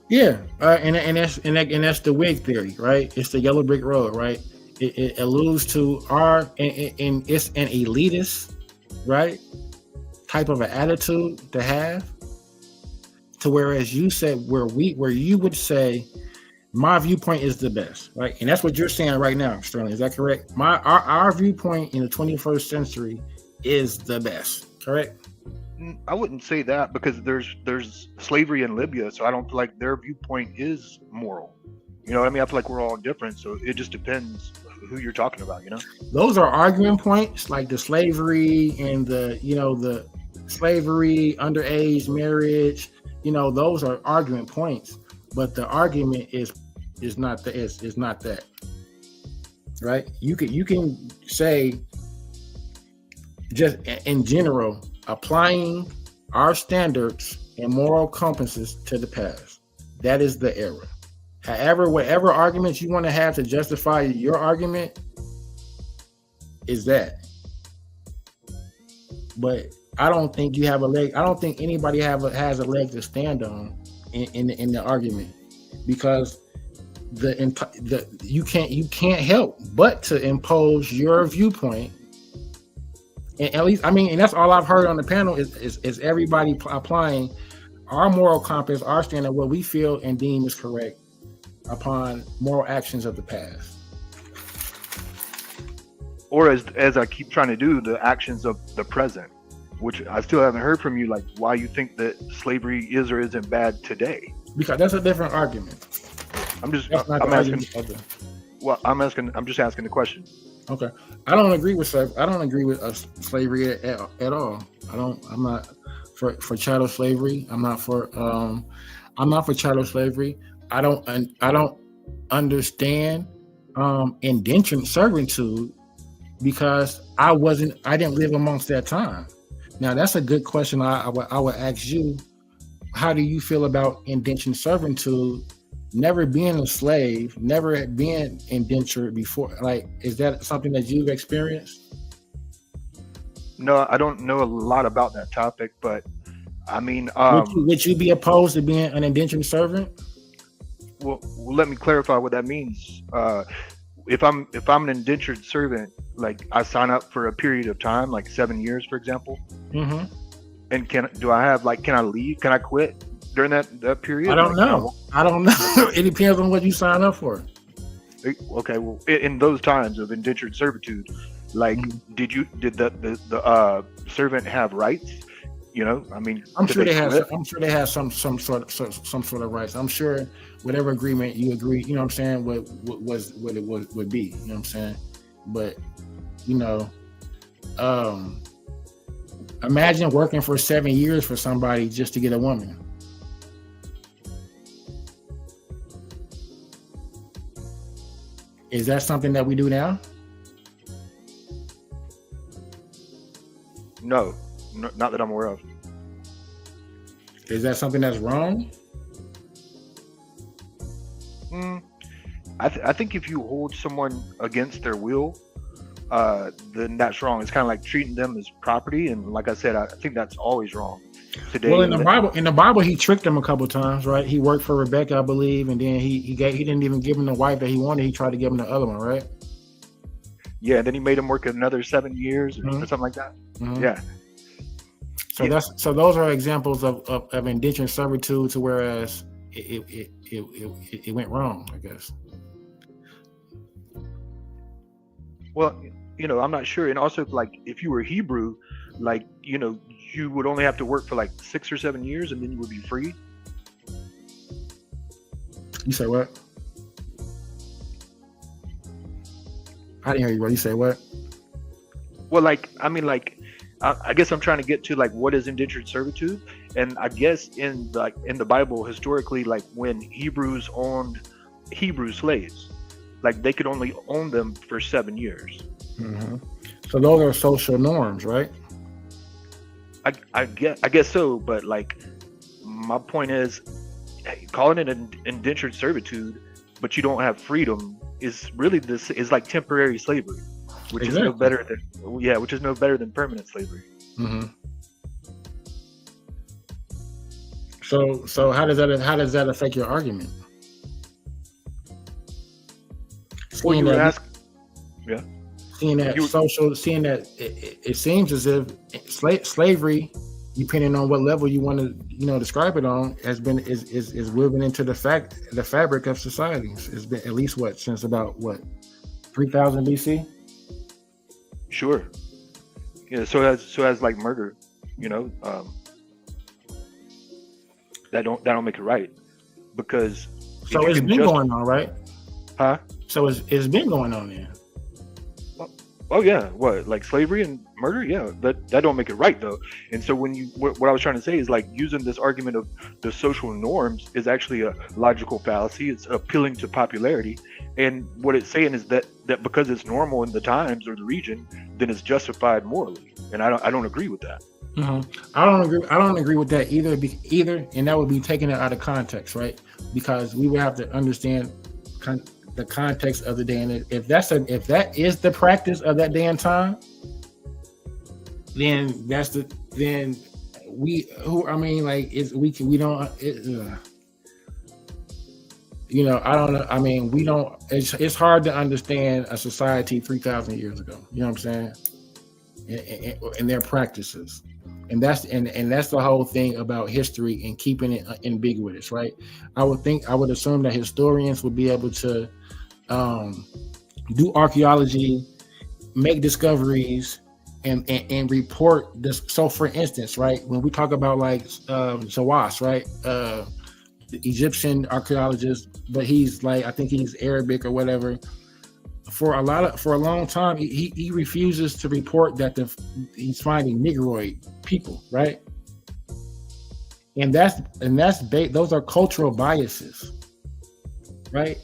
Yeah, and that's the Whig theory, right? It's the yellow brick road, right? It alludes to and it's an elitist, right, type of an attitude to have. To whereas you said where you would say my viewpoint is the best, right? And that's what you're saying right now, Sterling. Is that correct? Our viewpoint in the 21st century is the best, correct? I wouldn't say that, because there's slavery in Libya, so I don't feel like their viewpoint is moral. You know what I mean? I feel like we're all different, so it just depends who you're talking about, you know? Those are argument points, like the slavery and the slavery, underage marriage, those are argument points. But the argument is not that, right? You can say, just in general, applying our standards and moral compasses to the past. That is the error. However, whatever arguments you want to have to justify your argument is that. But I don't think you have a leg. I don't think anybody has a leg to stand on in the argument, because you can't help but to impose your viewpoint. And at least, I mean, and that's all I've heard on the panel is everybody applying our moral compass, our standard, what we feel and deem is correct upon moral actions of the past. Or as I keep trying to do, the actions of the present, which I still haven't heard from you, like why you think that slavery is or isn't bad today. Because that's a different argument. I'm just asking the question. Okay. I don't agree with slavery. I don't agree with slavery at all. I'm not for chattel slavery. I'm not for chattel slavery. I don't understand indentured servitude, because I didn't live amongst that time. Now that's a good question. I would ask you, how do you feel about indentured servitude? Never being a slave, never being indentured before. Like, is that something that you've experienced? No, I don't know a lot about that topic, but I mean, would you be opposed to being an indentured servant? Well, let me clarify what that means. If I'm an indentured servant, like I sign up for a period of time, like 7 years, for example. Mm-hmm. And can I leave? Can I quit during that period? I don't know. I don't know. It depends on what you sign up for. Okay, well, in those times of indentured servitude, like, did the servant have rights? You know, I mean, I'm sure they have some sort of rights. I'm sure whatever agreement you agree, you know what I'm saying, what it would be, you know what I'm saying. But you know, imagine working for 7 years for somebody just to get a woman. Is that something that we do now? No, not that I'm aware of. Is that something that's wrong? I think if you hold someone against their will, then that's wrong. It's kind of like treating them as property, and like I said, I think that's always wrong. Today, well, in the Bible, he tricked him a couple times, right? He worked for Rebecca, I believe, and then he didn't even give him the wife that he wanted. He tried to give him the other one, right? Yeah, and then he made him work another 7 years or something like that. Mm-hmm. Yeah. So those are examples of indentured servitude, to whereas it went wrong, I guess. Well, you know, I'm not sure. And also, like, if you were Hebrew, like, you know, you would only have to work for like 6 or 7 years, and then you would be free. You say what? I didn't hear you. Bro. You say what? Well, like, I mean, like, I guess I'm trying to get to like what is indentured servitude, and I guess in the Bible historically, like when Hebrews owned Hebrew slaves, like they could only own them for 7 years. Mm-hmm. So those are social norms, right? I guess so, but like my point is, calling it an indentured servitude, but you don't have freedom, is really is like temporary slavery, which is no better than permanent slavery. Mm-hmm. So how does that affect your argument? Well, you would ask, yeah. Seeing that it seems as if slavery, depending on what level you want to describe it on, is woven into the fabric of society. It's been at least since about 3000 BC. Sure. Yeah. So as like murder, that don't make it right, because so it's been going on, right? Huh? So it's been going on then. Oh yeah, what, like slavery and murder? Yeah, that don't make it right though. And so what I was trying to say is, like, using this argument of the social norms is actually a logical fallacy. It's appealing to popularity, and what it's saying is that because it's normal in the times or the region, then it's justified morally. And I don't agree with that. Mm-hmm. I don't agree with that either, and that would be taking it out of context, right? Because we would have to understand the context of the day, and if that is the practice of that day and time, then then I mean, like, we don't. You know, I don't know. I mean, we don't. It's hard to understand a society 3,000 years ago. You know what I'm saying? And their practices, and that's the whole thing about history and keeping it ambiguous, right? I would assume that historians would be able to do archaeology, make discoveries, and report this. So, for instance, right, when we talk about like Zawas, right, the Egyptian archaeologist, but he's like, I think he's Arabic or whatever. For a long time, he refuses to report that he's finding Negroid people, right? And those are cultural biases, right?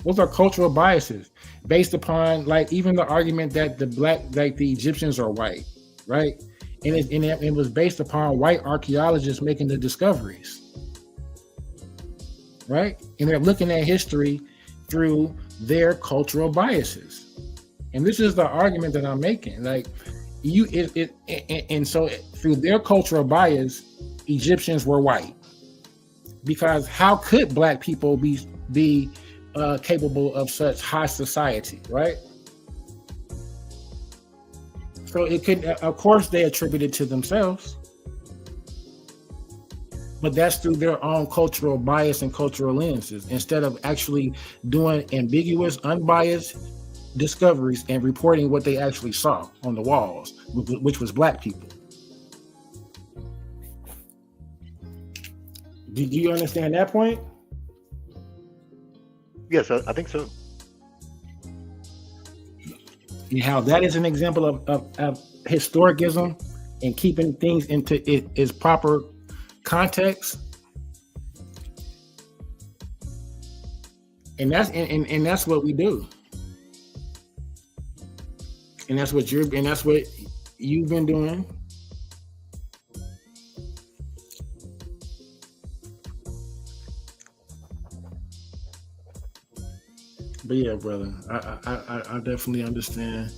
Those are cultural biases based upon, like, even the argument that the Egyptians are white, right? And it was based upon white archaeologists making the discoveries, right? And they're looking at history through their cultural biases. And this is the argument that I'm making. Like, and so through their cultural bias, Egyptians were white. Because how could Black people be capable of such high society, right? So it could, of course, they attribute it to themselves, but that's through their own cultural bias and cultural lenses, instead of actually doing ambiguous, unbiased discoveries and reporting what they actually saw on the walls, which was Black people. Do you understand that point? Yes, I think so. And how that is an example of historicism and keeping things into its proper context. And that's what we do. And that's what you've been doing. But yeah, brother, I definitely understand.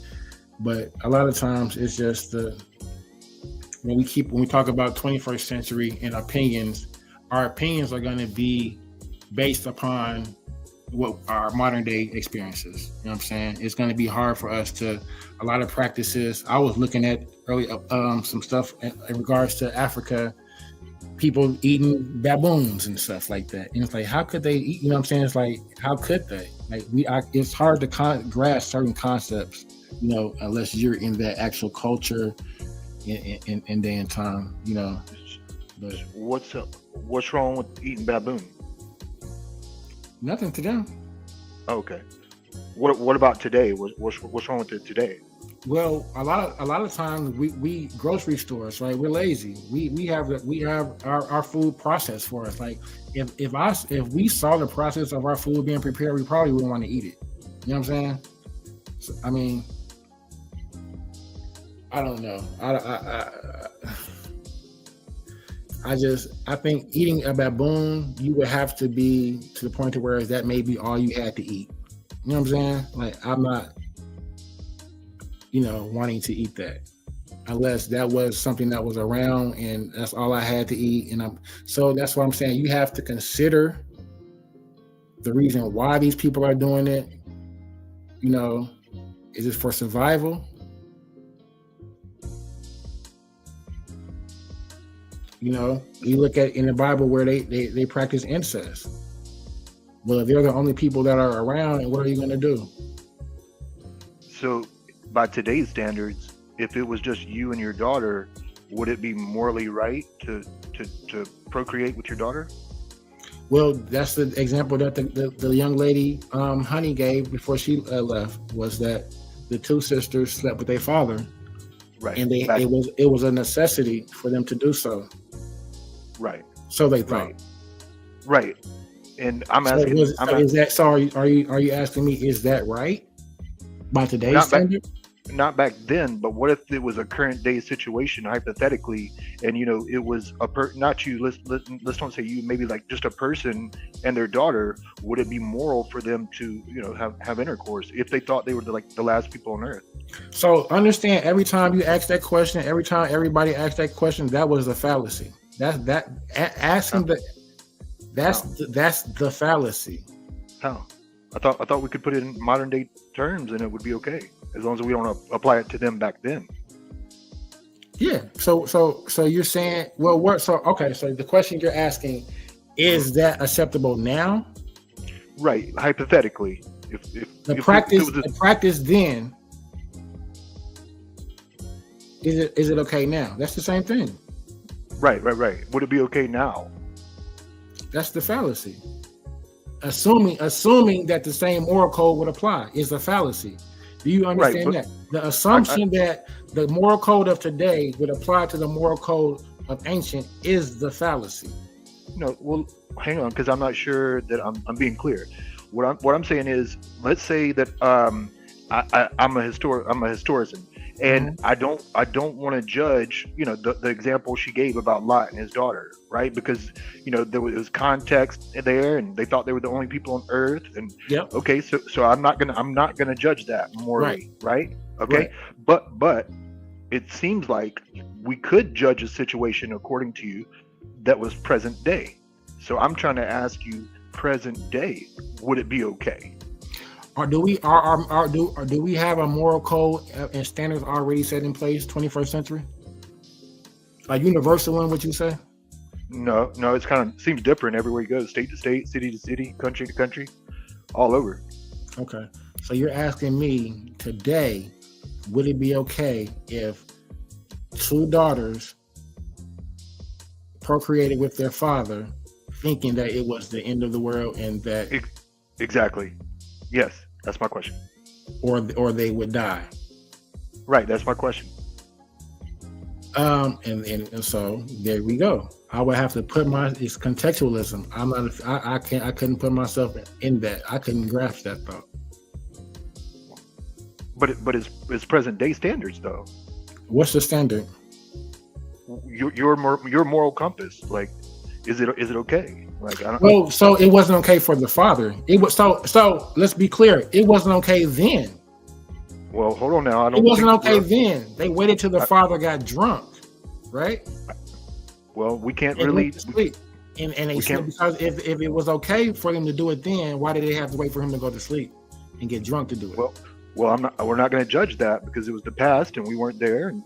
But a lot of times it's just when we talk about 21st century and opinions, our opinions are going to be based upon what our modern day experiences. You know what I'm saying? It's going to be hard for us a lot of practices. I was looking at early some stuff in regards to Africa, people eating baboons and stuff like that. And it's like, how could they eat? You know what I'm saying? It's like, how could they? Like, it's hard to grasp certain concepts, you know, unless you're in that actual culture in day and time, you know. But what's wrong with eating baboon? Nothing to them. Okay. What about today? What's wrong with it today? Well, a lot of times we grocery stores, right? We're lazy. We have our food processed for us. Like, if we saw the process of our food being prepared, we probably wouldn't want to eat it. You know what I'm saying? So, I mean, I don't know. I think eating a baboon, you would have to be to the point to where that may be all you had to eat. You know what I'm saying? Like, I'm not, you know, wanting to eat that unless that was something that was around and that's all I had to eat. So that's what I'm saying. You have to consider the reason why these people are doing it. You know, is it for survival? You know, you look at in the Bible where they practice incest. Well, if they're the only people that are around, what are you going to do? So, by today's standards, if it was just you and your daughter, would it be morally right to procreate with your daughter? Well, that's the example that the young lady Honey gave before she left, was that the two sisters slept with their father, right? And it was a necessity for them to do so, right? So they thought, right. And I'm asking, are you asking me, is that right by today's standard? Not back then, but what if it was a current day situation, hypothetically, and you know, it was not you, let's don't say you, maybe like just a person and their daughter. Would it be moral for them to, you know, have intercourse if they thought they were the last people on earth? So understand, every time you ask that question, every time everybody asks that question, that was a fallacy. Asking that's the fallacy. How? I thought we could put it in modern day terms and it would be okay as long as we don't apply it to them back then. Yeah. So you're saying, well, what? So okay. So the question you're asking, is that acceptable now? Right. Hypothetically, if The if practice, it was the practice then, is it okay now? That's the same thing. right. Would it be okay now? That's the fallacy. Assuming that the same moral code would apply is a fallacy. Do you understand but that? The assumption that the moral code of today would apply to the moral code of ancient is the fallacy. No. Well, hang on, because I'm not sure that I'm being clear. What I'm saying is, let's say that I'm a historian, and I don't want to judge, the example she gave about Lot and his daughter, right? Because there was context there, and they thought they were the only people on earth, and Yep. okay, so I'm not gonna judge that morally, right? Okay, but it seems like we could judge a situation according to you that was present day. So I'm trying to ask you, present day, would it be okay? Or do we do we have a moral code and standards already set in place 21st century? A universal one, would you say? No, it's kind of seems different everywhere you go, state to state, city to city, country to country, all over. Okay. So you're asking me today, would it be okay if two daughters procreated with their father, thinking that it was the end of the world and that Exactly. Yes, that's my question. or they would die? Right, that's my question. And so there we go. I would have to put it's contextualism. I couldn't put myself in that. I couldn't grasp that thought. But it's present day standards though. What's the standard? Your moral compass, like, is it okay? Like, I don't. Well, so it wasn't okay for the father. It was so. Let's be clear. It wasn't okay then. Well, hold on now. It wasn't okay then. They waited till the father got drunk, right? Well, we can't And really. went to sleep. And they we said, can't- because if it was okay for them to do it then, why did they have to wait for him to go to sleep and get drunk to do it? Well, we're not going to judge that because it was the past and we weren't there, and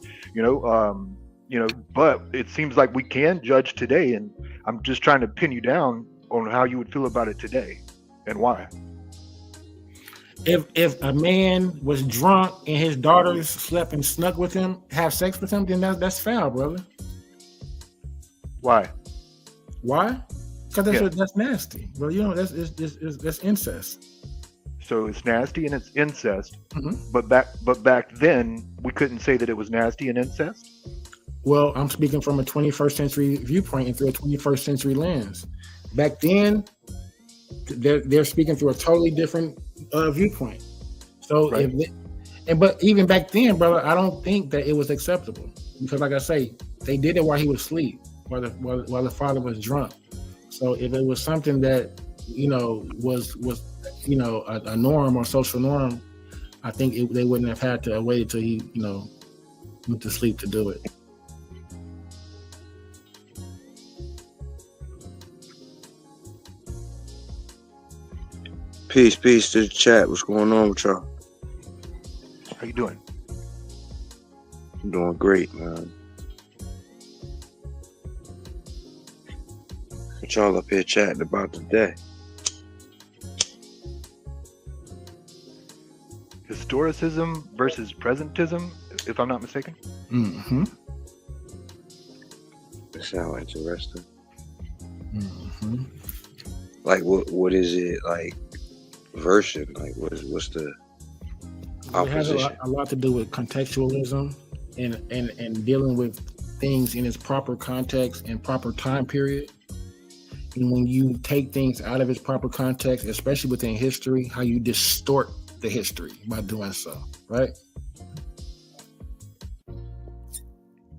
but it seems like we can judge today, and I'm just trying to pin you down on how you would feel about it today and why. If a man was drunk and his daughters slept and snuck with him, have sex with him, then that's foul, brother. Why? Why? Because Yeah. that's nasty. Well, that's incest. So it's nasty and it's incest, Mhm. but back then we couldn't say that it was nasty and incest. Well, I'm speaking from a 21st century viewpoint and through a 21st century lens. Back then, they're speaking through a totally different viewpoint. So, Right. but even back then, brother, I don't think that it was acceptable because, like I say, they did it while he was asleep, while the father was drunk. So, if it was something that was a norm or social norm, I think they wouldn't have had to wait until he went to sleep to do it. Peace to the chat. What's going on with y'all? How you doing? I'm doing great, man. What y'all up here chatting about today? Historicism versus presentism, if I'm not mistaken. Mm-hmm. That sounds interesting. Mm-hmm. Like, what is it like? Version, like, what's the It has opposition? a lot to do with contextualism and dealing with things in its proper context and proper time period. And when you take things out of its proper context, especially within history, how you distort the history by doing so, right?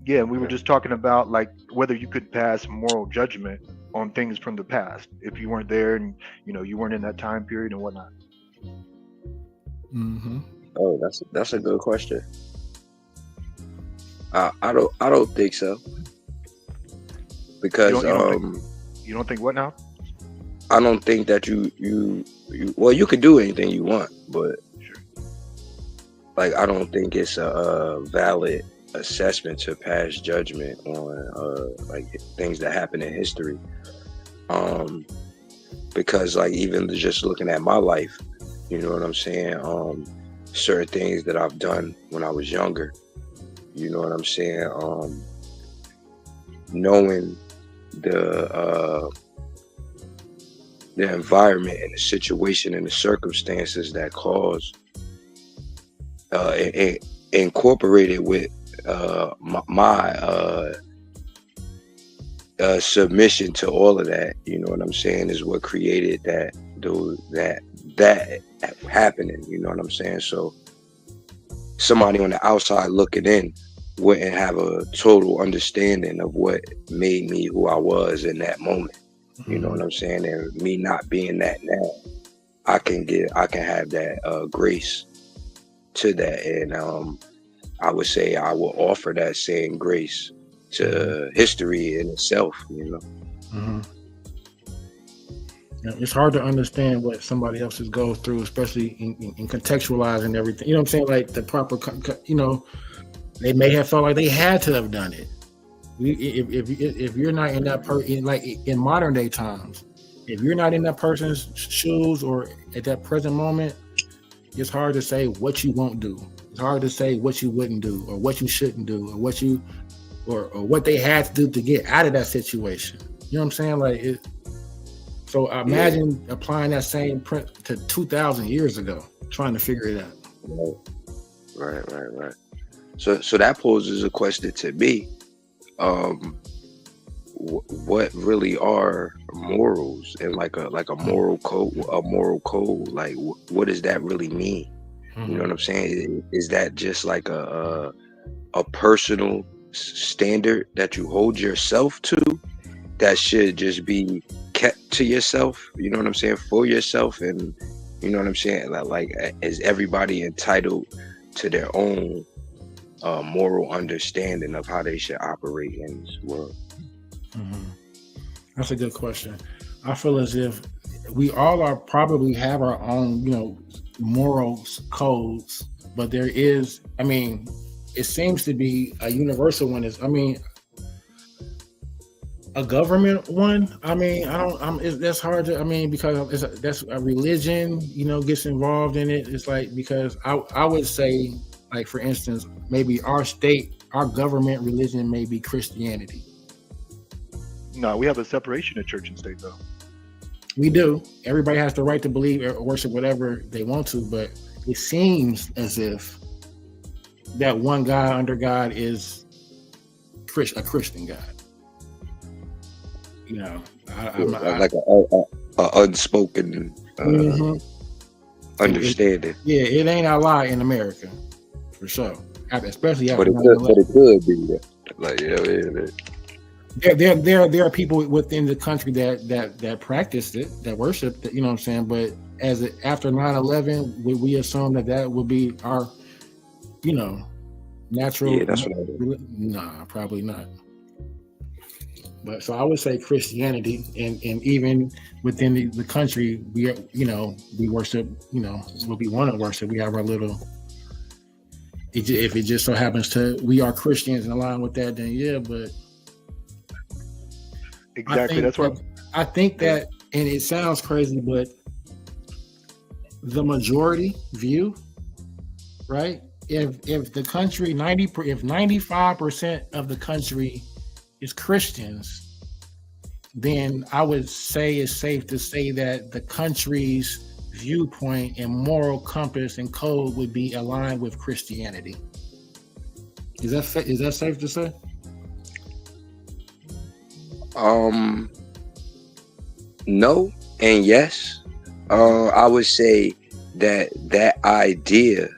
Yeah, we were just talking about like whether you could pass moral judgment on things from the past if you weren't there and you weren't in that time period and whatnot. Mm-hmm. Oh, that's a good question. I don't think so, because you don't think what now? I don't think that you well, you could do anything you want, but like I don't think it's a valid assessment to pass judgment on like things that happen in history. Because like even just looking at my life, you know what I'm saying? Certain things that I've done when I was younger, you know what I'm saying? Knowing the environment and the situation and the circumstances that caused incorporated with my submission to all of that, you know what I'm saying, is what created that happening, you know what I'm saying? So somebody on the outside looking in wouldn't have a total understanding of what made me who I was in that moment. You know what I'm saying? And me not being that now, I can have that grace to that. And I would say I will offer that same grace to history in itself, you know. Mm-hmm. Yeah, it's hard to understand what somebody else goes through, especially in contextualizing everything. You know what I'm saying? Like the proper, you know, they may have felt like they had to have done it. If you're not in that person, like in modern day times, if you're not in that person's shoes or at that present moment, it's hard to say what you won't do. It's hard to say what you wouldn't do or what you shouldn't do or what you or what they had to do to get out of that situation. You know what I'm saying? Like it. So imagine applying that same print to 2,000 years ago, trying to figure it out. Right. So that poses a question to me. What really are morals and like a moral code? Like what does that really mean? You know what I'm saying? Is that just like a personal standard that you hold yourself to that should just be kept to yourself? You know what I'm saying? For yourself, and you know what I'm saying? Like is everybody entitled to their own moral understanding of how they should operate in this world? That's a good question. I feel as if we all probably have our own, you know, moral codes, but there is, I mean, it seems to be a universal one. Is, I mean, a government one. I mean, that's hard to. I mean, because that's a religion, you know, gets involved in it. It's like, because I would say, like for instance, maybe our government religion may be Christianity. No, we have a separation of church and state, though. We do. Everybody has the right to believe or worship whatever they want to, but it seems as if that one God under God is a Christian God. You know, like a unspoken understanding. It ain't Allah in America, for sure. Especially after but it could be. Like, There are people within the country that practiced it, that worshiped it, you know what I'm saying? But after 9/11, we assume that would be our, you know, natural. Yeah, that's what I do. Nah, probably not. But so I would say Christianity, and even within the country, we worship, you know, what we want to worship. We have our little. If it just so happens we are Christians and align with that, then yeah, but. Exactly. That's what I think that, and it sounds crazy, but the majority view, right? If the country 95% of the country is Christians, then I would say it's safe to say that the country's viewpoint and moral compass and code would be aligned with Christianity. Is that safe to say? No and yes. I would say that idea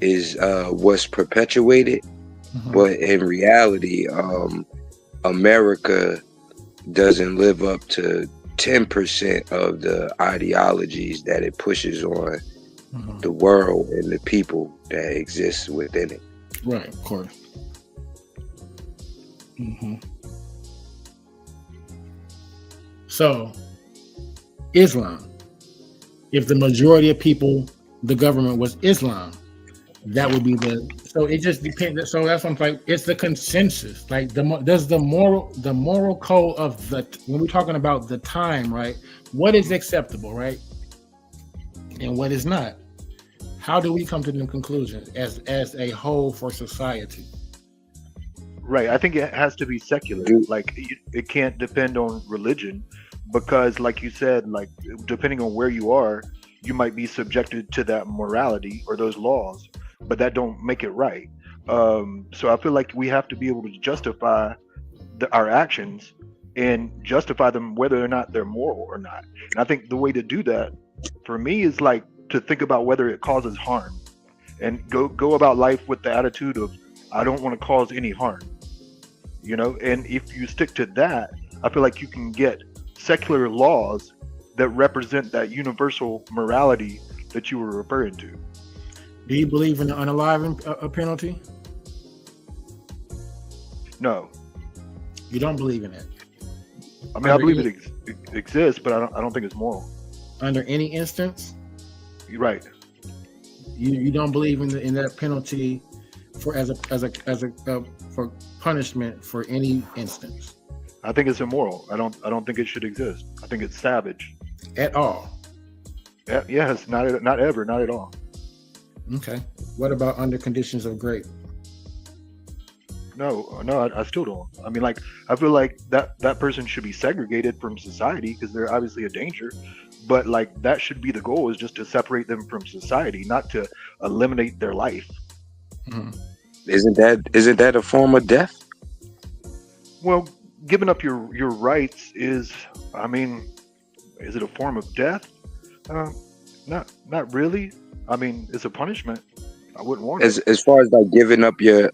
is what's perpetuated, but in reality, America doesn't live up to 10% of the ideologies that it pushes on the world and the people that exist within it. Right, of course. So, Islam. If the majority of people, the government was Islam, that would be the. So it just depends. So that's what I'm like. It's the consensus. Like does the moral code of the, when we're talking about the time, right? What is acceptable, right? And what is not? How do we come to the conclusion as a whole for society? Right. I think it has to be secular. Like it can't depend on religion, because like you said, like depending on where you are, you might be subjected to that morality or those laws, but that don't make it right. So I feel like we have to be able to justify our actions and justify them whether or not they're moral or not. And I think the way to do that for me is like to think about whether it causes harm, and go about life with the attitude of I don't want to cause any harm, you know. And if you stick to that, I feel like you can get secular laws that represent that universal morality that you were referring to. Do you believe in the unaliving penalty? No. You don't believe in it? I mean, I believe it exists, but I don't think it's moral. Under any instance? You're right. You don't believe in that penalty for for punishment for any instance? I think it's immoral. I don't think it should exist. I think it's savage. At all? Yes, not ever, not at all. Okay. What about under conditions of grace? No, I still don't. I mean, like, I feel like that person should be segregated from society because they're obviously a danger. But like, that should be the goal, is just to separate them from society, not to eliminate their life. Isn't that a form of death? Well, giving up your rights is, I mean, is it a form of death? Not really. I mean, it's a punishment. I wouldn't want it. As far as like giving up your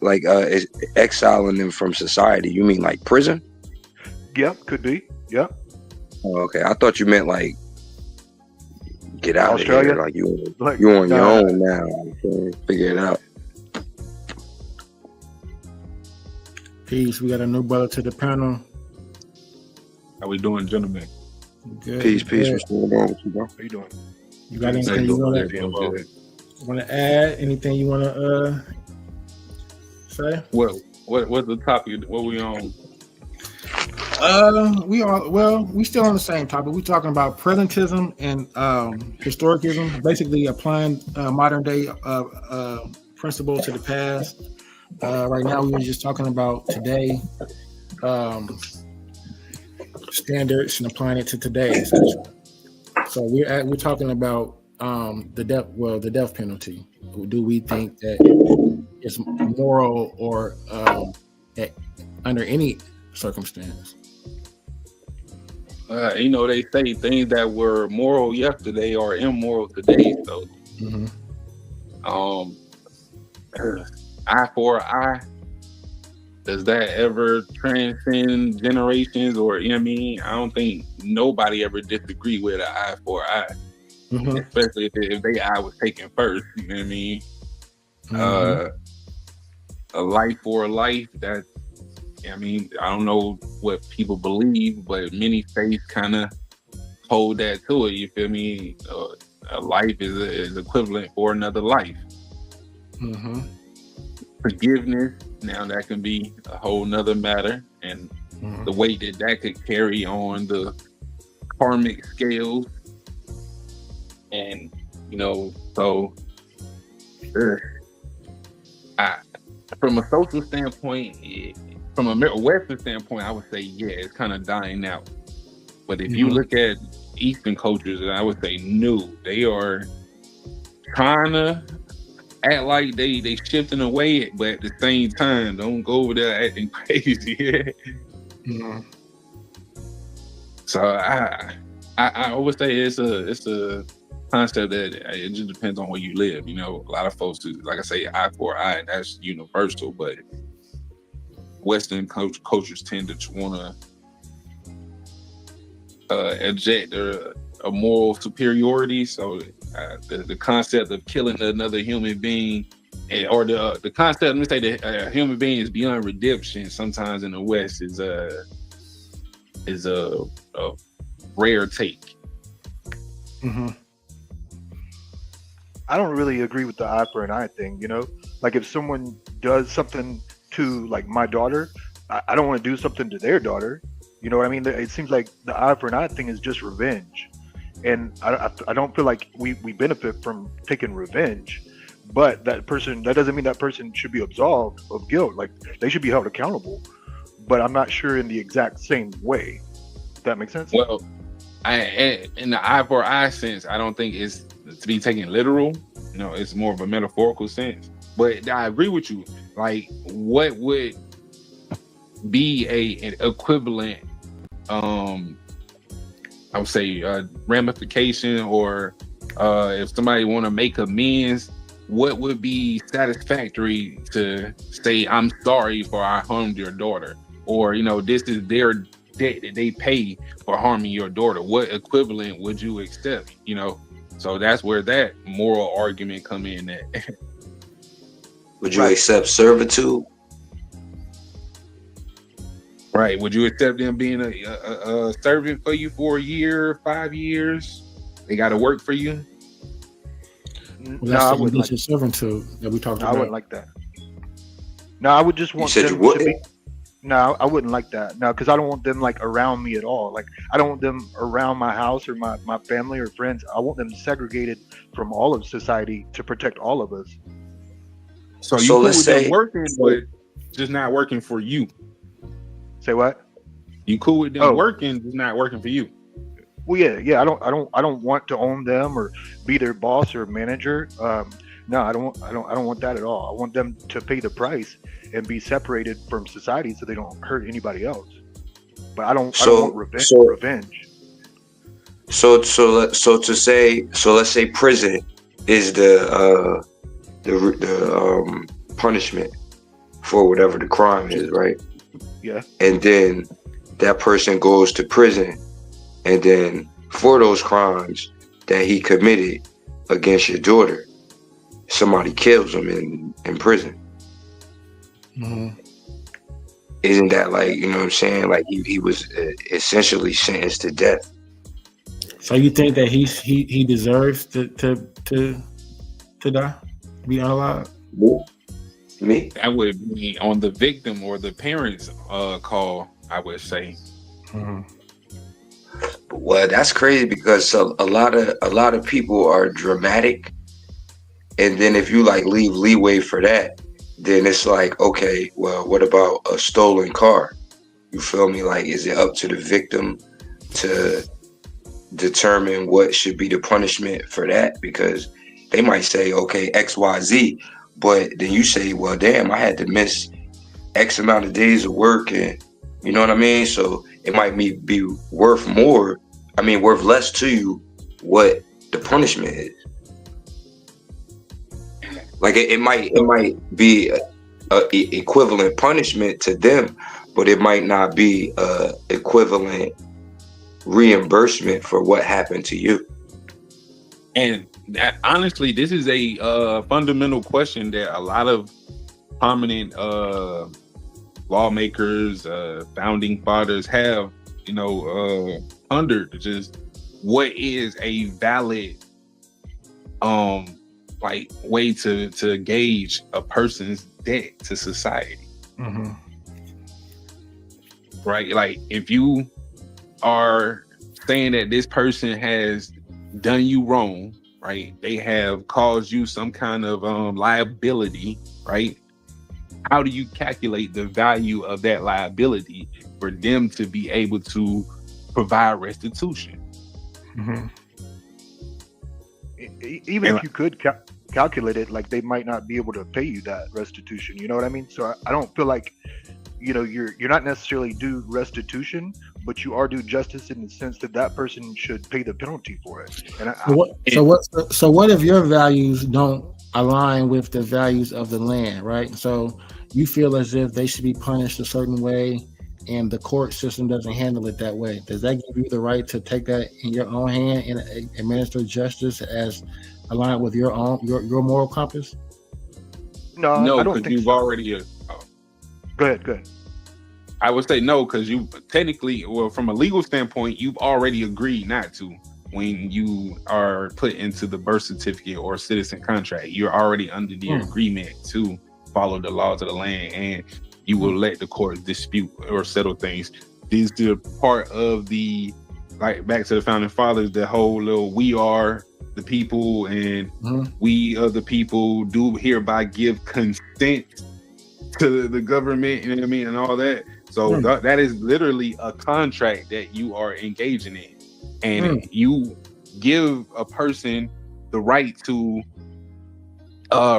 exiling them from society, you mean like prison? Yep, could be. Yep. Oh, okay, I thought you meant like get out Australia? of here, like you on your own now. Okay, figure it out. Peace. We got a new brother to the panel. How we doing, gentlemen? Good. Peace. Good. What's going on with you, bro? How you doing? You got anything you want to add? Anything you want to say? Well, what's the topic? What we on? We still on the same topic. We're talking about presentism and historicism, basically applying modern day principles to the past. Right now, we were just talking about today standards and applying it to today, essentially. So we're talking about the death penalty. Do we think that it's moral or under any circumstance? They say things that were moral yesterday are immoral today. So, eye for eye. Does that ever transcend generations? Or, you know what I mean? I don't think nobody ever disagree with an eye for eye, especially if their eye was taken first. You know what I mean? A life for a life. That, I mean, I don't know what people believe, but many faiths kind of hold that to it. You feel me? A life is equivalent for another life. Forgiveness, now that can be a whole nother matter, and the weight that could carry on the karmic scales. And so from a social standpoint, from a Western standpoint, I would say it's kind of dying out. But if you look at Eastern cultures, I would say no, they are trying to act like they shifting away, but at the same time, don't go over there acting crazy. So I would say it's a concept that it just depends on where you live. A lot of folks, like I say, eye for eye, and that's universal. But Western cultures tend to want to eject a moral superiority. So The concept of killing another human being, or the concept, let me say, that a human being is beyond redemption. Sometimes in the West is a rare take. Mm-hmm. I don't really agree with the eye for an eye thing. Like if someone does something to like my daughter, I don't want to do something to their daughter. You know what I mean? It seems like the eye for an eye thing is just revenge, and I don't feel like we benefit from taking revenge. But that doesn't mean that person should be absolved of guilt. Like they should be held accountable. But I'm not sure in the exact same way. If that makes sense? Well, in the eye for eye sense, I don't think it's to be taken literal. It's more of a metaphorical sense. But I agree with you. Like, what would be an equivalent, I would say, ramification, or if somebody want to make amends, what would be satisfactory to say, I'm sorry for I harmed your daughter, or this is their debt that they pay for harming your daughter? What equivalent would you accept? So that's where that moral argument come in at. Would you accept servitude? Right. Would you accept them being a servant for you for a year, 5 years? They got to work for you? Well, that's the indentured servitude that we talked about. I wouldn't like that. No, I would just want them to be. No, I wouldn't like that. No, because I don't want them like around me at all. Like I don't want them around my house or my family or friends. I want them segregated from all of society to protect all of us. So you cool with them working, but just not working for you. Say what? You cool with them working, just not working for you. Well, yeah. I don't want to own them or be their boss or manager. No, I don't want that at all. I want them to pay the price and be separated from society so they don't hurt anybody else. But I don't want revenge. So let's say prison is the punishment for whatever the crime is, right? Yeah. And then that person goes to prison, and then for those crimes that he committed against your daughter, somebody kills him in prison. Mm-hmm. Isn't that like, you know what I'm saying? Like he was essentially sentenced to death. So you think that he deserves to die, be unalive? Me? That would be on the victim or the parents' call, I would say. Mm-hmm. Well, that's crazy because a lot of people are dramatic, and then if you like leave leeway for that, then it's like, okay, well, what about a stolen car? You feel me? Like, is it up to the victim to determine what should be the punishment for that? Because they might say, okay, XYZ, but then you say, well, damn, I had to miss X amount of days of work, and you know what I mean? So it might be worth less to you what the punishment is. Like it might be a equivalent punishment to them, but it might not be a equivalent reimbursement for what happened to you. And honestly, this is a fundamental question that a lot of prominent lawmakers, founding fathers have, pondered. Just what is a valid way to gauge a person's debt to society. Mm-hmm. Right? Like if you are saying that this person has done you wrong, right? They have caused you some kind of liability, right? How do you calculate the value of that liability for them to be able to provide restitution? Mm-hmm. Even if you could calculate it, like they might not be able to pay you that restitution. You know what I mean? So I don't feel like, you're not necessarily due restitution, but you are due justice in the sense that person should pay the penalty for it. And so what if your values don't align with the values of the land, right? So you feel as if they should be punished a certain way, and the court system doesn't handle it that way, does that give you the right to take that in your own hand and administer justice as aligned with your own your moral compass? No, I No, don't because think you've so. already. Go ahead. I would say no, because you technically, well, from a legal standpoint, you've already agreed not to. When you are put into the birth certificate or citizen contract, you're already under the agreement to follow the laws of the land, and you will let the court dispute or settle things. These are part of the, like, back to the founding fathers, the whole little we are the people and we of the people do hereby give consent to the government, you know what I mean, and all that. So that is literally a contract that you are engaging in. And you give a person the right to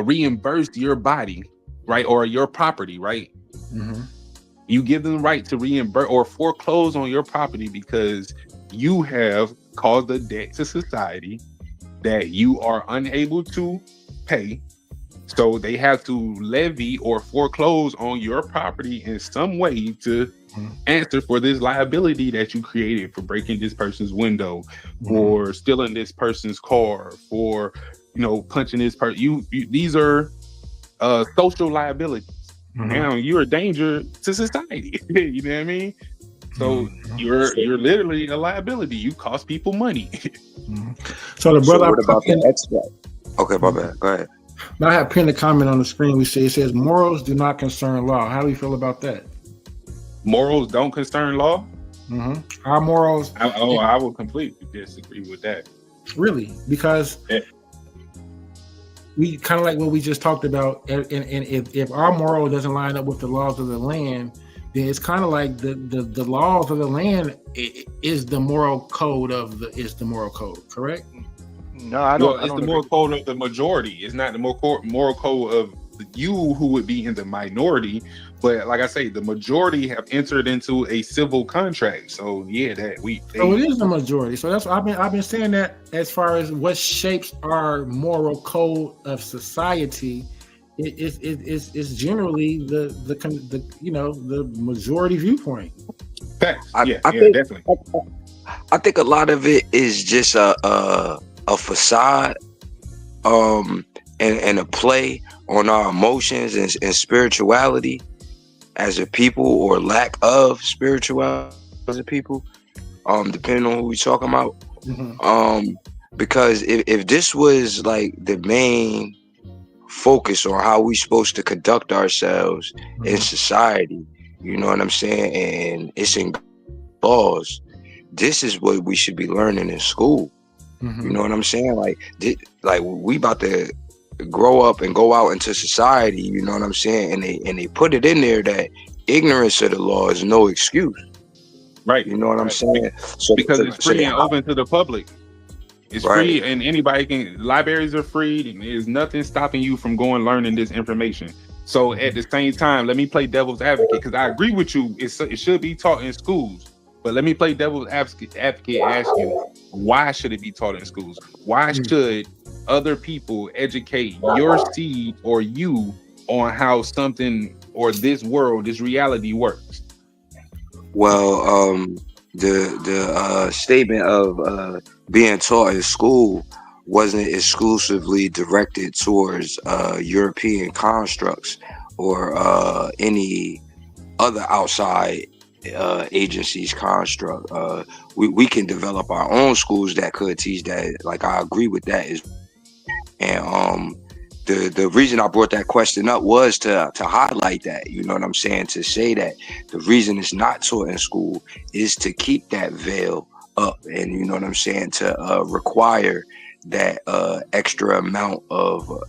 reimburse your body, right, or your property, right? You give them the right to reimburse or foreclose on your property because you have caused a debt to society that you are unable to pay. So they have to levy or foreclose on your property in some way to answer for this liability that you created for breaking this person's window, for stealing this person's car, for, you know, punching this person. You these are social liabilities. Now you're a danger to society. You know what I mean? So you're literally a liability. You cost people money. So the brother, what about the expert? Okay, my bad. Go ahead. Now I have pinned a comment on the screen. It says morals do not concern law. How do you feel about that? Morals don't concern law? Our morals. I will completely disagree with that. Really? Because we kind of like what we just talked about, and if our moral doesn't line up with the laws of the land, then it's kind of like the laws of the land is the moral code is the moral code, correct? No, I don't. It's the moral code of the majority. It's not the moral code of you who would be in the minority. But like I say, the majority have entered into a civil contract. So yeah, so it is the majority. So that's I've been saying that as far as what shapes our moral code of society. It's generally the you know, the majority viewpoint. I think, definitely. I think a lot of it is just a facade, and a play on our emotions and spirituality as a people, or lack of spirituality as a people, depending on who we're talking about. Because if this was like the main focus on how we supposed to conduct ourselves in society, you know what I'm saying, and it's in laws, this is what we should be learning in school. You know what I'm saying? Like we about to grow up and go out into society, you know what I'm saying? And they put it in there that ignorance of the law is no excuse. Right. You know what I'm saying? So because it's free and open to the public. It's free, and anybody can. Libraries are free, and there's nothing stopping you from going learning this information. So at the same time, let me play devil's advocate, because I agree with you. It should be taught in schools. But let me play devil's advocate and ask you, why should it be taught in schools? Why should other people educate your seed or you on how something or this world, this reality works? Well, the statement of being taught in school wasn't exclusively directed towards European constructs or any other outside agencies construct. We can develop our own schools that could teach that. Like, I agree with that. And the reason I brought that question up was to highlight that, you know what I'm saying, to say that the reason it's not taught in school is to keep that veil up, and you know what I'm saying, to require that extra amount of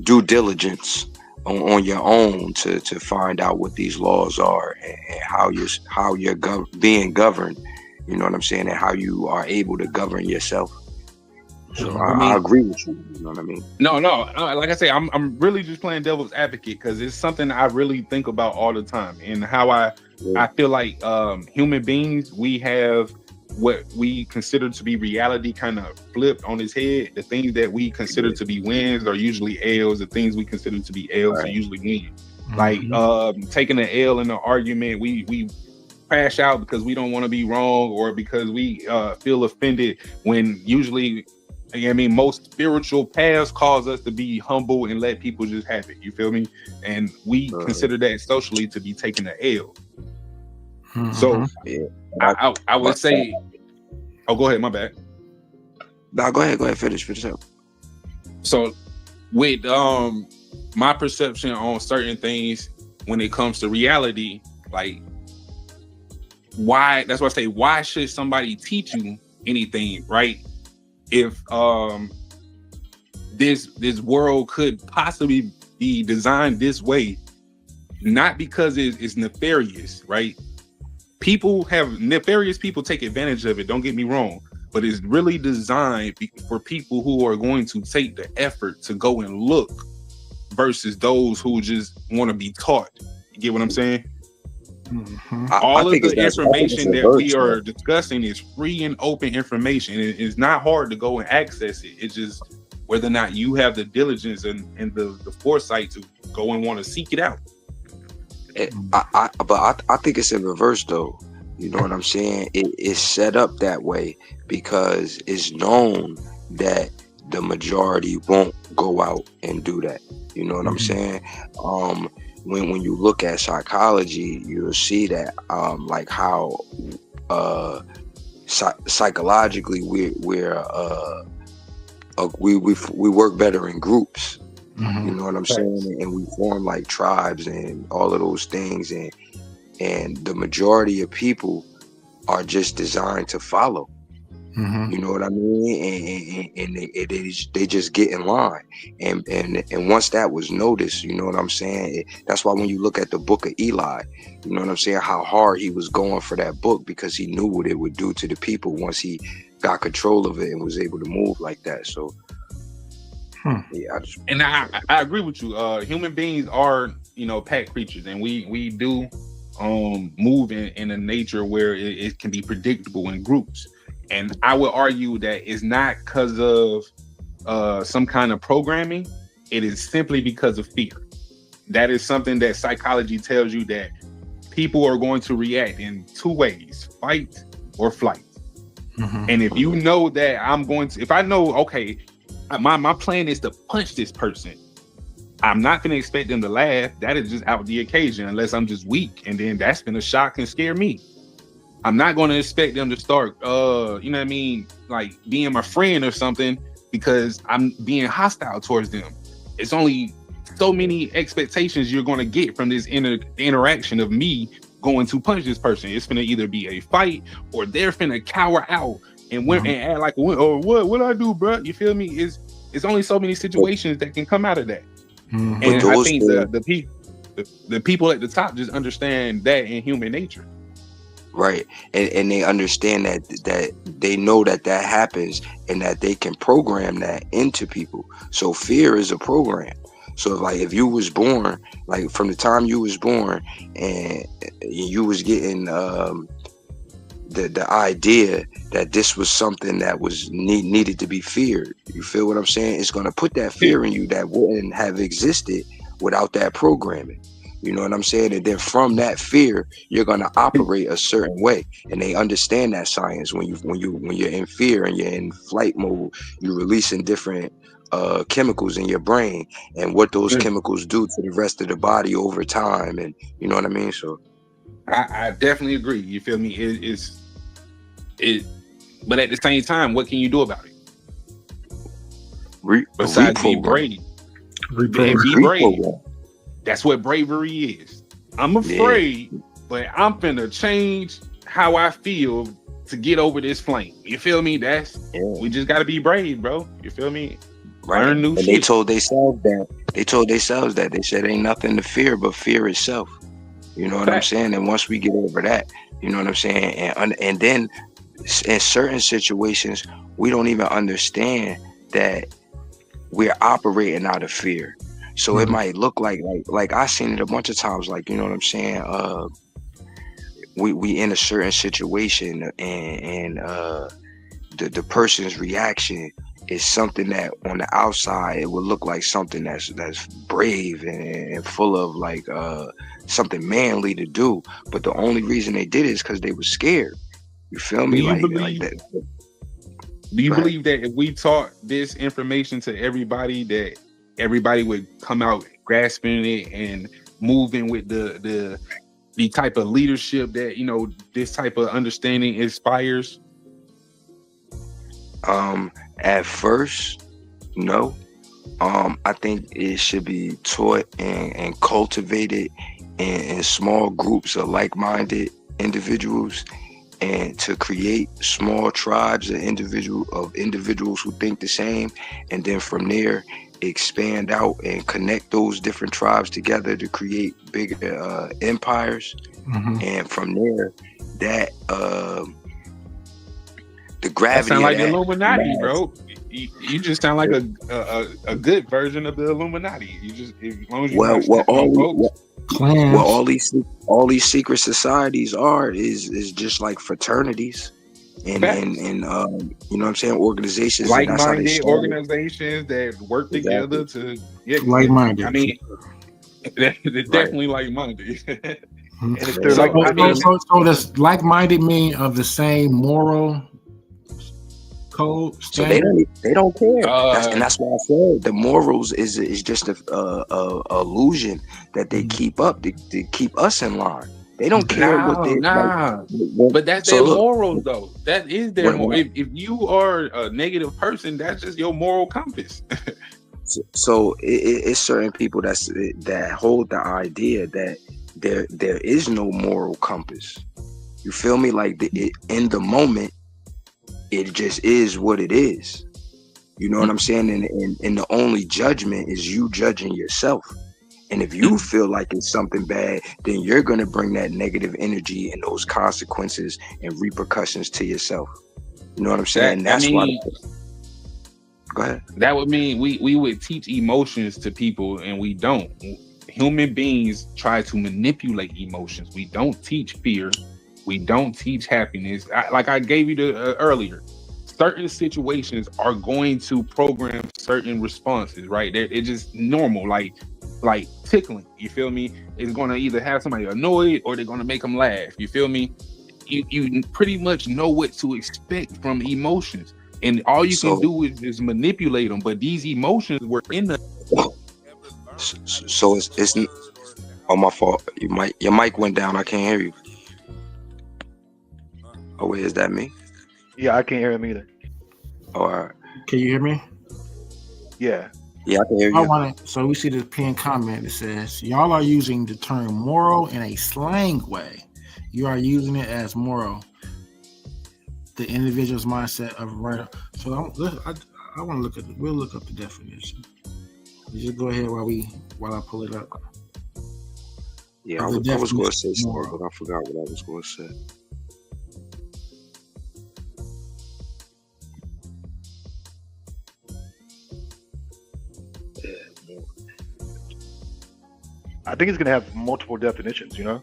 due diligence on your own to find out what these laws are and how you're being governed, you know what I'm saying, and how you are able to govern yourself. So I agree with you. You know what I mean? No. Like I say, I'm really just playing devil's advocate, because it's something I really think about all the time, and how I feel like human beings, we have what we consider to be reality kind of flipped on its head. The things that we consider to be wins are usually L's. The things we consider to be L's are usually wins. Like taking an L in an argument, we crash out because we don't want to be wrong or because we feel offended, when usually, I mean, most spiritual paths cause us to be humble and let people just have it. You feel me? And we consider that socially to be taking an L. So I would say, oh, go ahead, my bad. No, go ahead, finish up. So with my perception on certain things when it comes to reality, like that's why I say, why should somebody teach you anything, right? If this world could possibly be designed this way, not because it's nefarious, right? Nefarious people take advantage of it, don't get me wrong, but it's really designed for people who are going to take the effort to go and look versus those who just want to be taught. You get what I'm saying? All of the information that we are discussing is free and open information. It's not hard to go and access it. It's just whether or not you have the diligence and the foresight to go and want to seek it out. But I think it's in reverse though. You know what I'm saying? It's set up that way because it's known that the majority won't go out and do that. You know what I'm saying? When you look at psychology, you'll see that like how psychologically we work better in groups. You know what I'm saying? And we form like tribes and all of those things, and the majority of people are just designed to follow. You know what I mean? And they just get in line. And once that was noticed, you know what I'm saying? That's why when you look at the book of Eli, you know what I'm saying, how hard he was going for that book, because he knew what it would do to the people once he got control of it and was able to move like that. So yeah, I agree with you. Human beings are, pack creatures, and we do move in a nature where it can be predictable in groups. And I would argue that it's not because of some kind of programming. It is simply because of fear. That is something that psychology tells you, that people are going to react in two ways: fight or flight. And if you know that if I know, okay, my plan is to punch this person, I'm not going to expect them to laugh. That is just out the occasion, unless I'm just weak. And then that's going to shock and scare me. I'm not going to expect them to start, you know what I mean, like being my friend or something, because I'm being hostile towards them. It's only so many expectations you're going to get from this interaction of me going to punch this person. It's going to either be a fight, or they're finna cower out and and act like, or what I do, bro? You feel me? It's only so many situations that can come out of that. And I think the people at the top just understand that in human nature. Right. And they understand that they know that happens, and that they can program that into people. So fear is a program. So like if you was born, like from the time you was born and you was getting the idea that this was something that was needed to be feared, you feel what I'm saying? It's going to put that fear in you that wouldn't have existed without that programming. You know what I'm saying? And then from that fear, you're gonna operate a certain way. And they understand that science. When you're in fear and you're in flight mode, you're releasing different chemicals in your brain, and what those chemicals do to the rest of the body over time. And you know what I mean? So I definitely agree. You feel me? But at the same time, what can you do about it? Besides be brave. Be brave. That's what bravery is. I'm afraid, but I'm finna change how I feel to get over this flame. You feel me? We just gotta be brave, bro. You feel me? Right. Learn new shit. They told themselves that. They said ain't nothing to fear but fear itself. You know what I'm saying? And once we get over that, you know what I'm saying? And then in certain situations, we don't even understand that we're operating out of fear. So it might look like I seen it a bunch of times, like, you know what I'm saying? We in a certain situation, and the person's reaction is something that on the outside it would look like something that's brave and full of like something manly to do, but the only reason they did it is because they were scared. You feel me? Do you Like believe that. Do you Go ahead. believe that if we taught this information to everybody, that everybody would come out grasping it and moving with the type of leadership that, you know, this type of understanding inspires? At first, no. I think it should be taught and cultivated in small groups of like-minded individuals, and to create small tribes of individuals who think the same, and then from there expand out and connect those different tribes together to create bigger empires. And from there, that the gravity That sound like of the that Illuminati, mass- bro. You just sound like a good version of the Illuminati. You just, as long as you well, not stepping on folks. Well, all these secret societies is just like fraternities and you know what I'm saying, organizations. And that's how they Like-minded started. organizations that work together to Like-minded. I mean, they're definitely like-minded. And if So, they're like, I mean, so does like-minded mean of the same moral code? So they don't care. Uh, That's why I said the morals is just a illusion that they keep up to keep us in line. They don't care what they but that's so their look, morals, though. That is their When- moral. If you are a negative person, that's just your moral compass. So it's certain people that hold the idea that there is no moral compass. You feel me? Like in the moment, it just is what it is. You know what I'm saying? And the only judgment is you judging yourself. And if you feel like it's something bad, then you're gonna bring that negative energy and those consequences and repercussions to yourself. You know what I'm saying? That's why. Go ahead. That would mean we would teach emotions to people, and we don't. Human beings try to manipulate emotions. We don't teach fear. We don't teach happiness. Like I gave you the earlier, certain situations are going to program certain responses, right? It's just normal, like tickling. You feel me? It's going to either have somebody annoyed or they're going to make them laugh. You feel me? You pretty much know what to expect from emotions. And all you can do is manipulate them. But these emotions were in the. So it's oh, my fault. Your mic went down. I can't hear you. Oh wait, is that me? Yeah, I can't hear him either. Oh, all right. Can you hear me? Yeah. Yeah, I can hear you. So we see this pinned comment that says, y'all are using the term moral in a slang way. You are using it as moral. The individual's mindset of right. So I want to look at we'll look up the definition. You just go ahead while I pull it up. Yeah, I was going to say something, but I forgot what I was going to say. I think it's gonna have multiple definitions, you know?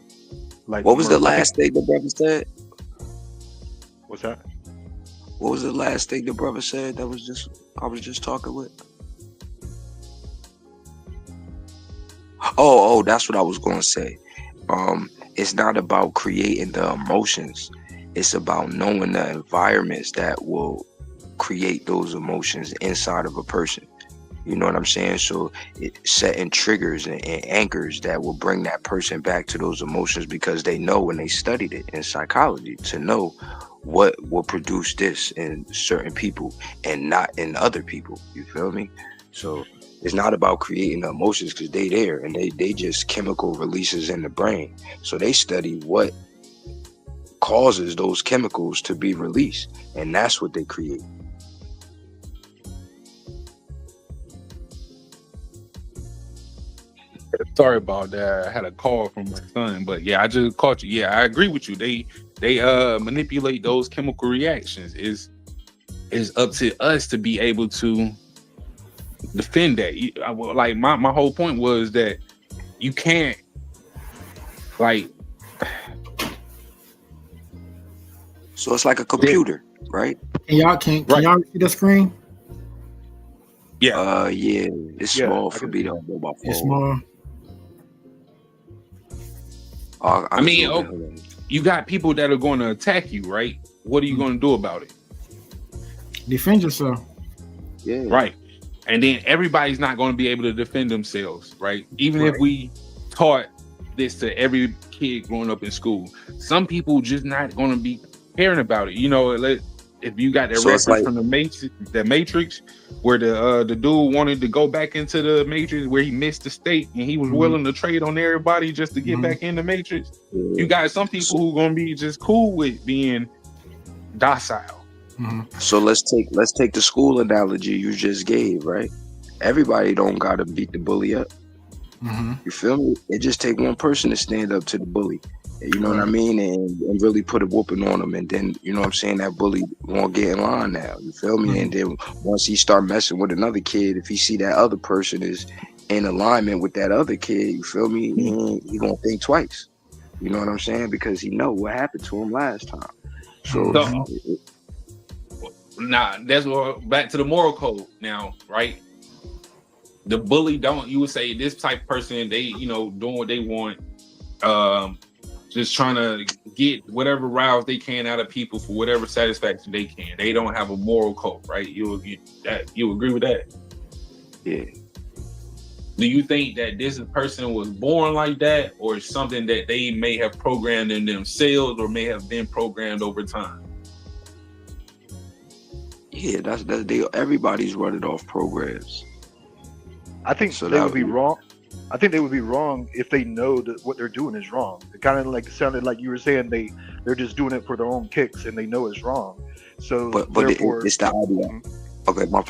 Like what was the last thing the brother said? What's that? What was the last thing the brother said that I was just talking with? Oh, that's what I was gonna say. It's not about creating the emotions. It's about knowing the environments that will create those emotions inside of a person. You know what I'm saying? So setting triggers and anchors that will bring that person back to those emotions, because they know when they studied it in psychology to know what will produce this in certain people and not in other people. You feel me? So it's not about creating the emotions, because they there and they just chemical releases in the brain. So they study what causes those chemicals to be released, and that's what they create. Sorry about that. I had a call from my son, but yeah, I just caught you. Yeah, I agree with you. They manipulate those chemical reactions. It's up to us to be able to defend that. Like my whole point was that you can't like. So it's like a computer, right? Can y'all see the screen? Yeah. Yeah, it's Yeah, small I for can me see to that. hold my It's phone. more. I I can mean, zoom in. Hold on. you got people that are going to attack you, right? What are you going to do about it? Defend yourself. Yeah. Right. And then everybody's not going to be able to defend themselves, right? Even if Right. we taught this to every kid growing up in school, some people just not going to be caring about it. You know, if you got that So it's reference like, from the Matrix, where the dude wanted to go back into the Matrix, where he missed the state and he was Mhm. willing to trade on everybody just to get Mhm. back in the Matrix. yeah. You got some people who going to be just cool with being docile. Mhm. So let's take the school analogy you just gave, right? Everybody don't gotta beat the bully up. Mhm. You feel me? It just take one person to stand up to the bully. You know what I Right. mean? And really put a whooping on him. And then, you know what I'm saying, that bully won't get in line now. You feel me? And then once he start messing with another kid, if he see that other person is in alignment with that other kid, you feel me? He gonna think twice. You know what I'm saying? Because he know what happened to him last time. So So now that's what back to the moral code now, right? The bully you would say this type of person, they, you know, doing what they want, just trying to get whatever rouse they can out of people for whatever satisfaction they can. They don't have a moral code, right? You agree with that? yeah. Do you think that this person was born like that, or something that they may have programmed in themselves, or may have been programmed over time? Yeah, that's everybody's running off programs. I think So they that would be would- wrong. I think they would be wrong if they know that what they're doing is wrong. It kind of like sounded like you were saying they're just doing it for their own kicks and they know it's wrong. So But therefore, it's the idea. Okay, my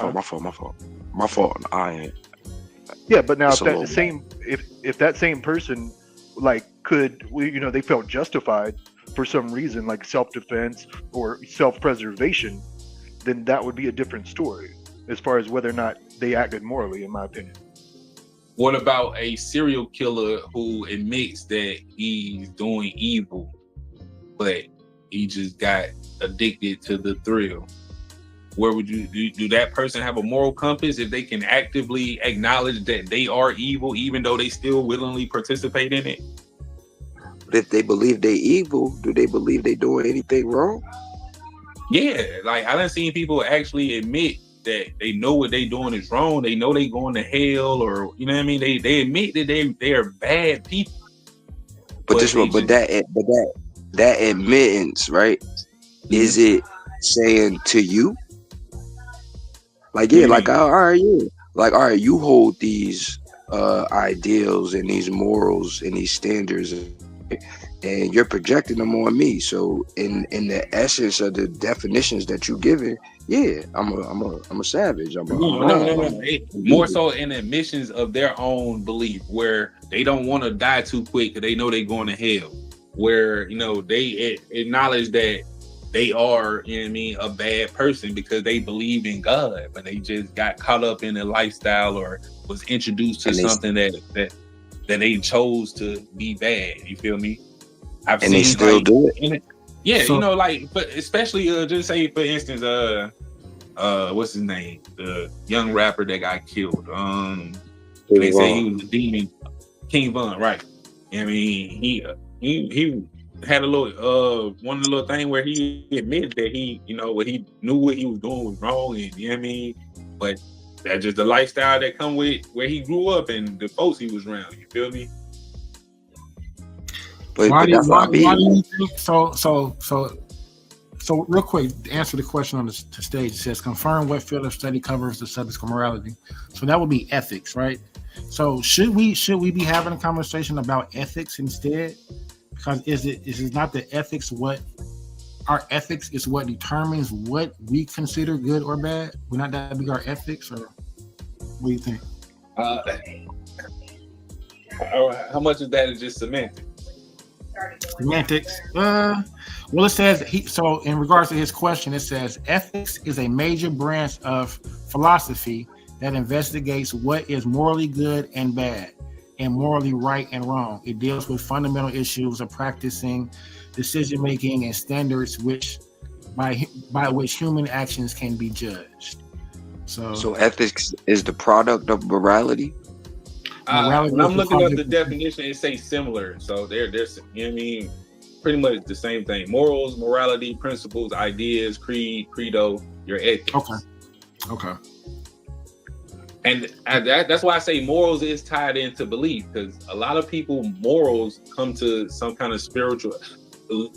fault. I ain't. yeah. But now It's if a that little same if that same person like they felt justified for some reason like self-defense or self-preservation, then that would be a different story as far as whether or not they acted morally, in my opinion. What about a serial killer who admits that he's doing evil, but he just got addicted to the thrill? Where would you do that person have a moral compass if they can actively acknowledge that they are evil, even though they still willingly participate in it? But if they believe they evil, do they believe they doing anything wrong? Yeah, like I done seen people actually admit that they know what they doing is wrong. They know they going to hell, or you know what I mean. They admit that they are bad people. But that admittance, right? Is it saying to you? Like, yeah, like all right, yeah. Like, all right, you hold these ideals and these morals and these standards, and you're projecting them on me. So in the essence of the definitions that you given, yeah, I'm a savage. No. More so in admissions of their own belief, where they don't want to die too quick because they know they're going to hell. Where, you know, they acknowledge that they are, you know what I mean, a bad person because they believe in God, but they just got caught up in a lifestyle or was introduced to something that they chose to be bad. You feel me? I've and seen they still like, do it. Yeah, So- you know, like, but especially just say for instance, what's his name? The young rapper that got killed. They say he was a demon. King Von, right? I mean, he had a little one of the little thing where he admitted that he, you know, what he knew what he was doing was wrong, and you know what I mean. But that's just the lifestyle that come with where he grew up and the folks he was around. You feel me? Why do you think so real quick, to answer the question on the stage, it says confirm what field of study covers the subject of morality. So that would be ethics, right? So should we be having a conversation about ethics instead? Because is it not the ethics what our ethics is what determines what we consider good or bad? Would not that be our ethics, or what do you think? How much of that is just semantics? Semantics. Well, it says so in regards to his question, it says ethics is a major branch of philosophy that investigates what is morally good and bad and morally right and wrong. It deals with fundamental issues of practicing, decision making, and standards by which human actions can be judged. So ethics is the product of morality. Morality When I'm is the looking up product the definition, it says similar. So there's you know what I mean, pretty much the same thing. Morals, morality, principles, ideas, credo, your ethics. Okay. And that's why I say morals is tied into belief, because a lot of people morals come to some kind of spiritual.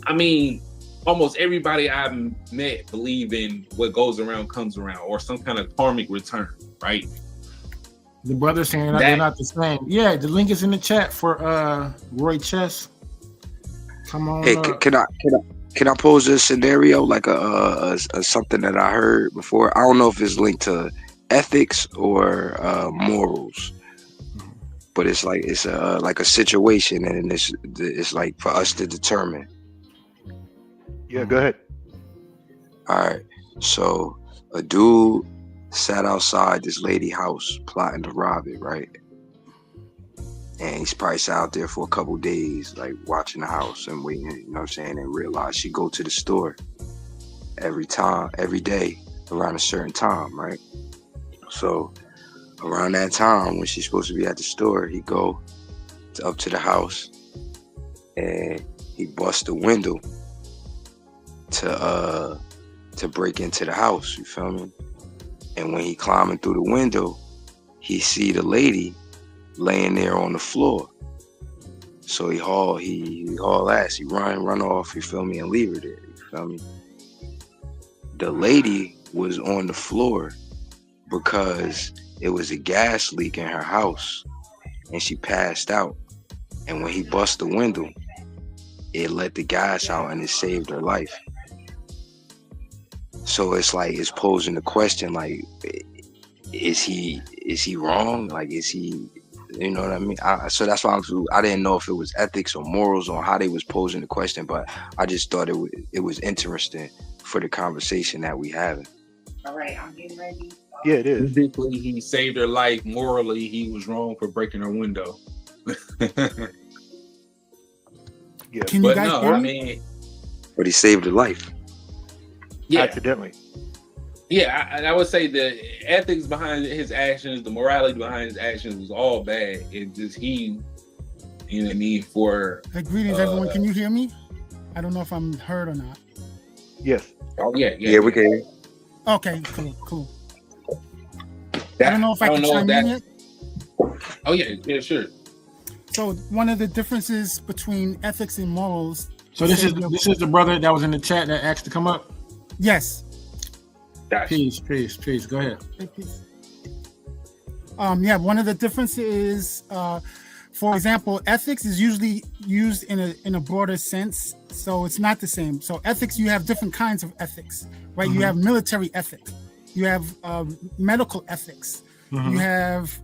I mean, almost everybody I've met believe in what goes around comes around, or some kind of karmic return, right? The brother saying they're not the same. Yeah, the link is in the chat for Roy Chess. Come on. Hey, can I pose a scenario like a something that I heard before? I don't know if it's linked to ethics or morals, but it's like a situation, and it's like for us to determine. Yeah, go ahead. All right, so a dude sat outside this lady house plotting to rob it, right? And he's probably sat out there for a couple days, like watching the house and waiting, you know what I'm saying, and realized she go to the store every day around a certain time, right? So around that time when she's supposed to be at the store, he go up to the house and he busts the window to break into the house, you feel me? And when he climbing through the window, he see the lady laying there on the floor. So he haul ass, he run off, you feel me, and leave her there, you feel me? The lady was on the floor because it was a gas leak in her house and she passed out. And when he bust the window, it let the gas out and it saved her life. So it's like, it's posing the question, like, is he wrong? Like, is he, you know what I mean? So that's why I didn't know if it was ethics or morals or how they was posing the question, but I just thought it was interesting for the conversation that we having. All right, I'm getting ready. Yeah, it is. Physically, he saved her life. Morally, he was wrong for breaking her window. Yeah, Can you But guys no, hear I me? mean, But he saved her life. yeah, accidentally. yeah. I would say the ethics behind his actions, the morality behind his actions was all bad. It just he, you know what I mean, for Hey, greetings, everyone. Can you hear me? I don't know if I'm heard or not. Yes. oh yeah, Yeah, we can. Okay, cool. That- I don't know if I can chime in yet. Oh yeah, sure. So one of the differences between ethics and morals. So this is the brother that was in the chat that asked to come up. Yes. Peace. Go ahead. Yeah, one of the differences is, for example, ethics is usually used in a broader sense, so it's not the same. So ethics, you have different kinds of ethics, right? You have military ethics, you have medical ethics, you have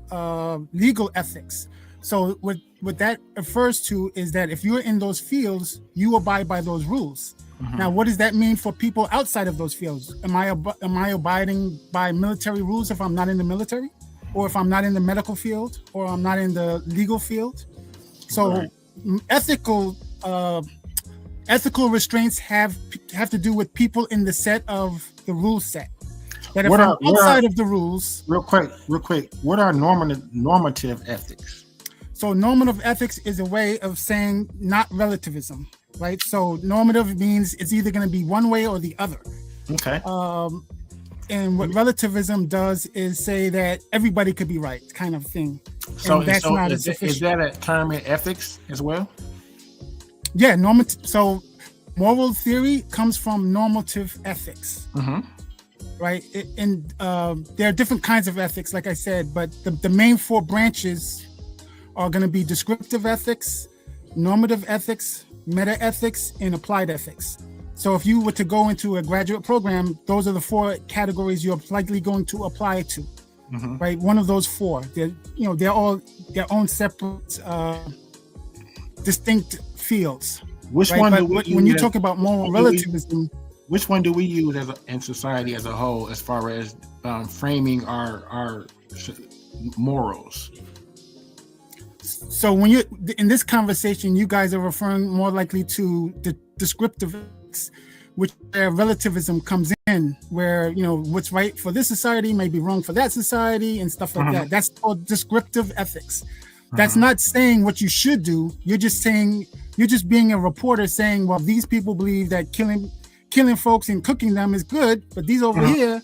legal ethics. So what that refers to is that if you're in those fields, you abide by those rules. Now, what does that mean for people outside of those fields? Am I abiding by military rules if I'm not in the military, or if I'm not in the medical field, or I'm not in the legal field? So ethical restraints have to do with people in the set of the rule set. That if I'm outside of the rules. Real quick. What are normative ethics? So normative ethics is a way of saying not relativism, right? So normative means it's either going to be one way or the other. Okay. And what relativism does is say that everybody could be right, kind of thing. So, and that's not as is efficient. that a term in ethics as well? Yeah, normative. So moral theory comes from normative ethics. Right, and there are different kinds of ethics, like I said, but the main four branches are going to be descriptive ethics, normative ethics, meta ethics, and applied ethics. So if you were to go into a graduate program, those are the four categories you're likely going to apply to, right? One of those four. They're all their own separate, distinct fields. Which right? one? But when you talk about moral relativism, which one do we use in society as a whole, as far as framing our morals? So when you're in this conversation, you guys are referring more likely to the descriptive ethics, which where relativism comes in, where what's right for this society may be wrong for that society and stuff like that. That's called descriptive ethics. That's not saying what you should do. You're just being a reporter saying, well, these people believe that killing folks and cooking them is good, but these over here,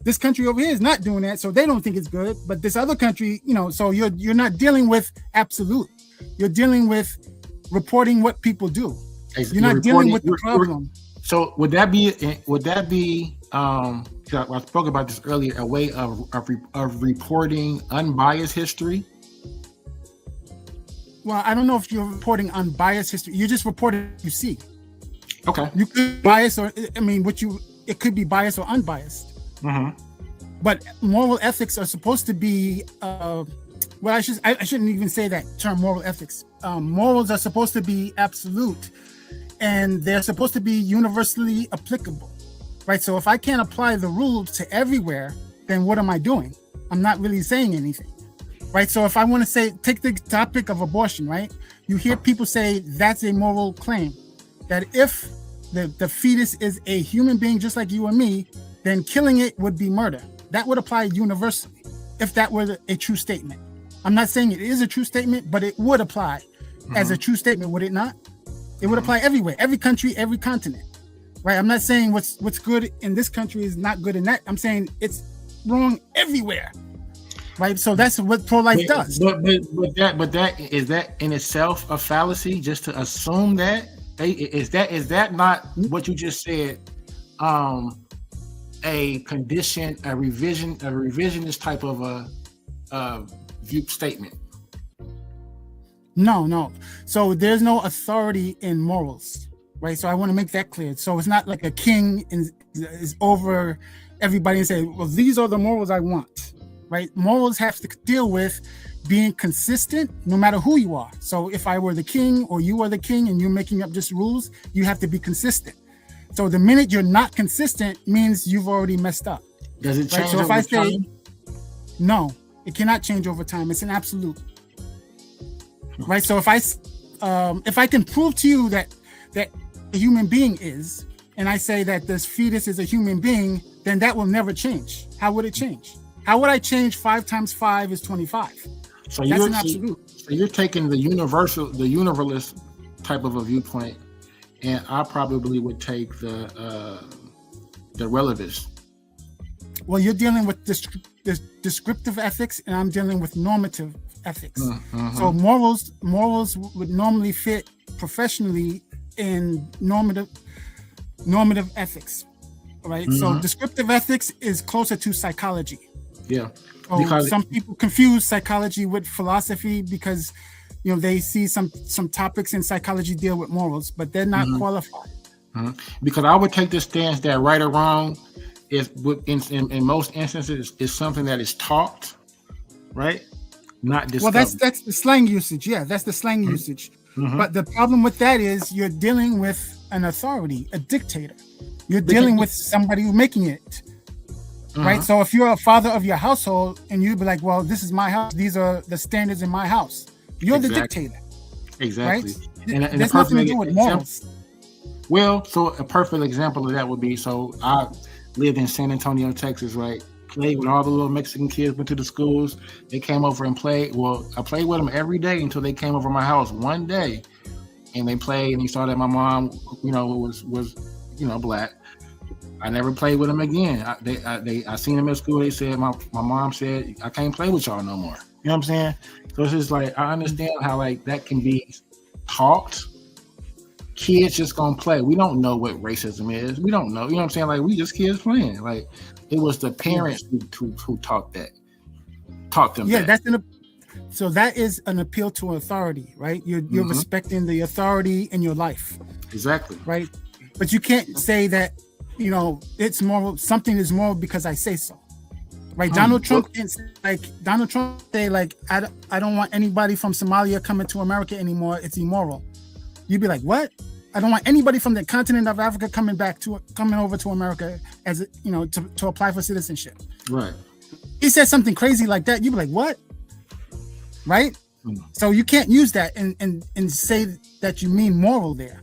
this country over here is not doing that, so they don't think it's good. But this other country, so you're not dealing with absolute. You're dealing with reporting what people do. You're not dealing with the problem. So would that be? I spoke about this earlier. A way of reporting unbiased history. Well, I don't know if you're reporting unbiased history. You're just reporting what you see. Okay. You could bias, or it could be biased or unbiased. But moral ethics are supposed to be. I shouldn't even say that term, moral ethics. Morals are supposed to be absolute, and they're supposed to be universally applicable, right? So if I can't apply the rules to everywhere, then what am I doing? I'm not really saying anything, right? So if I want to take the topic of abortion, right? You hear people say that's a moral claim, that if the fetus is a human being just like you and me, then killing it would be murder. That would apply universally if that were a true statement. I'm not saying it is a true statement, but it would apply as a true statement, would it not? It would apply everywhere, every country, every continent, right? I'm not saying what's good in this country is not good in that. I'm saying it's wrong everywhere, right? So that's what pro-life does. But that is that in itself a fallacy? Just to assume that is that not what you just said? A condition, a revisionist type of a view statement. No. So there's no authority in morals, right? So I want to make that clear. So it's not like a king is over everybody and say, well, these are the morals I want, right? Morals have to deal with being consistent no matter who you are. So if I were the king or you are the king and you're making up just rules, you have to be consistent. So the minute you're not consistent means you've already messed up. Does it change? Right? So if over I say time? no, it cannot change over time. It's an absolute. Right. So if I can prove to you that a human being is, and I say that this fetus is a human being, then that will never change. How would it change? How would I change 5 times 5 is 25? So that's an absolute. So you're taking the universalist type of a viewpoint, and I probably would take the relativist. Well, you're dealing with descriptive ethics, and I'm dealing with normative ethics. So morals would normally fit professionally in normative ethics, right? So descriptive ethics is closer to psychology. Yeah. So Because some people confuse psychology with philosophy because they see some topics in psychology deal with morals, but they're not qualified. Because I would take the stance that right or wrong is in most instances is something that is taught, right? Not discovered. Well, that's the slang usage. Yeah, that's the slang usage. But the problem with that is you're dealing with an authority, a dictator. You're dealing with somebody who's making it. Right. So if you're a father of your household and you'd be like, well, this is my house. These are the standards in my house. You're the dictator. Exactly. Right? There's nothing to do with morals. Well, so a perfect example of that would be, so I lived in San Antonio, Texas, right? Played with all the little Mexican kids, went to the schools. They came over and played. Well, I played with them every day until they came over my house one day. And they played, and they saw that my mom, was black. I never played with them again. I seen them at school. They said, my mom said, I can't play with y'all no more. You know what I'm saying? So it's just like, I understand how like that can be taught. Kids just gonna play. We don't know what racism is. We don't know. You know what I'm saying? Like, we just kids playing. Like, it was the parents who taught them. Yeah, so that is an appeal to authority, right? You're respecting the authority in your life. Exactly. Right? But you can't say that, it's moral, something is moral because I say so. Right? Donald Trump say like, I don't want anybody from Somalia coming to America anymore. It's immoral. You'd be like, what? I don't want anybody from the continent of Africa coming over to America as to apply for citizenship. Right. He said something crazy like that. You'd be like, what? Right? So you can't use that and say that you mean moral there.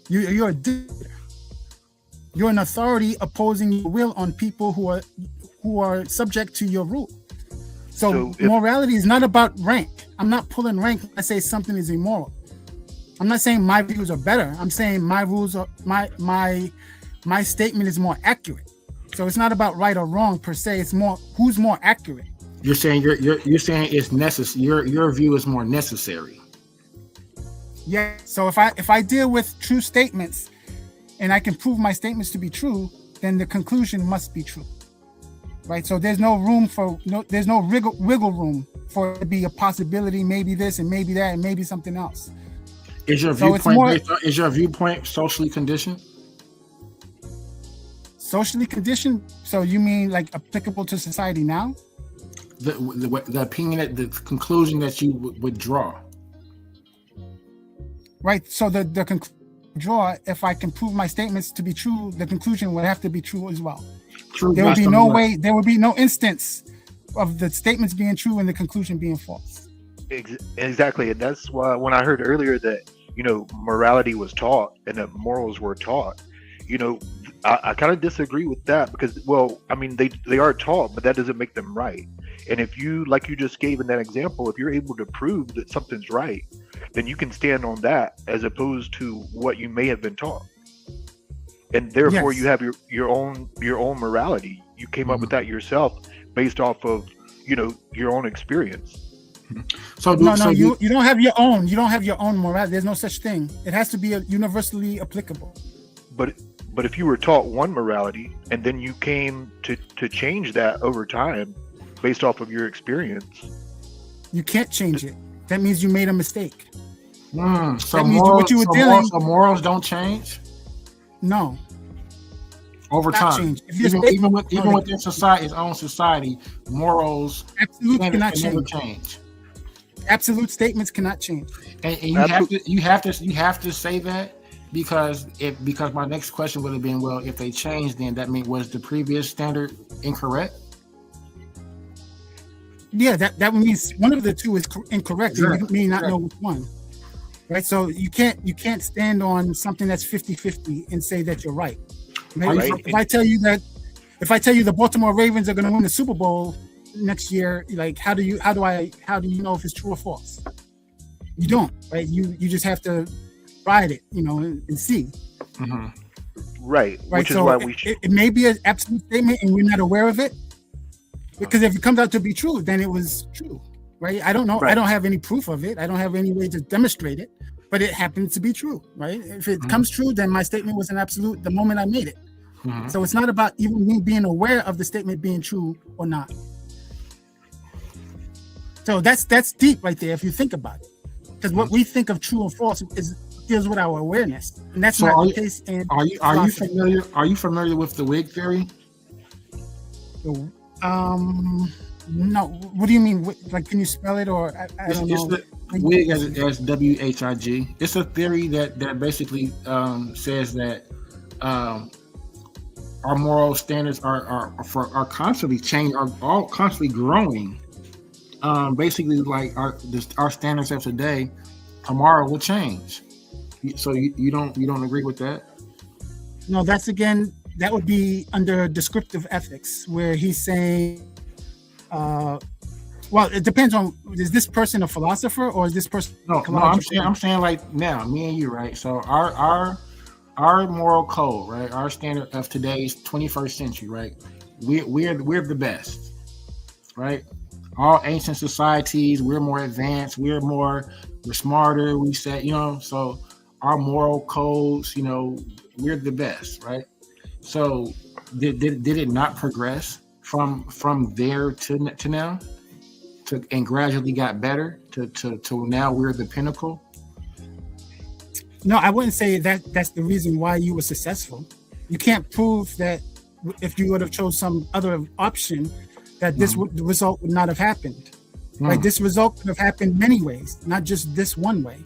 You're a dictator. You're an authority opposing your will on people who are subject to your rule. So morality is not about rank. I'm not pulling rank when I say something is immoral. I'm not saying my views are better. I'm saying my rules are my statement is more accurate. So it's not about right or wrong per se. It's more who's more accurate. You're saying you're saying it's necessary. Your view is more necessary. Yeah. So if I deal with true statements and I can prove my statements to be true, then the conclusion must be true. Right. So there's no room for there's no wiggle room for it to be a possibility, maybe this and maybe that and maybe something else. Is your viewpoint socially conditioned? Socially conditioned? So you mean like applicable to society now? The opinion, the conclusion that you would draw. Right. So the conclusion draw, if I can prove my statements to be true, the conclusion would have to be true as well. True. There would be no way. There would be no instance of the statements being true and the conclusion being false. Exactly, and that's why when I heard earlier that morality was taught and that morals were taught, I kind of disagree with that because, well, I mean they are taught, but that doesn't make them right. And if you, like you just gave in that example, if you're able to prove that something's right, then you can stand on that as opposed to what you may have been taught. And therefore you have your own morality. You came up with that yourself based off of, your own experience. So you don't have your own. You don't have your own morality. There's no such thing. It has to be universally applicable. But if you were taught one morality and then you came to change that over time based off of your experience, you can't change it. That means you made a mistake. So morals don't change? No. Over time, even within society, its own society, morals absolutely cannot change. Absolute statements cannot change. And you have to say that because my next question would have been, well, if they changed, then that means was the previous standard incorrect? Yeah, that means one of the two is incorrect. Sure. You may not know which one. Right, so you can't stand on something that's 50-50 and say that you're right. Right? If I tell you the Baltimore Ravens are going to win the Super Bowl next year, like how do you know if it's true or false? You don't, right? You just have to ride it, and see. Mm-hmm. Right. Which so is why it may be an absolute statement and we're not aware of it, because if it comes out to be true, then it was true. Right? I don't know. Right. I don't have any proof of it. I don't have any way to demonstrate it, but it happens to be true. Right? If it comes true, then my statement was an absolute the moment I made it. Mm-hmm. So it's not about even me being aware of the statement being true or not. So that's deep right there if you think about it, because what we think of true and false deals with our awareness, and that's not the case. Are you familiar with the Whig theory? No, what do you mean? Like, can you spell it, or I don't know? Whig as WHIG. It's a theory that basically says that our moral standards are constantly changing, are all constantly growing. Basically, like our standards of today, tomorrow will change. So you don't agree with that? No, that would be under descriptive ethics, where he's saying. Well, it depends on, is this person a philosopher or is this person? No, I'm saying like now, me and you, right? So our moral code, right? Our standard of today's 21st century, right? We're the best, right? All ancient societies, we're more advanced, we're smarter. We say, so our moral codes, we're the best, right? So did it not progress from there to now, and gradually got better to now we're the pinnacle? No, I wouldn't say that's the reason why you were successful. You can't prove that if you would have chose some other option that this result would not have happened. Right? This result could have happened many ways, not just this one way.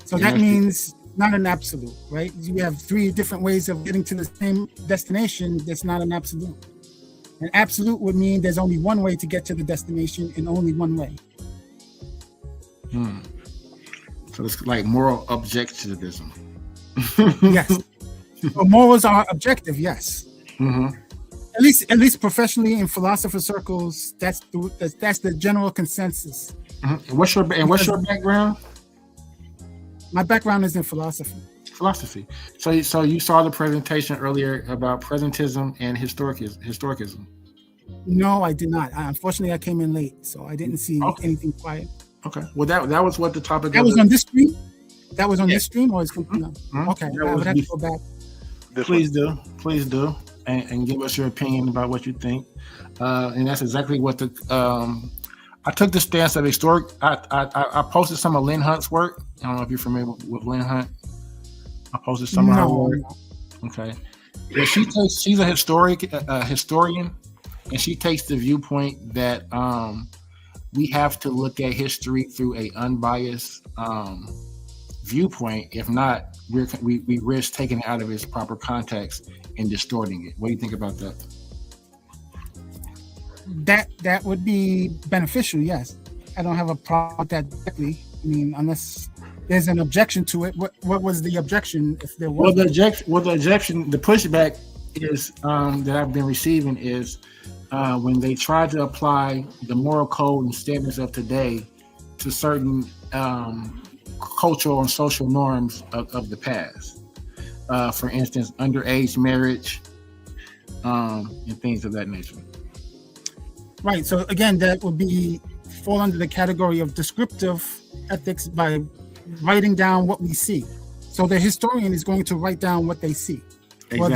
So that means not an absolute, right? You have 3 different ways of getting to the same destination. That's not an absolute. An absolute would mean there's only one way to get to the destination and only one way. So it's like moral objectivism. Yes. So morals are objective, yes. Mm-hmm. At least professionally in philosopher circles, that's the general consensus. Mm-hmm. What's your background? My background is in philosophy. Philosophy. So you saw the presentation earlier about presentism and historicism. No, I did not. Unfortunately, I came in late, so I didn't see anything quiet. Okay. Well, that was what the topic. That was on this stream. That was on this stream, or is completely Mm-hmm. okay? I would have to go back. Please do, and give us your opinion about what you think. And that's exactly what I took the stance of historic. I posted some of Lynn Hunt's work. I don't know if you're familiar with Lynn Hunt. I posted some of her work. Okay. Yeah, she's a historian, and she takes the viewpoint that we have to look at history through a unbiased viewpoint. If not, we risk taking it out of its proper context and distorting it. What do you think about that? That would be beneficial. Yes, I don't have a problem with that directly. I mean, unless there's an objection to it. What was the objection? If there was, the pushback is that I've been receiving is when they try to apply the moral code and standards of today to certain cultural and social norms of the past. For instance, underage marriage and things of that nature. Right. So again, that would fall under the category of descriptive ethics by writing down what we see. So the historian is going to write down what they see. Exactly. Well,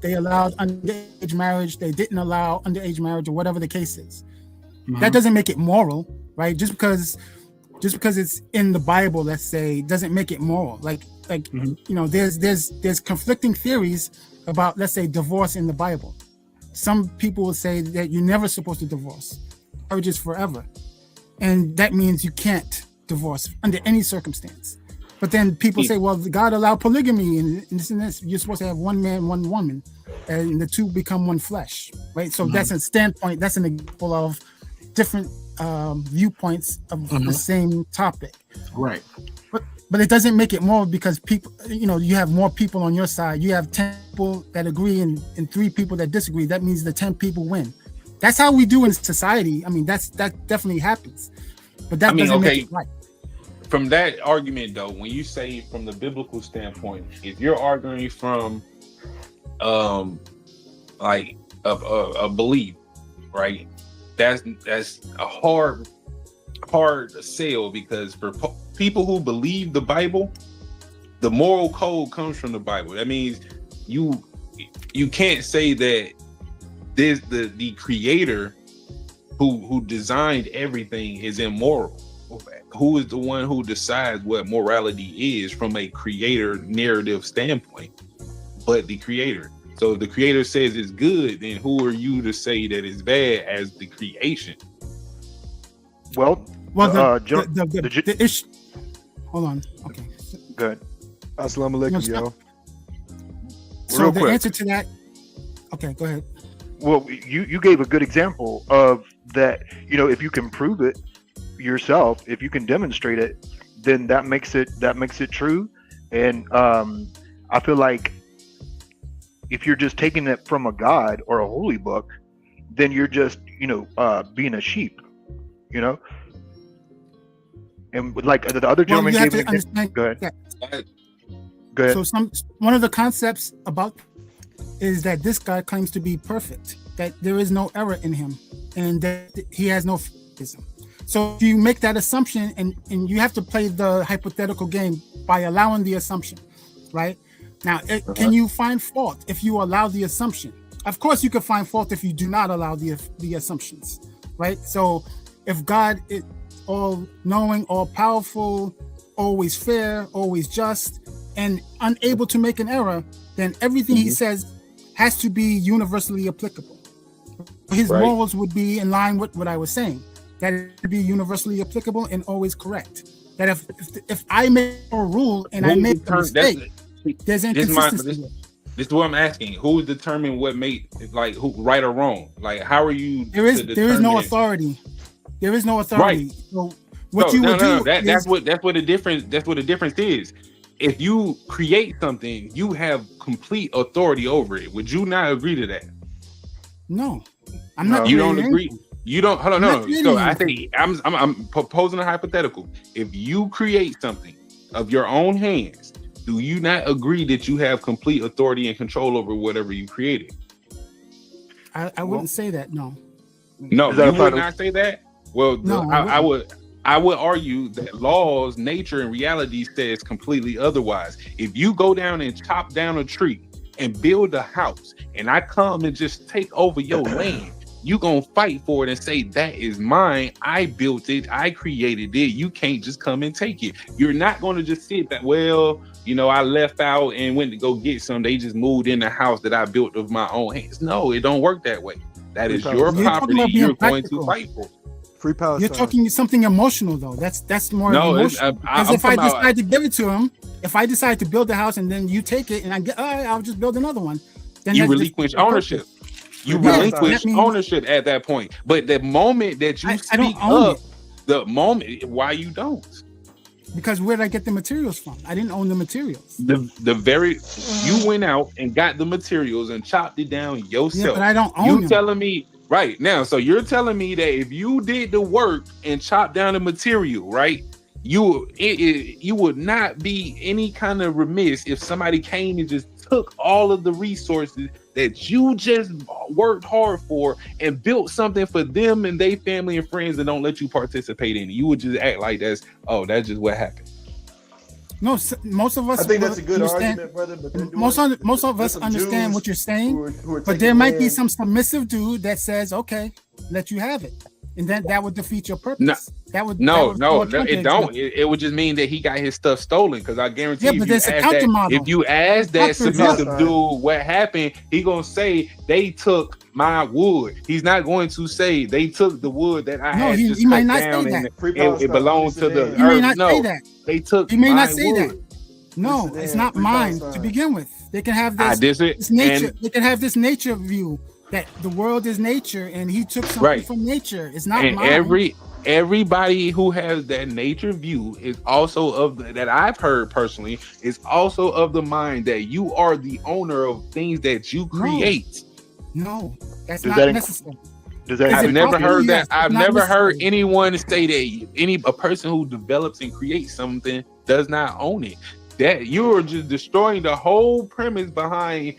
they allowed underage marriage. They didn't allow underage marriage, or whatever the case is. Mm-hmm. That doesn't make it moral, right? Just because it's in the Bible, let's say, doesn't make it moral. Like mm-hmm. You know, there's conflicting theories about, let's say, divorce in the Bible. Some people will say that you're never supposed to divorce. Marriage is forever, and that means you can't divorce under any circumstance. But then people say, well, God allowed polygamy and this and this. You're supposed to have one man, one woman, and the two become one flesh, right? So mm-hmm. that's a standpoint. That's an example of different viewpoints of mm-hmm. the same topic. Right. But it doesn't make it moral because people, you know, you have more people on your side. You have 10 people that agree and 3 people that disagree. That means the 10 people win. That's how we do in society. I mean, that definitely happens. But that doesn't make it right. From that argument, though, when you say from the biblical standpoint, if you're arguing from like a belief, right? That's a hard sell, because for people who believe the Bible, the moral code comes from the Bible. That means you can't say that there's the creator who designed everything is immoral. Who is the one who decides what morality is from a creator narrative standpoint? But the creator. So if the creator says it's good, then who are you to say that it's bad as the creation? The issue. Hold on. Okay. Good. Assalamu alaikum, yo. So Real the quick. answer to that. Okay, go ahead. Well, you gave a good example of that. You know, if you can prove it yourself, if you can demonstrate it, then that makes it true. And I feel like if you're just taking it from a God or a holy book, then you're just, you know, being a sheep, you know. And like the other gentleman gave an example. Go ahead. Yeah. Go ahead. So one of the concepts about is that this guy claims to be perfect, that there is no error in him, and that he has no favoritism. So if you make that assumption, and you have to play the hypothetical game by allowing the assumption, right? Now, can you find fault if you allow the assumption? Of course, you can find fault if you do not allow the assumptions, right? So if God is all knowing, all powerful, always fair, always just, and unable to make an error, then everything he says has to be universally applicable. His morals would be in line with what I was saying, that it would be universally applicable and always correct. That if I make a rule and I make a mistake, there's inconsistency. This is what I'm asking. Who determine what made, like, who right or wrong? Like, how are you? There is no authority. There is no authority. Right. So what you would do that's what the difference is. if you create something, you have complete authority over it. Would you not agree to that? No, I'm not. You don't creating agree. anything. You don't. Hold on, I'm no. not creating So I anything. think I'm proposing a hypothetical. If you create something of your own hands, do you not agree that you have complete authority and control over whatever you created? I wouldn't say that. No. No, Does that you apply would to- not say that. Well, No, I would argue that laws, nature, and reality says completely otherwise. If you go down and chop down a tree and build a house, and I come and just take over your land, you gonna fight for it and say that is mine. I built it. I created it. You can't just come and take it. You're not gonna just sit back. Well, you know, I left out and went to go get some. They just moved in the house that I built of my own hands. No, it don't work that way. That is your You're talking property. about being You're going to practical. fight for. Free Palestine. You're talking something emotional though. That's more No, it's- emotional. I'm Because if I talking about- decide to give it to him, if I decide to build a house and then you take it and I get, all right, I'll just build another one. Then You that's relinquish the purpose. ownership. You Yeah, relinquish that means- ownership at that point. But the moment that you I don't speak own up, the moment why you don't. Because where did I get the materials from? I didn't own the materials. The very you went out and got the materials and chopped it down yourself. Yeah, but I don't own You them. telling me right now? So you're telling me that if you did the work and chopped down the material, right? You would not be any kind of remiss if somebody came and just took all of the resources that you just worked hard for and built something for them and their family and friends and don't let you participate in it. You would just act like that's just what happened. No, most of us. I think that's a good understand- argument, brother. But they're doing most it- of there's us some understand Jews what you're saying, who are but taking there might be land. some submissive dude that says, "Okay, let you have it," and then that would defeat your purpose. No, that would No, that no, would no, Trump it don't. exist. It would just mean that he got his stuff stolen. Because I guarantee, Yeah, if but you there's a ask counter that, model. if you ask that Counter submissive model. dude what happened, he gonna say they took my wood. He's not going to say they took the wood that I No, had he just might cut not say down that. and Free it Palestine, belongs to the He He may earth. not No, say that. they took. He may my not say wood. that. No, Listen, it's not Free mine Palestine. to begin with. They can have I this, disagree. this nature. And- They can have this nature view that the world is nature, and he took something Right. from nature. It's not And mine. everybody who has that nature view is also that I've heard personally is also of the mind that you are the owner of things that you create. No, that's Does not that necessary. Does that Is I've it never possible? heard that. Yes, I've it's not never heard necessary. anyone say that a person who develops and creates something does not own it. That you are just destroying the whole premise behind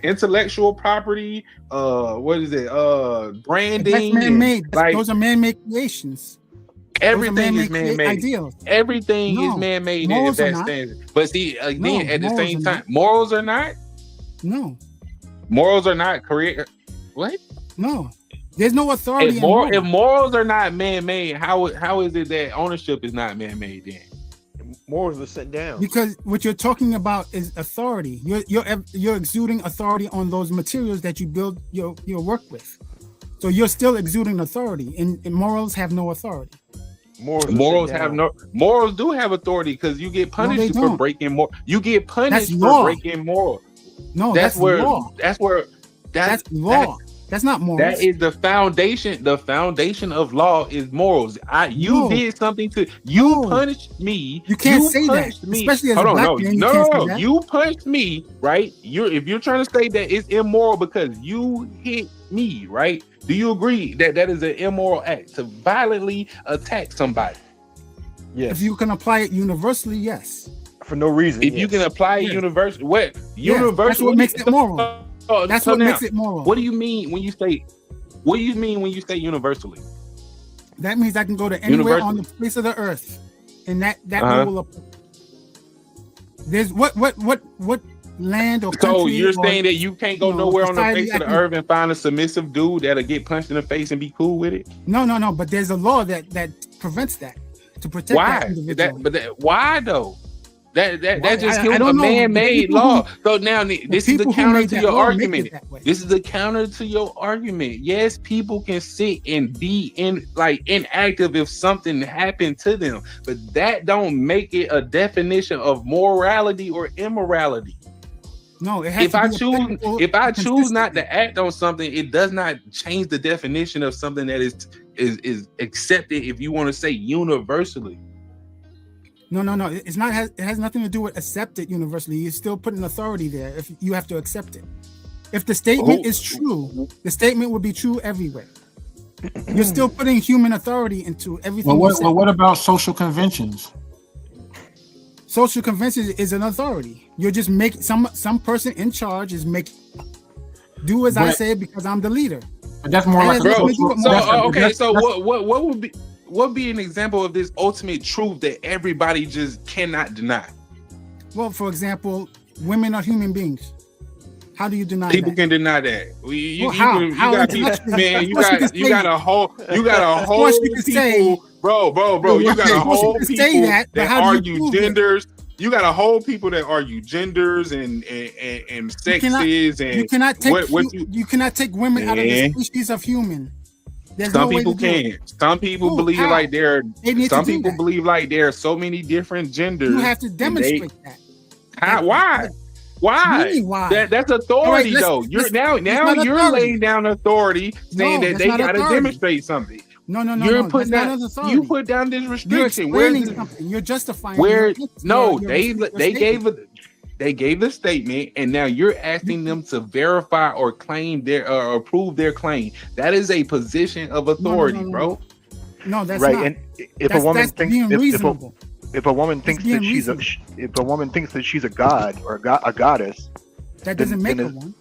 intellectual property. What is it? That's Branding. man-made. and, like Those are man-made creations. everything is man-made man-made. ideals. Everything is No, man-made if morals are that not. stands. But see, again, No, at the morals same are time, not. morals are not. No, Morals are not create. What? no. There's no authority If, in if moral. morals are not man-made, how is it that ownership is not man-made then? Morals were sent down. Because what you're talking about is authority. You're exuding authority on those materials that you build your work with. So you're still exuding authority, and morals have no authority. Morals have no morals do have authority because you get No, they punished for don't. breaking more. You get punished That's for law. breaking moral. No, That's that's where law. that's law. That's not morals. That is the foundation. The foundation of law is morals. You No. did something to you punished me. You can't say that, punished me. especially as a Hold on, black no, man, you no, can't no, say no. that. You punched me, right? If you're trying to say that it's immoral because you hit me, right? Do you agree that that is an immoral act to violently attack somebody? Yes. If you can apply it universally, yes. For no reason. If you can apply it universally, what Yeah, universal? that's what makes it moral. That's so what now, makes it moral. What do you mean when you say? What do you mean when you say universally? That means I can go to anywhere Universal. on the face of the earth, and that Uh-huh. rule. There's what land or So country you're or, saying that you can't go you know, nowhere on the society face of the I can- earth and find a submissive dude that'll get punched in the face and be cool with it? No. But there's a law that prevents that to protect Why? that individual. Why though? That Why? just I killed a don't know. The man-made people law. who- So now this is the people who counter made to that your law make it argument. that way. This is the counter to your argument. Yes, people can sit and be inactive if something happened to them, but that don't make it a definition of morality or immorality. No, it has If to I be choose, applicable if I choose consistently. not to act on something, it does not change the definition of something that is accepted. If you want to say universally, No. It's not. It has nothing to do with accepted universally. You're still putting authority there. If you have to accept it. If the statement is true, the statement will be true everywhere. You're still putting human authority into everything. Well, what about social conventions? Social conventions is an authority. You're just making some person in charge is making do as I say because I'm the leader. But that's more like bro. So what would be an example of this ultimate truth that everybody just cannot deny? Well, for example, women are human beings. How do you deny people that? can deny that? You How got people, man. You got a whole people, bro. You got a whole people that argue genders. You got a whole people that argue genders and sexes and you cannot take women out of the species of human. Some people can. Some people believe like there. Some people believe like there are so many different genders. You have to demonstrate that. How? Why? Why? That's authority, though. You're you're laying down authority, saying that they got to demonstrate something. No. You put down this restriction. You're justifying. They gave the statement, and now you're asking them to verify or claim their approve their claim. That is a position of authority, bro. No, that's right. not. And if a woman thinks if a woman thinks that she's a god or a goddess, that doesn't make her one.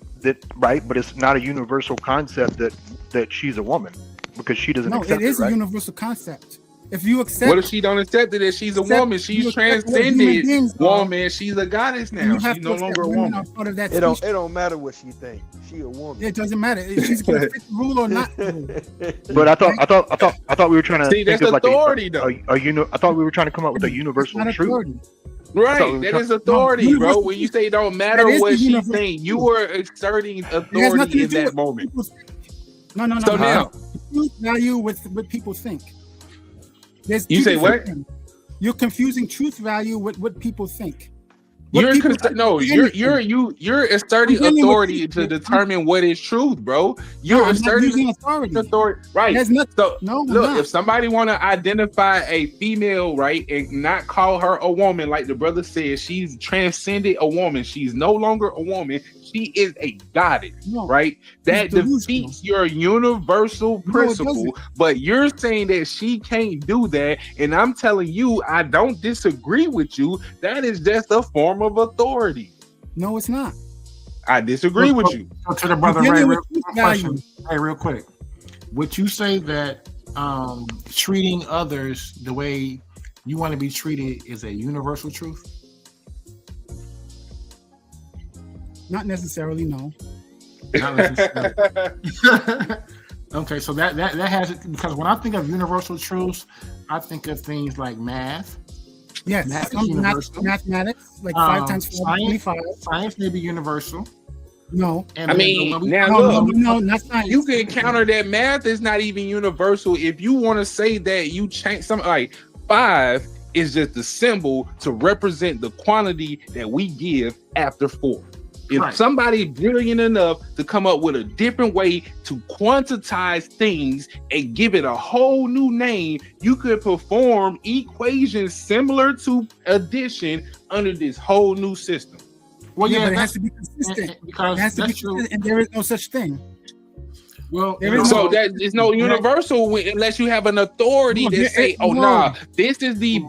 Right, but it's not a universal concept that she's a woman because she doesn't accept it. No, it is a universal concept. If you accept, what if she don't accept it that she's a woman? She's transcended woman. She's a goddess now. She's no longer a woman. It don't matter what she thinks. She a woman. It doesn't matter if she's going to fit the rule or not. But I thought we were trying to see that's authority though. I thought we were trying to come up with a universal truth. Right, that is authority, bro. When you say it don't matter what she thinks, you were exerting authority in that moment. No. So now, truth value with what people think. You say what? You're confusing truth value with what people think. You're asserting authority to determine what is truth, bro. You're asserting authority. Right. If somebody want to identify a female, right, and not call her a woman, like the brother said, she's transcended a woman. She's no longer a woman. She is a goddess, right? That defeats your universal principle, but you're saying that she can't do that. And I'm telling you, I don't disagree with you. That is just a form of authority. No, it's not. I disagree with you. So to the brother Ray, real quick. Would you say that treating others the way you want to be treated is a universal truth? Not necessarily, no. Not necessarily. Okay, so that has it, because when I think of universal truths, I think of things like math. Yes, mathematics, like 5 times 4 is 25. Science may be universal. No, no, not science. You can counter that math is not even universal. If you want to say that you change something like 5 is just a symbol to represent the quantity that we give after 4. If somebody brilliant enough to come up with a different way to quantize things and give it a whole new name, you could perform equations similar to addition under this whole new system. Well, yeah, but it has to be consistent. Because it has to be consistent, and there is no such thing. Well, so that is no universal unless you have an authority that say, this is the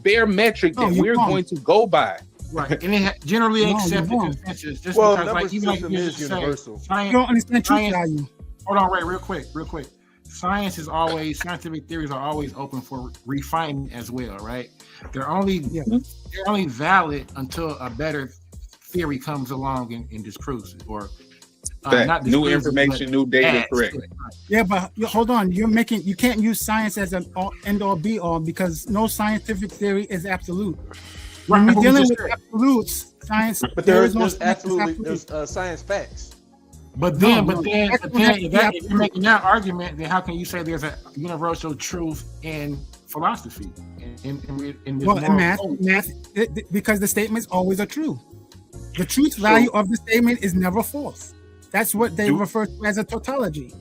bare metric that we're going to go by. Right, and it generally accepted consensus. Just because, like, even like you is universal. Science, you don't understand truth value. Hold on, Ray, real quick. Scientific theories are always open for refinement as well, right? They're only valid until a better theory comes along and disproves it, or not new information, new data, correct? Yeah, but hold on, you can't use science as an end all be all because no scientific theory is absolute. When we're dealing with absolutes, science, but there's science facts. But then, if you're making that argument, then how can you say there's a universal truth in philosophy? In math, because the statements always are true. The truth value of the statement is never false. That's what they refer to as a tautology.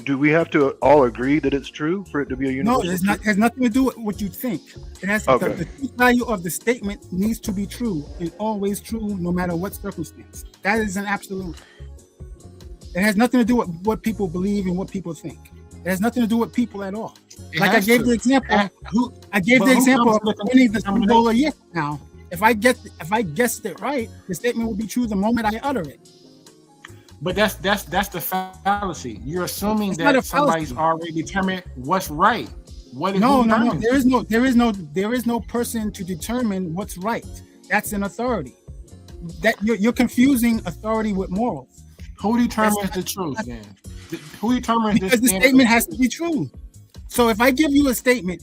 Do we have to all agree that it's true for it to be a No, universal? it's not. It has nothing to do with what you think. It has Okay. the truth value of the statement needs to be true and always true, no matter what circumstance. That is an absolute. It has nothing to do with what people believe and what people think. It has nothing to do with people at all. It Like I has gave to. the example. I gave but the who example comes of with winning the the Super Bowl a year from now. If I guessed it right, the statement will be true the moment I utter it. But that's the fallacy. You're assuming It's not a that somebody's fallacy. already determined what's right. What is No. who determines it? There is no person to determine what's right. That's an authority. That you're confusing authority with morals. Who determines the truth then? Who determines Because the statement has to be true. So if I give you a statement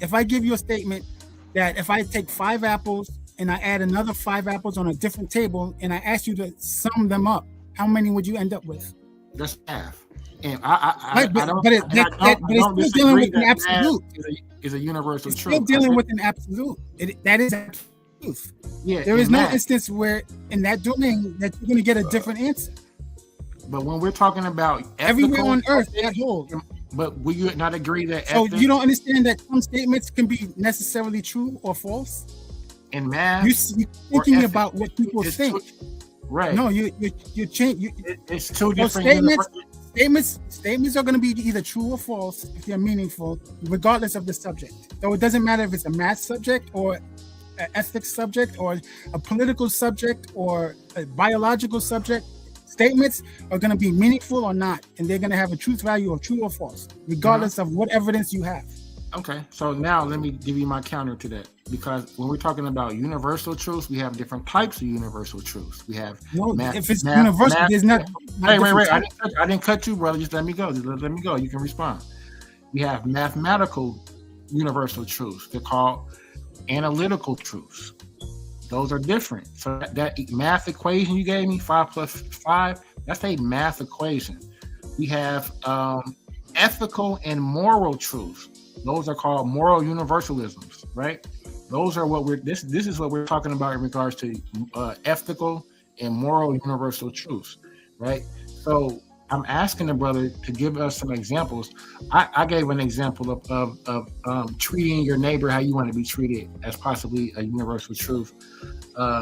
that if I take 5 apples and I add another 5 apples on a different table and I ask you to sum them up, how many would you end up with? That's half. And I Right, but don't, it's still dealing with an absolute. Is a universal It's truth. still dealing with an absolute. That is absolute truth. Yeah, There is in no that. instance where in that domain that you're going to get a different answer. But when we're talking about Everywhere ethical- on earth, that holds. But will you not agree that So ethics you don't understand that some statements can be necessarily true or false? in math You're or thinking ethics, about what people it's think. right? No, you change. It's two Those different statements are going to be either true or false if they're meaningful, regardless of the subject. So it doesn't matter if it's a math subject or an ethics subject or a political subject or a biological subject. Statements are going to be meaningful or not, and they're going to have a truth value of true or false, regardless of what evidence you have. Okay, so now let me give you my counter to that, because when we're talking about universal truths, we have different types of universal truths. We have No, if it's universal, there's not Wait. different I didn't cut you, brother. Just let me go. Just let me go. You can respond. We have mathematical universal truths. They're called analytical truths. Those are different. So that math equation you gave me, 5 + 5, that's a math equation. We have ethical and moral truths. Those are called moral universalisms, right? Those are what this is what we're talking about in regards to ethical and moral universal truths, right? So I'm asking the brother to give us some examples. I gave an example of treating your neighbor how you want to be treated as possibly a universal truth.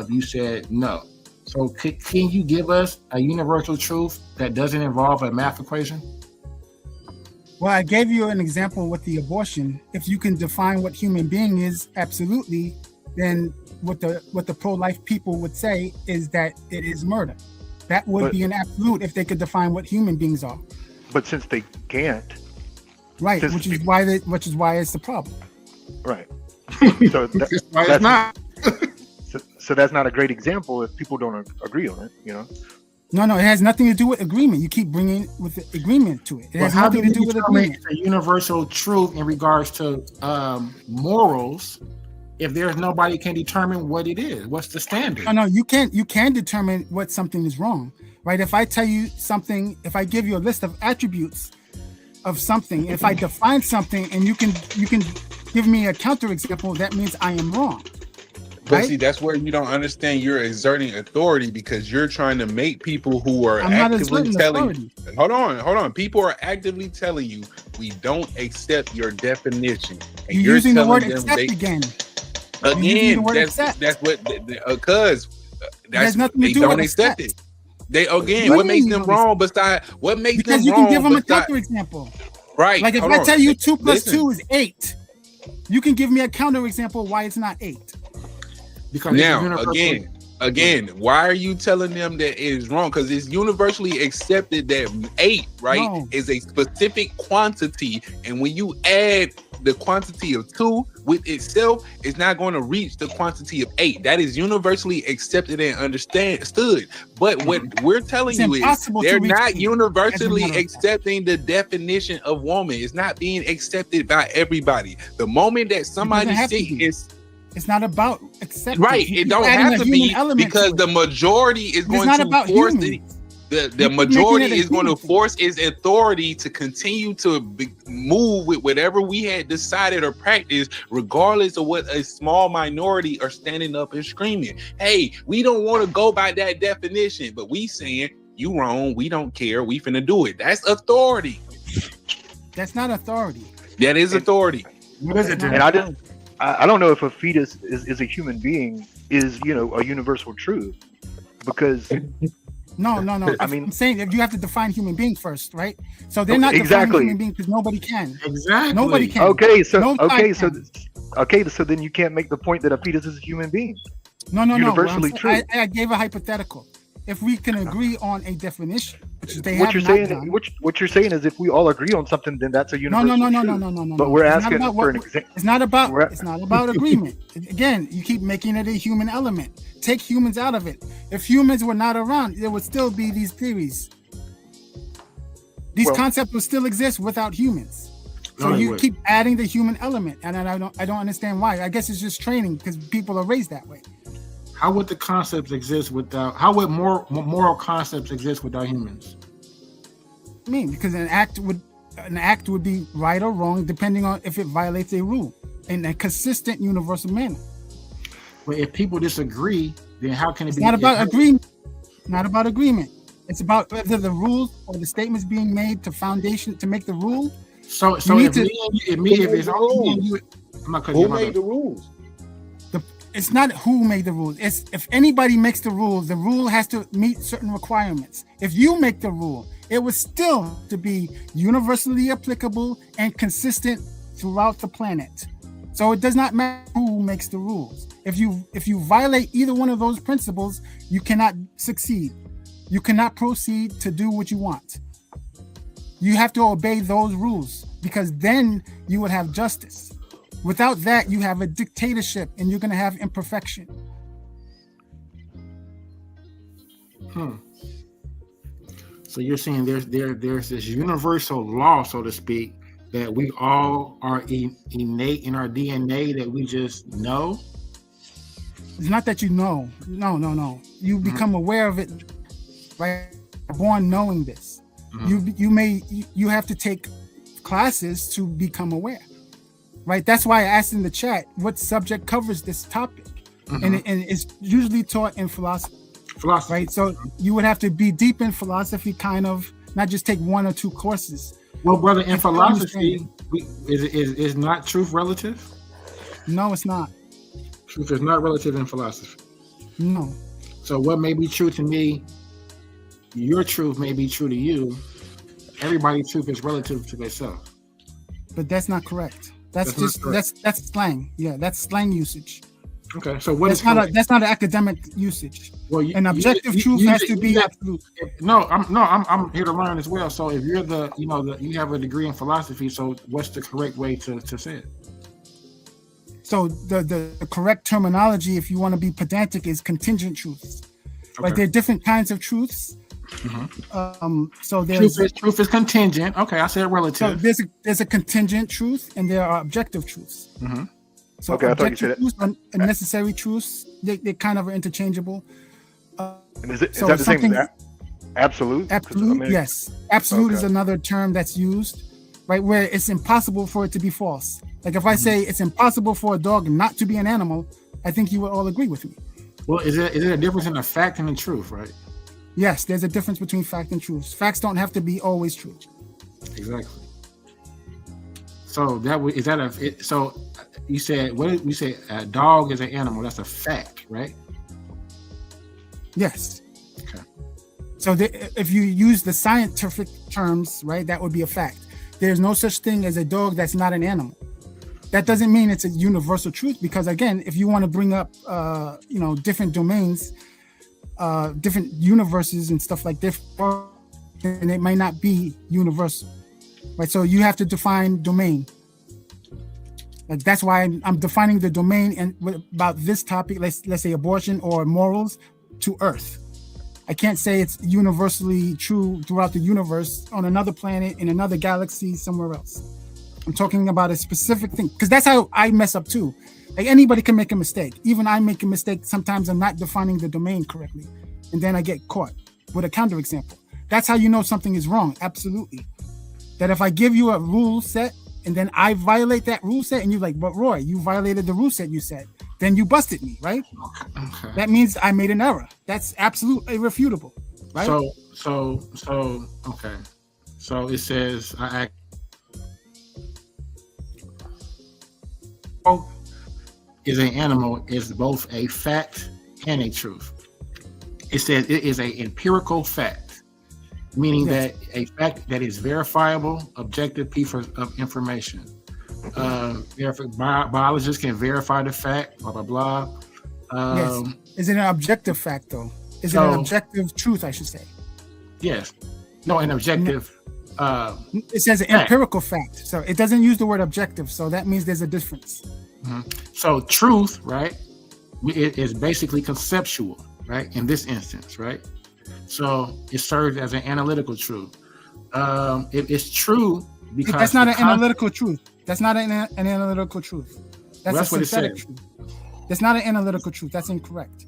You said no. So can you give us a universal truth that doesn't involve a math equation? Well, I gave you an example with the abortion. If you can define what human being is, absolutely, then what the pro-life people would say is that it is murder. That would be an absolute if they could define what human beings are. But since they can't, right? Which is why it's the problem. Right. So That's why it's not. So that's not a great example if people don't agree on it. You know. No, it has nothing to do with agreement. You keep bringing with the agreement to it. It has how nothing do to do you with determine agreement. a universal truth in regards to morals if there's nobody can determine what it is? What's the standard? No, you can't. You can determine what something is wrong, right? If I tell you something, if I give you a list of attributes of something, if I define something and you can give me a counterexample, that means I am wrong. But see, that's where you don't understand. You're exerting authority because you're trying to make people who are I'm not actively exerting telling. authority. Hold on. People are actively telling you we don't accept your definition. And You're using the telling word them accept they- again. Again, word that's accept. what because has nothing to they do don't with accept accept. it. They again, What what do you makes mean them you don't wrong? Besides, what makes Because them you wrong? can give them a beside- counterexample. Right. Like if hold I on. tell you 2 + Listen. 2 is 8, you can give me a counterexample why it's not 8. Because Now, again, why are you telling them that it is wrong? Because it's universally accepted that 8, right, No. is a specific quantity, and when you add the quantity of 2 with itself, it's not going to reach the quantity of 8. That is universally accepted and understood. But what we're telling It's you is impossible to they're reach not 8 as a universally matter of accepting the definition of woman. It's not being accepted by everybody. The moment that somebody have to sees be. is It's not about acceptance. right, You it keep don't adding have a to human be element because to the it. majority is It's going not to about force humans. the keep majority making it a is going to human thing. force its authority to continue to move with whatever we had decided or practiced, regardless of what a small minority are standing up and screaming. Hey, we don't want to go by that definition, but we saying you wrong. We don't care. We finna do it. That's authority. That's not authority. That is authority. What is it? And I don't know if a fetus is a human being is, you know, a universal truth, because No. I mean, I'm saying if you have to define human being first, right? So they're not exactly. defining human being because nobody can. Exactly. Nobody can. Okay, so No okay, tribe so can. so then you can't make the point that a fetus is a human being. No. What I'm Universally saying- true. I gave a hypothetical. If we can agree on a definition, which they What have you're not saying, done. what you're saying is, if we all agree on something, then that's a No. universal truth. But we're It's not asking about for an what- example. It's not about agreement. Again, you keep making it a human element. Take humans out of it. If humans were not around, there would still be these theories. These Well- concepts would still exist without humans. So No, they you would. keep adding the human element, and I don't understand why. I guess it's just training because people are raised that way. How would the concepts exist without? How would moral concepts exist without humans? I mean, because an act would be right or wrong depending on if it violates a rule in a consistent, universal manner. But if people disagree, then how can it It's be? not about agreement. Not about agreement. It's about whether the rules or the statements being made to foundation to make the rule. So You need if to- if it's only me and you, I'm not cutting Who you off. made the rules? It's not who made the rules. It's if anybody makes the rule has to meet certain requirements. If you make the rule, it was still to be universally applicable and consistent throughout the planet. So it does not matter who makes the rules. If you violate either one of those principles, you cannot succeed. You cannot proceed to do what you want. You have to obey those rules because then you would have justice. Without that, you have a dictatorship and you're going to have imperfection. So you're saying there's this universal law, so to speak, that we all are innate in our DNA that we just know. It's not that you know. No. You become aware of it, right? Born knowing this. You have to take classes to become aware, right? That's why I asked in the chat what subject covers this topic, and it's usually taught in philosophy, right? So you would have to be deep in philosophy, kind of, not just take one or two courses. Well, brother, in philosophy, is not truth relative? No, it's not. Truth is not relative in philosophy. No. So what may be true to me, your truth may be true to you. Everybody's truth is relative to themselves. But that's not correct. That's slang. Yeah, that's slang usage. Okay, so what that's is that's not an academic usage. Well, an objective truth has to be absolute. I'm here to learn as well. So if you're you have a degree in philosophy, so what's the correct way to say it? So the correct terminology, if you want to be pedantic, is contingent truths. Okay. Like there are different kinds of truths. So there's truth is contingent. Okay, I said relative. So there's a contingent truth and there are objective truths. So Okay, I thought you objective said truths and necessary truths, they kind of are interchangeable. And is that so the same something- as absolute? 'Cause, Absolute, I mean, yes. Absolute is Okay. another term that's used, right? Where it's impossible for it to be false. Like if I say it's impossible for a dog not to be an animal, I think you would all agree with me. Well, is there a difference in a fact and a truth, right? Yes, there's a difference between fact and truth. Facts don't have to be always true. Exactly. So so you said what did we say? A dog is an animal. That's a fact, right? Yes. Okay. So if you use the scientific terms, right, that would be a fact. There's no such thing as a dog that's not an animal. That doesn't mean it's a universal truth because again, if you want to bring up, different domains, different universes and stuff like this, then it might not be universal, right? So you have to define domain. Like that's why I'm defining the domain and about this topic, let's say abortion or morals, to Earth. I can't say it's universally true throughout the universe on another planet, in another galaxy, somewhere else. I'm talking about a specific thing because that's how I mess up too. Like anybody can make a mistake. Even I make a mistake. Sometimes I'm not defining the domain correctly. And then I get caught with a counterexample. That's how you know something is wrong. Absolutely. That if I give you a rule set and then I violate that rule set and you're like, but Roy, you violated the rule set you said. Then you busted me, right? Okay. That means I made an error. That's absolutely irrefutable, right? So okay. So it says dog is an animal is both a fact and a truth. It says it is an empirical fact, meaning Yes. that a fact that is verifiable, objective piece of information. Biologists can verify the fact, blah, blah, blah. Yes. Is it an objective fact though? Is it so- an objective truth, I should say? Yes. No, an objective. It says an fact. empirical fact. So it doesn't use the word objective. So that means there's a difference. So truth, right, it is basically conceptual, right, in this instance, right? So it serves as an analytical truth. It's true because That's not the an analytical truth. That's not an analytical truth. That's That's a what it synthetic says. truth. That's not an analytical truth. That's incorrect.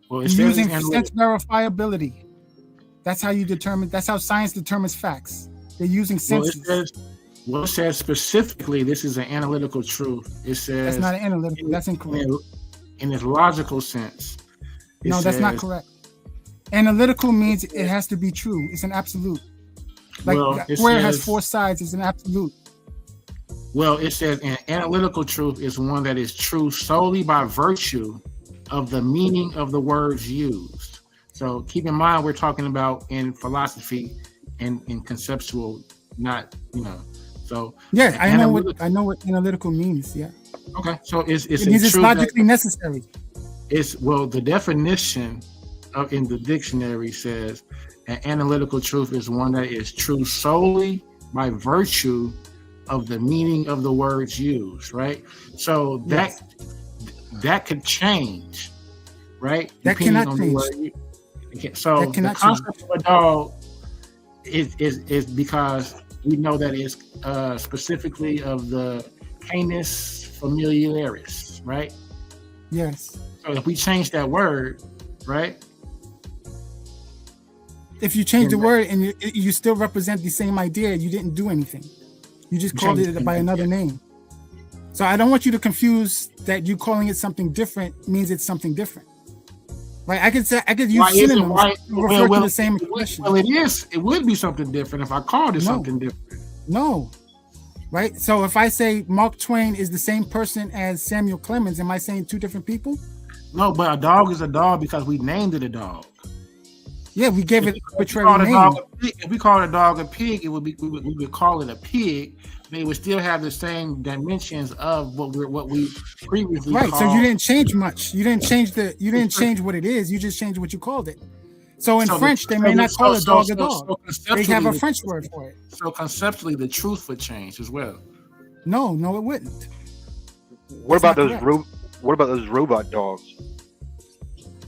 Well, it You're says using it's sense verifiability. That's how you determine. That's how science determines facts. They're using Well, senses. it says specifically this is an analytical truth. It says That's not an analytical. That's incorrect. in its logical sense. It No, that's not says- correct. Analytical means it has to be true. It's an absolute. Like Well, the it square has says- 4 sides. It's an absolute. Well, it says an analytical truth is one that is true solely by virtue of the meaning of the words used. So keep in mind, we're talking about in philosophy and in conceptual, not, so. Yeah, I know analytical- what analytical means. Yeah, Okay, so it's it a means it's truth that- logically necessary. the definition in the dictionary says an analytical truth is one that is true solely by virtue of the meaning of the words used, right? So that could change, right? That Depending cannot on the change. word so That the cannot concept of a dog is because we know that it's specifically of the Canis familiaris, right? Yes. So if we change that word, right? If you change the word and you still represent the same idea, you didn't do anything. You just called changed it the by another name. So I don't want you to confuse that you calling it something different means it's something different. Right? I could use Why isn't- synonyms why- to refer well, to the same expression. Well, it is. It would be something different if I called it No. something different. No. Right? So if I say Mark Twain is the same person as Samuel Clemens, am I saying two different people? No, but a dog is a dog because we named it a dog. Yeah, we gave it If we arbitrary called a name. dog a pig, if we called a dog a pig, it would be we would call it a pig. But it would still have the same dimensions of what we previously Right. called. So you didn't change much. You didn't change what it is. You just changed what you called it. So in So the- French, they so may the- not call so- a dog so- a dog. so They have a conceptually, French word for it. So conceptually, the truth would change as well. No, it wouldn't. What That's about not those what about those robot dogs?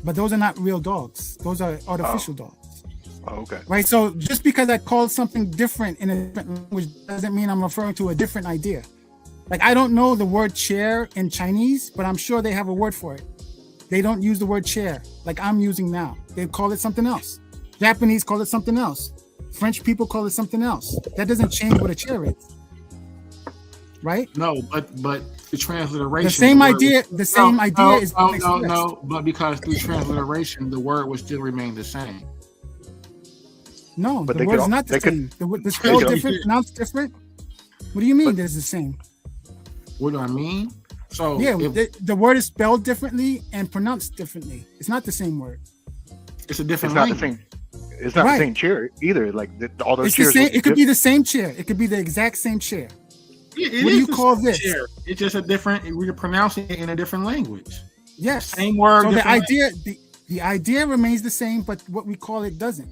But those are not real dogs. Those are artificial dogs. Oh, okay. Right. So just because I call something different in a different language doesn't mean I'm referring to a different idea. Like I don't know the word chair in Chinese, but I'm sure they have a word for it. They don't use the word chair like I'm using now. They call it something else. Japanese call it something else. French people call it something else. That doesn't change what a chair is. Right? No, but the transliteration. The same word idea. was- The same idea no, is no, being no, expressed. no. But because through transliteration, the word would still remain the same. No, But the they word's could- not the they could- same. The spell could- different, pronounced different. What do you mean? There's the same. What do I mean? So Yeah, if the word is spelled differently and pronounced differently. It's not the same word. it's a It's different not the language. same. It's not Right. the same chair either. Like all those It's the chairs. same. look It could be different. the same chair. It could be the exact same chair. It What do is you the call same this? chair. It's just a different. We're pronouncing it in a different language. Yes. Same word. So the different idea, the idea remains the same, but what we call it doesn't.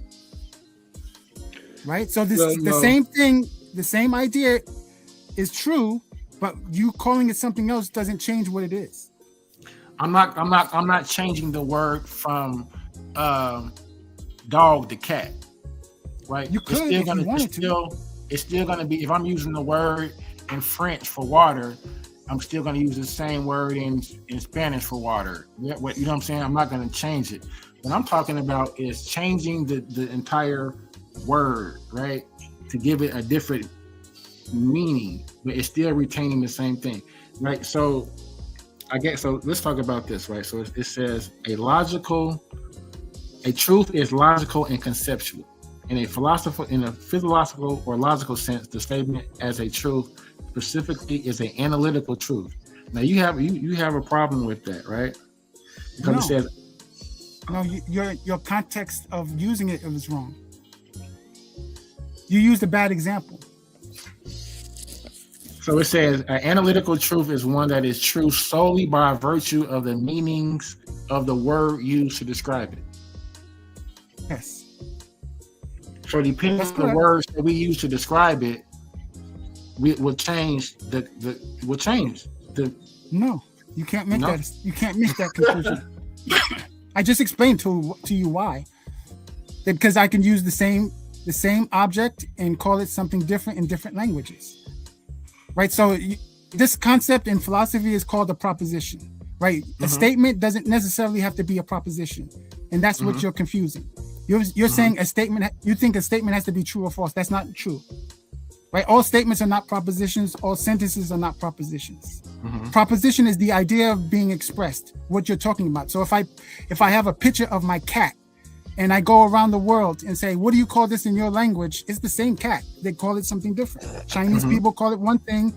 Right. So Well, the no. same thing, the same idea is true, but you calling it something else doesn't change what it is. I'm not changing the word from dog to cat. Right. You could if you wanted to. It's still gonna be, if I'm using the word in French for water, I'm still gonna use the same word in Spanish for water. You know what I'm saying? I'm not gonna change it. What I'm talking about is changing the entire word, right? To give it a different meaning, but it's still retaining the same thing. Right. So let's talk about this, right? So it says a truth is logical and conceptual. In a physiological or logical sense, the statement as a truth specifically is an analytical truth. Now you have a problem with that, right? Because it says no, your context of using it was wrong. You used a bad example. So it says analytical truth is one that is true solely by virtue of the meanings of the word used to describe it. Yes. So depending on the words that we use to describe it, we will change the. No, you can't make that. You can't make that conclusion. I just explained to you why. Because I can use the same object and call it something different in different languages. Right, so this concept in philosophy is called a proposition, right? A statement doesn't necessarily have to be a proposition, and that's what you're confusing. You're saying a statement. You think a statement has to be true or false. That's not true, right? All statements are not propositions. All sentences are not propositions. Proposition is the idea of being expressed, what you're talking about. So if I have a picture of my cat, and I go around the world and say, what do you call this in your language? It's the same cat. They call it something different. Chinese people call it one thing.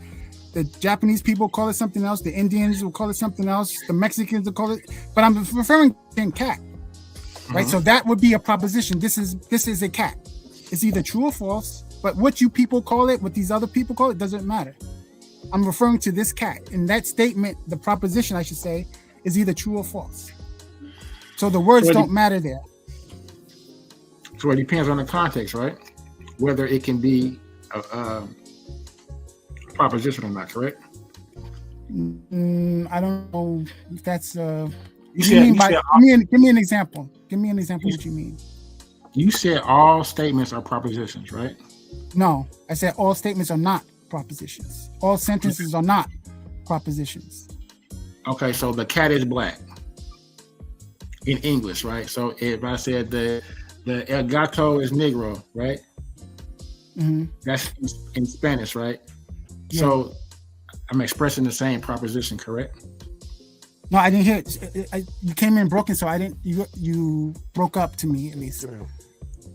The Japanese people call it something else. The Indians will call it something else. The Mexicans will call it, but I'm referring to the same cat, right? So that would be a proposition. This is a cat. It's either true or false, but what you people call it, what these other people call it, doesn't matter. I'm referring to this cat. In that statement, the proposition, I should say, is either true or false. So the words don't matter there. So it depends on the context, right? Whether it can be a proposition or not, correct? I don't know if that's. Give me an example. Give me an example of what you mean. You said all statements are propositions, right? No, I said all statements are not propositions. All sentences are not propositions. Okay, so the cat is black in English, right? So if I said the El Gato is Negro, right? That's in Spanish, right? Yeah. So I'm expressing the same proposition, correct? No, I didn't hear it. You came in broken, so I didn't. You broke up to me at least.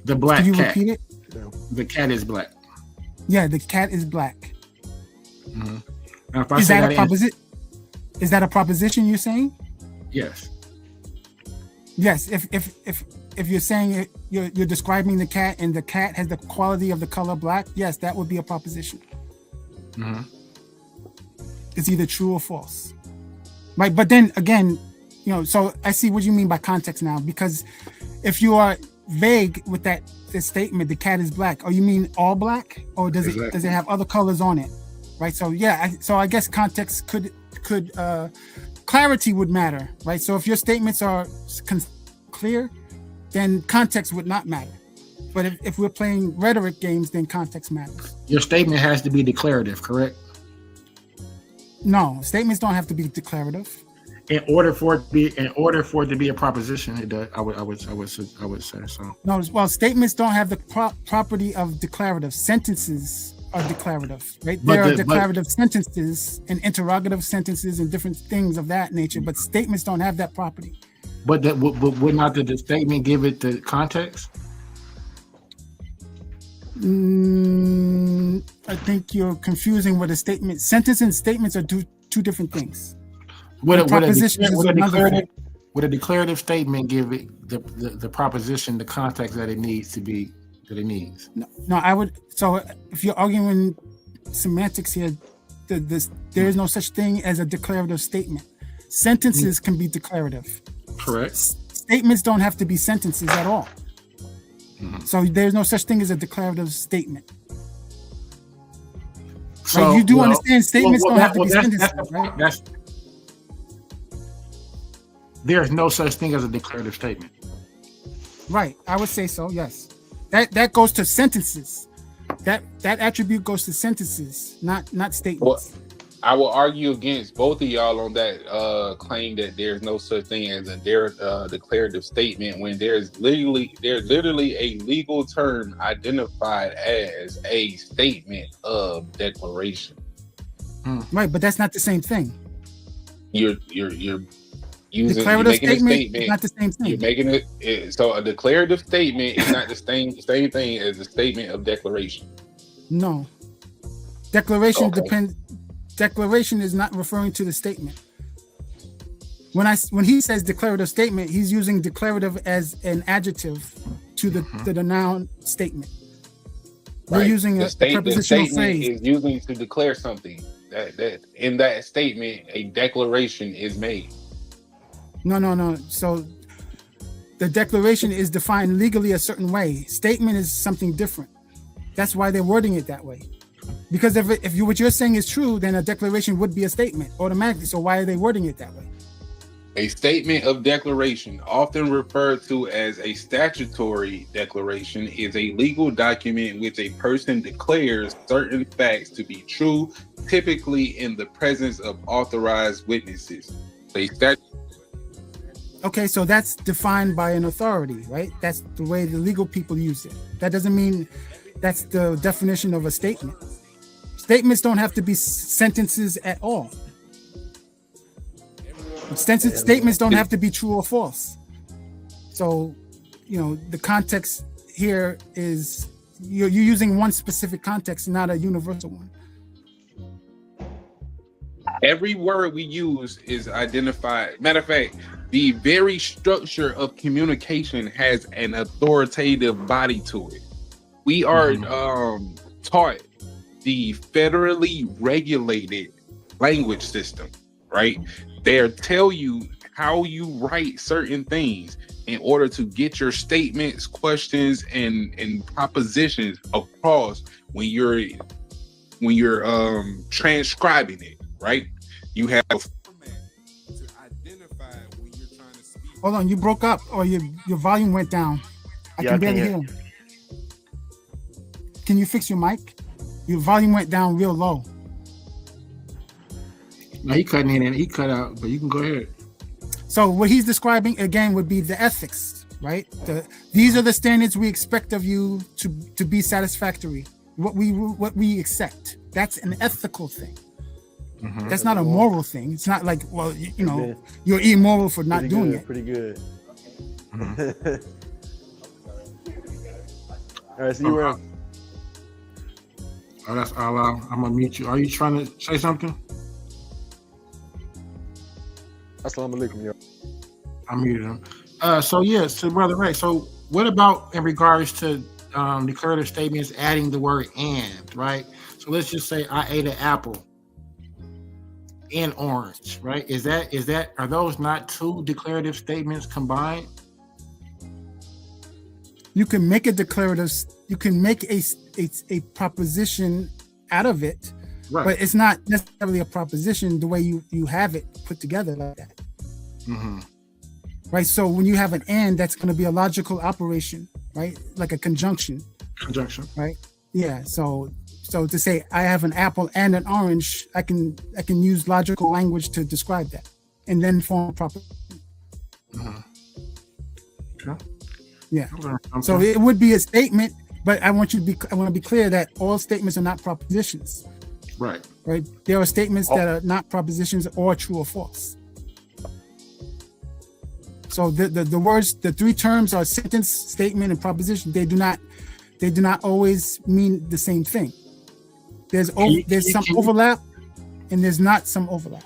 The black cat. Can you repeat it? The cat is black. Yeah, the cat is black. Now, is that a proposition? Is that a proposition you're saying? Yes. Yes. If you're saying you're describing the cat and the cat has the quality of the color black, yes, that would be a proposition. It's either true or false, right? But then again, so I see what you mean by context now, because if you are vague with this statement, the cat is black, or you mean all black, or does it have other colors on it, right? So yeah, so I guess context could clarity would matter, right? So if your statements are clear, then context would not matter. But if we're playing rhetoric games, then context matters. Your statement has to be declarative, correct? No, statements don't have to be declarative. In order for it to be a proposition, it does. I would say so. No, well, statements don't have the property of declarative. Sentences are declarative, right? There are declarative sentences and interrogative sentences and different things of that nature, but statements don't have that property. But would not the statement give it the context? I think you're confusing what a statement. Sentence and statements are two different things. Would a declarative statement give it the proposition the context that it needs to be that it needs? No, I would. So if you're arguing semantics here, there is no such thing as a declarative statement. Sentences can be declarative. Correct. Statements don't have to be sentences at all. So there's no such thing as a declarative statement. So you do understand statements don't have to be sentences, right? There's no such thing as a declarative statement. Right. I would say so, yes. That goes to sentences. That attribute goes to sentences, not statements. Well, I will argue against both of y'all on that claim that there's no such thing as a declarative statement when there's literally a legal term identified as a statement of declaration. Right, but that's not the same thing. You're using declarative statement is not the same thing. You're making it so a declarative statement is not the same thing as a statement of declaration. No, declaration declaration is not referring to the statement. When he says declarative statement, he's using declarative as an adjective to the noun statement. We're using a prepositional statement phrase. is using to declare something. That in that statement, a declaration is made. No. So the declaration is defined legally a certain way. Statement is something different. That's why they're wording it that way. Because if what you're saying is true, then a declaration would be a statement automatically. So why are they wording it that way? A statement of declaration, often referred to as a statutory declaration, is a legal document in which a person declares certain facts to be true, typically in the presence of authorized witnesses. Okay, so that's defined by an authority, right? That's the way the legal people use it. That doesn't mean that's the definition of a statement. Statements don't have to be sentences at all. Statements don't have to be true or false. So, the context here is you're using one specific context, not a universal one. Every word we use is identified. Matter of fact, the very structure of communication has an authoritative body to it. We are taught the federally regulated language system, right? They tell you how you write certain things in order to get your statements, questions, and propositions across when you're transcribing it, right? You have. Hold on, you broke up, or your volume went down. I can barely hear. Can you fix your mic? Your volume went down real low. No, he cut in and he cut out, but you can go ahead. So what he's describing again would be the ethics, right? These are the standards we expect of you to be satisfactory. What we accept. That's an ethical thing. That's not a moral thing. It's not like, well, you're immoral for not doing it. Pretty good. All right, so you were. Oh, that's Allah. I'm gonna mute you. Are you trying to say something? Assalamu alaikum, yo. I muted him. So Brother Ray, so what about in regards to declarative statements adding the word and, right? So let's just say I ate an apple and orange, right? Are those not two declarative statements combined? You can make a declarative, you can make a proposition out of it. Right. But it's not necessarily a proposition the way you have it put together like that. Right. So when you have an and, that's going to be a logical operation, right? Like a conjunction. Right. Yeah. So to say I have an apple and an orange, I can use logical language to describe that, and then form a proposition. Okay. Yeah. So it would be a statement, but I want to be clear that all statements are not propositions. Right. There are statements that are not propositions or true or false. So the words, the three terms are sentence, statement, and proposition. They do not always mean the same thing. There's some overlap, and there's not some overlap.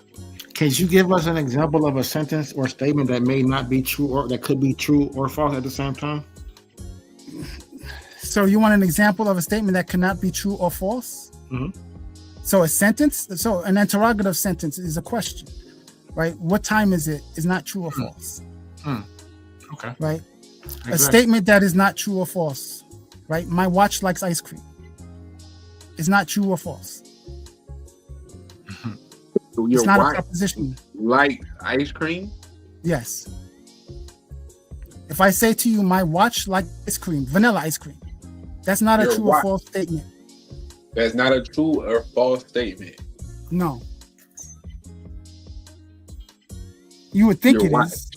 Can you give us an example of a sentence or statement that may not be true or that could be true or false at the same time? So you want an example of a statement that cannot be true or false? So a sentence, so an interrogative sentence is a question, right? What time is it? Is not true or false. Okay. Right? Exactly. A statement that is not true or false, right? My watch likes ice cream. Is not true or false. So it's not a proposition. Like ice cream? Yes. If I say to you, my watch likes ice cream, vanilla ice cream, that's not a true or false statement. That's not a true or false statement. No. You would think it is.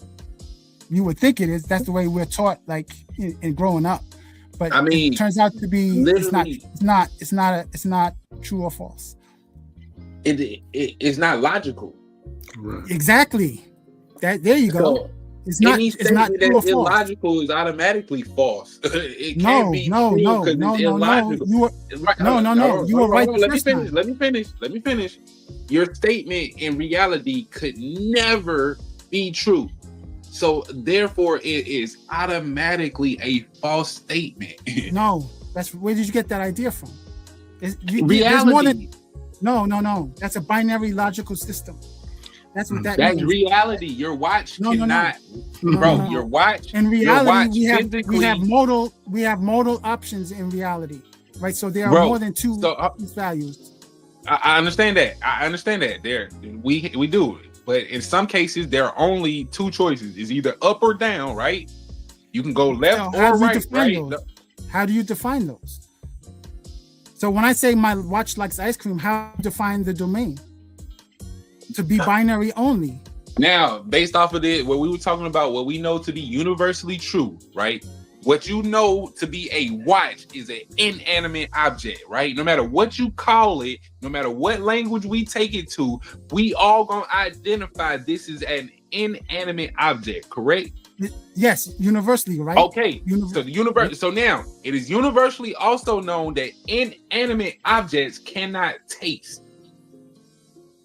You would think it is. That's the way we're taught, like in growing up. But I mean, it turns out to be it's not true or false. It's not logical. Exactly. There you go. It's not. any It's not statement true or that's false. illogical is automatically false. It No, can't be no, true no, because no, it's no, no. illogical. You were Right, no, no, no. You were right the Let me first finish. time. Let me finish. Your statement in reality could never be true. So therefore, it is automatically a false statement. No, that's where did you get that idea from? There's Reality. more than no. That's a binary logical system. That's what that That's means. reality. Your watch No, no, no. cannot, No, bro. no. Your watch. In your watch reality, physically, we have modal options in reality, right? So there are Bro, more than two so, values. I understand that. I understand that. There, we do it, but in some cases, there are only two choices: is either up or down. Right? You can go left So how or do you right. define Right? those? How do you define those? So when I say my watch likes ice cream, how do you define the domain? To be binary only. Now, based off of what we were talking about, what we know to be universally true, right? What you know to be a watch is an inanimate object, right? No matter what you call it, no matter what language we take it to, we all gonna identify this is an inanimate object, correct? Yes, universally, right? Okay, so the universe. So now it is universally also known that inanimate objects cannot taste.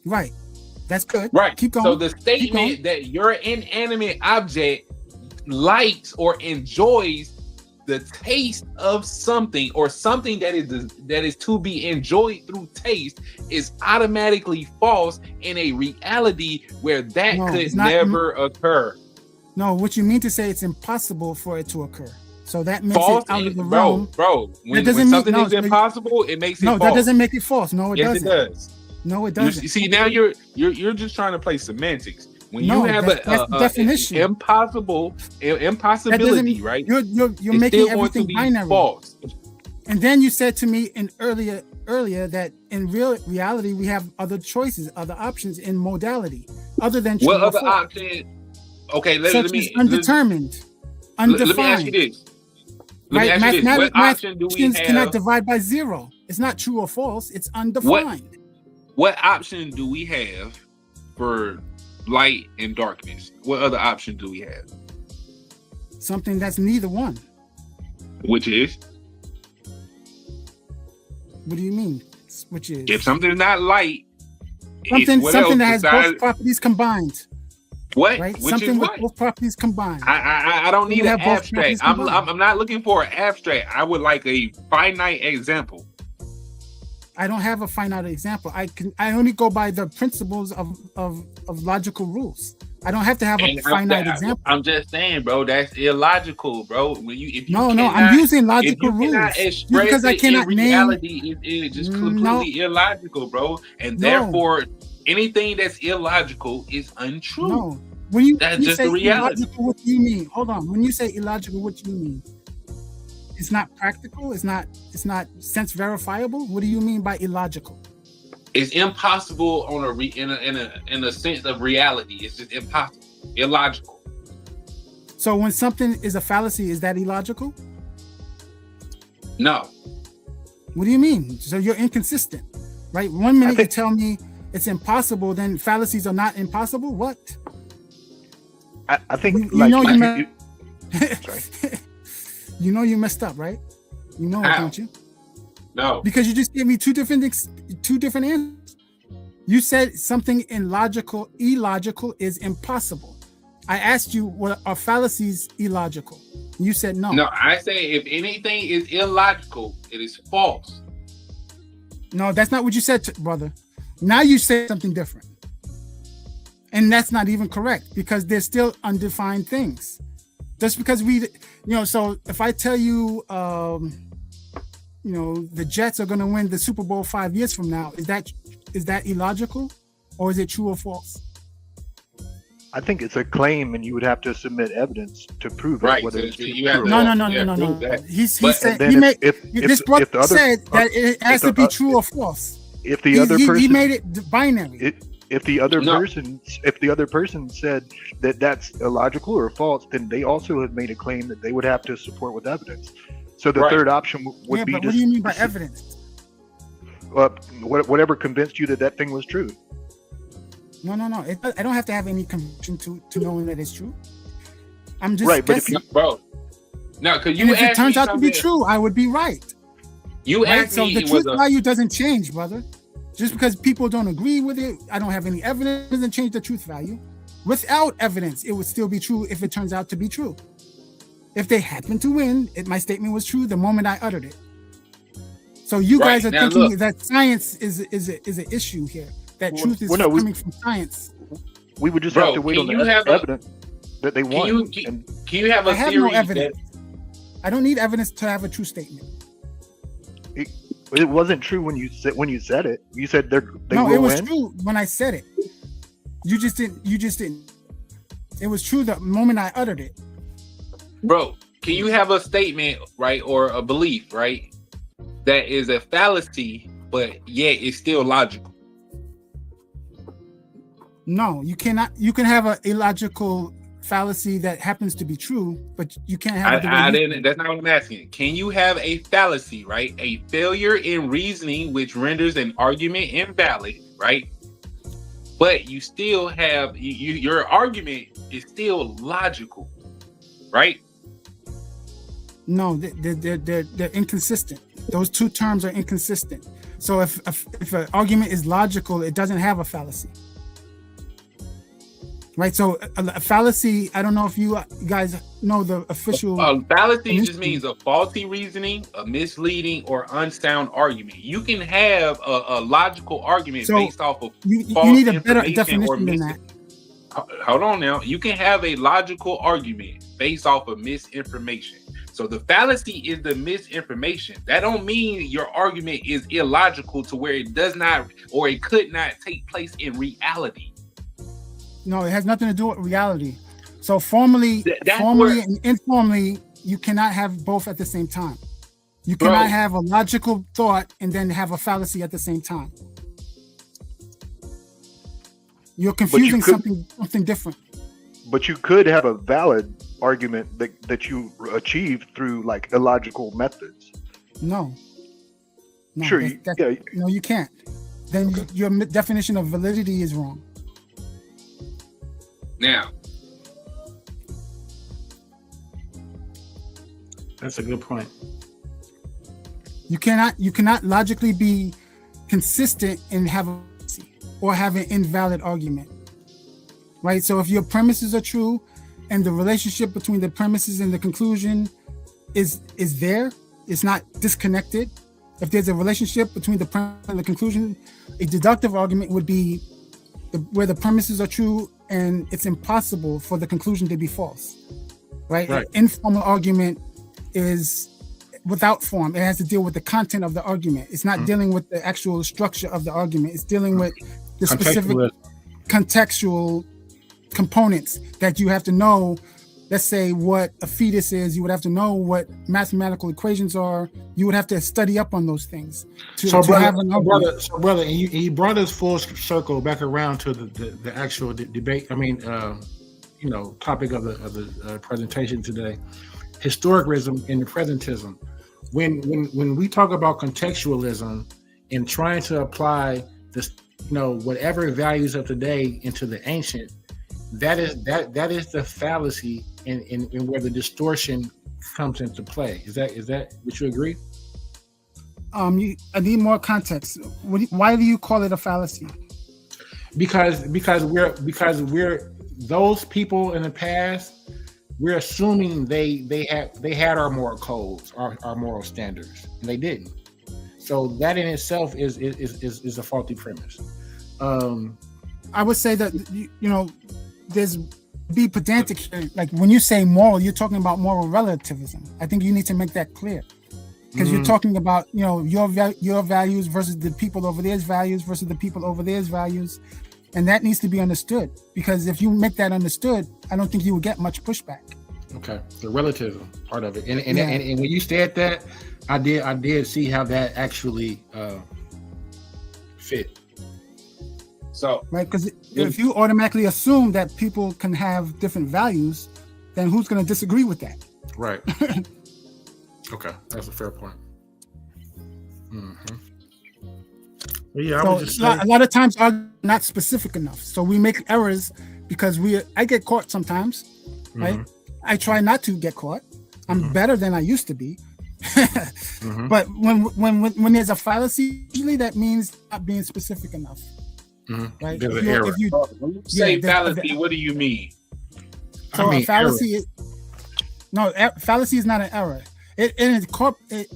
Right. That's good. Right. Keep going. So the statement that your inanimate object likes or enjoys the taste of something or something that is to be enjoyed through taste is automatically false in a reality where that No, could it's not- never occur. No, what you mean to say it's impossible for it to occur. So that makes False, it out of the bro. realm. When doesn't mean- something no, is impossible, it makes it No, false. that doesn't make it false. No, it Yes, doesn't. it does. No, it You doesn't. see, now you're just trying to play semantics. When No, you have that's the definition. impossibility, right? You're It's making still going to everything be binary. false. And then you said to me earlier that in reality we have other choices, other options in modality, other than true What or other false. option? Okay, let Such me as undetermined, let me undefined. ask you this. Let me Right? ask you this. What option do we Mathematicians cannot have? divide by zero. It's not true or false. It's undefined. What option do we have for light and darkness? What other option do we have? Something that's neither one. Which is, What do you mean? Which is if something's not light, something what something else that has besides- both properties combined. What? Right? Which Something is with what? both properties combined. I don't You need an have both abstract. properties combined. I'm not looking for an abstract. I would like a finite example. I don't have a finite example. I only go by the principles of logical rules. I don't have to have a And finite example. I'm just saying, bro, that's illogical, bro. When if you No, cannot, I'm using if logical you cannot rules. express Because I it cannot in name- reality, it's just completely illogical, bro. And No. therefore, anything that's illogical is untrue. No. When you, That's when you just say the reality. illogical, what do you mean? Hold on. When you say illogical, what do you mean? It's not practical. It's not sense verifiable. What do you mean by illogical? It's impossible on in a sense of reality. It's just impossible, illogical. So when something is a fallacy, is that illogical? No. What do you mean? So you're inconsistent, right? One minute you tell me it's impossible, then fallacies are not impossible. What? I think You like know you- you know you messed up, right? You know it, How? don't you? No. Because you just gave me two different answers. You said something illogical is impossible. I asked you, what are fallacies illogical? You said no. No, I say if anything is illogical, it is false. No, that's not what you said, brother. Now you said something different. And that's not even correct because they're still undefined things. Just because so if I tell you, the Jets are going to win the Super Bowl 5 years from now, is that illogical or is it true or false? I think it's a claim, and you would have to submit evidence to prove it, Right, whether so it's you true have or to- false. No. He But said then he made if this the brother other- said that it has if to be the- true or false. If the other person he made it binary. If the other person said that that's illogical or false, then they also have made a claim that they would have to support with evidence. So the Right. third option would Yeah, be but to what do you mean by evidence? whatever convinced you that thing was true. No. I don't have to have any conviction to knowing that it's true. I'm just Right, but if guessing. bro. No, because And you if it asked turns me out to be something. true, I would be right. You Right? asked So me the it truth was a value doesn't change, brother. Just because people don't agree with it, I don't have any evidence, doesn't change the truth value. Without evidence, it would still be true if it turns out to be true. If they happen to win, my statement was true the moment I uttered it. So you Right, guys are now thinking look. that science is an issue here. That truth is well, no, coming from science. We would just Bro, have to wait can on you the have a- evidence that they won. Can you have a I have theory no evidence. that I don't need evidence to have a true statement. It wasn't true when you said it. You said they No, will it was win. true when I said it. You just didn't. It was true the moment I uttered it. bro, can you have a statement, right, or a belief, right, that is a fallacy, but yet it's still logical? No, you cannot. You can have an illogical fallacy that happens to be true, but you can't have it the way I you didn't. That's not what I'm asking. Can you have a fallacy, right? A failure in reasoning, which renders an argument invalid, right? But you still have your argument is still logical, right? No, they're inconsistent. Those two terms are inconsistent. So if an argument is logical, it doesn't have a fallacy. Right, so a fallacy. I don't know if you guys know the official. Fallacy just means a faulty reasoning, a misleading or unsound argument. You can have a logical argument So based off of you false need a better information or definition than that. Hold on now. You can have a logical argument based off of misinformation. So the fallacy is the misinformation. That don't mean your argument is illogical to where it does not or it could not take place in reality. No, it has nothing to do with reality. So formally and informally, you cannot have both at the same time. You cannot have a logical thought and then have a fallacy at the same time. You're confusing something different. But you could have a valid argument that you achieve through like illogical methods. No. Sure, no, you can't. Then your definition of validity is wrong. Now, That's a good point. You cannot logically be consistent and have an invalid argument. Right? So if your premises are true and the relationship between the premises and the conclusion is there, it's not disconnected. If there's a relationship between the premise and the conclusion, a deductive argument would be where the premises are true and it's impossible for the conclusion to be false. Right? An informal argument is without form. It has to deal with the content of the argument. It's not dealing with the actual structure of the argument. It's dealing with the specific contextual components that you have to know. Let's say what a fetus is. You would have to know what mathematical equations are. You would have to study up on those things to have an argument. Brother, and you brought us full circle back around to the actual debate. I mean, topic of the presentation today: historicism and the presentism. When we talk about contextualism and trying to apply this, whatever values of today into the ancient, that is the fallacy in where the distortion comes into play. Is that would you agree? I need more context. Why do you call it a fallacy? Because we're those people in the past. We're assuming they had our moral codes, our moral standards, and they didn't. So that in itself is a faulty premise. I would say that there's be pedantic here. Like when you say moral, you're talking about moral relativism. I think you need to make that clear because you're talking about your values versus the people over there's values versus the people over there's values, and that needs to be understood. Because if you make that understood, I don't think you would get much pushback. Okay, the relativism part of it, and when you said that, I did see how that actually fit. So right, because if you automatically assume that people can have different values, then who's going to disagree with that? Right. Okay, that's a fair point. Mm-hmm. Well, yeah, a lot of times are not specific enough, so we make errors because I get caught sometimes, right? I try not to get caught. I'm better than I used to be. But when there's a fallacy, usually that means not being specific enough. Right? There's If an you- error. if you- When you say yeah, fallacy, what do you mean? So a fallacy is fallacy is not an error. It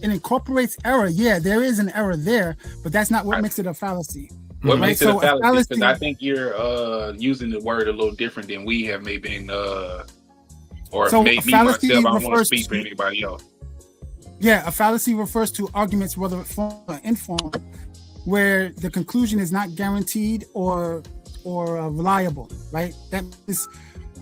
incorporates error. Yeah, there is an error there, but that's not what makes it a fallacy. What Right? makes it So a fallacy? Because I think you're using the word a little different than we have maybe or So a maybe fallacy myself. I don't want to refers speak for to- anybody else. Yeah, a fallacy refers to arguments, whether formal or informal, where the conclusion is not guaranteed or reliable. Right? That is,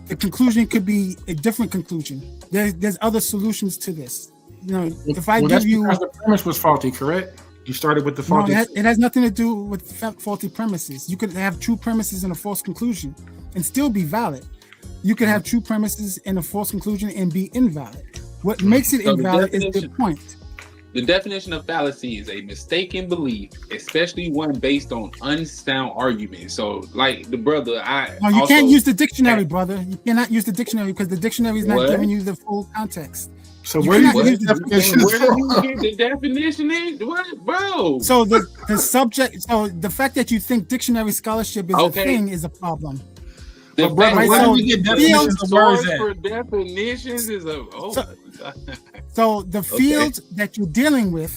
the conclusion could be a different conclusion. There's other solutions to this. You know, if I that's give you because the premise was faulty, correct? You started with the no, faulty. it has nothing to do with faulty premises. You could have true premises and a false conclusion and still be valid. You could have true premises and a false conclusion and be invalid. What makes it So the invalid is the definition- point. The definition of fallacy is a mistaken belief, especially one based on unsound arguments. So, like the brother, No, you can't use the dictionary, brother. You cannot use the dictionary because the dictionary is not What? giving you the full context. So You where do you cannot get use the the definition Where do you from? get the definition in? What, bro? So the subject, so the fact that you think dictionary scholarship is Okay. a thing is a problem. The But brother, fact where that do so we get the definitions field, of words source at? for definitions is a so the field that you're dealing with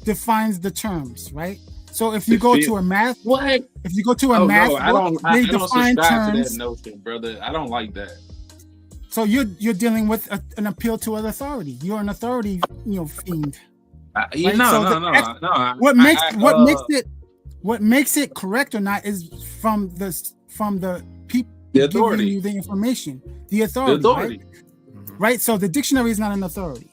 defines the terms, right? So if you The go field- to a math, what? if you go to a Oh math no, I book, don't. I they don't define subscribe to terms. that notion, brother. I don't like that. So you're dealing with an appeal to an authority. You're an authority, fiend. Right? So the- what makes it correct or not is from the people The giving authority. you the information, the authority, authority. right? So the dictionary is not an authority,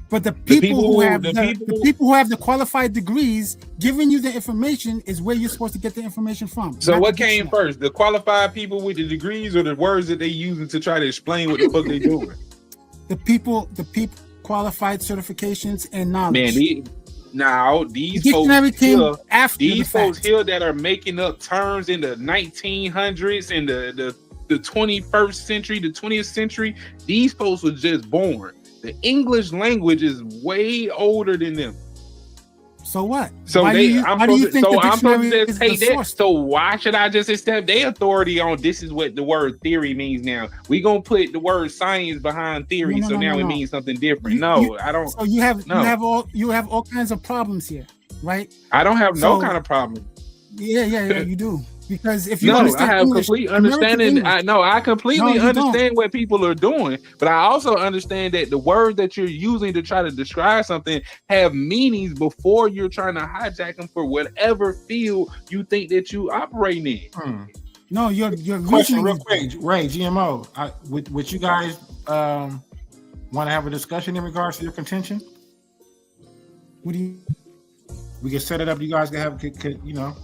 but the people who have the people who have the qualified degrees giving you the information is where you're supposed to get the information from. So not what the came dictionary. first? The qualified people with the degrees or the words that they using to try to explain what the fuck they doing? The people qualified certifications and knowledge. Man, these The dictionary folks came here, after the these folks fact. here that are making up terms in the 1900s and the 21st century, the 20th century, these folks were just born. The English language is way older than them. So what? So Why do you think the I'm supposed dictionary to is just the take that. source? So why should I just accept their authority on this is what the word theory means now? We gonna put the word science behind theory, No, so now it no. means something different. I don't. So you have No. you have all kinds of problems here, right? I don't have So- no kind of problem. Yeah, you do. Because if you No, I understand have English, complete American understanding. English- I completely No, you don't. understand what people are doing, but I also understand that the words that you're using to try to describe something have meanings before you're trying to hijack them for whatever field you think that you operate in. No, you're Question reasoning real is- quick, Ray, GMO. Would you guys want to have a discussion in regards to your contention? What do you? We can set it up. You guys can have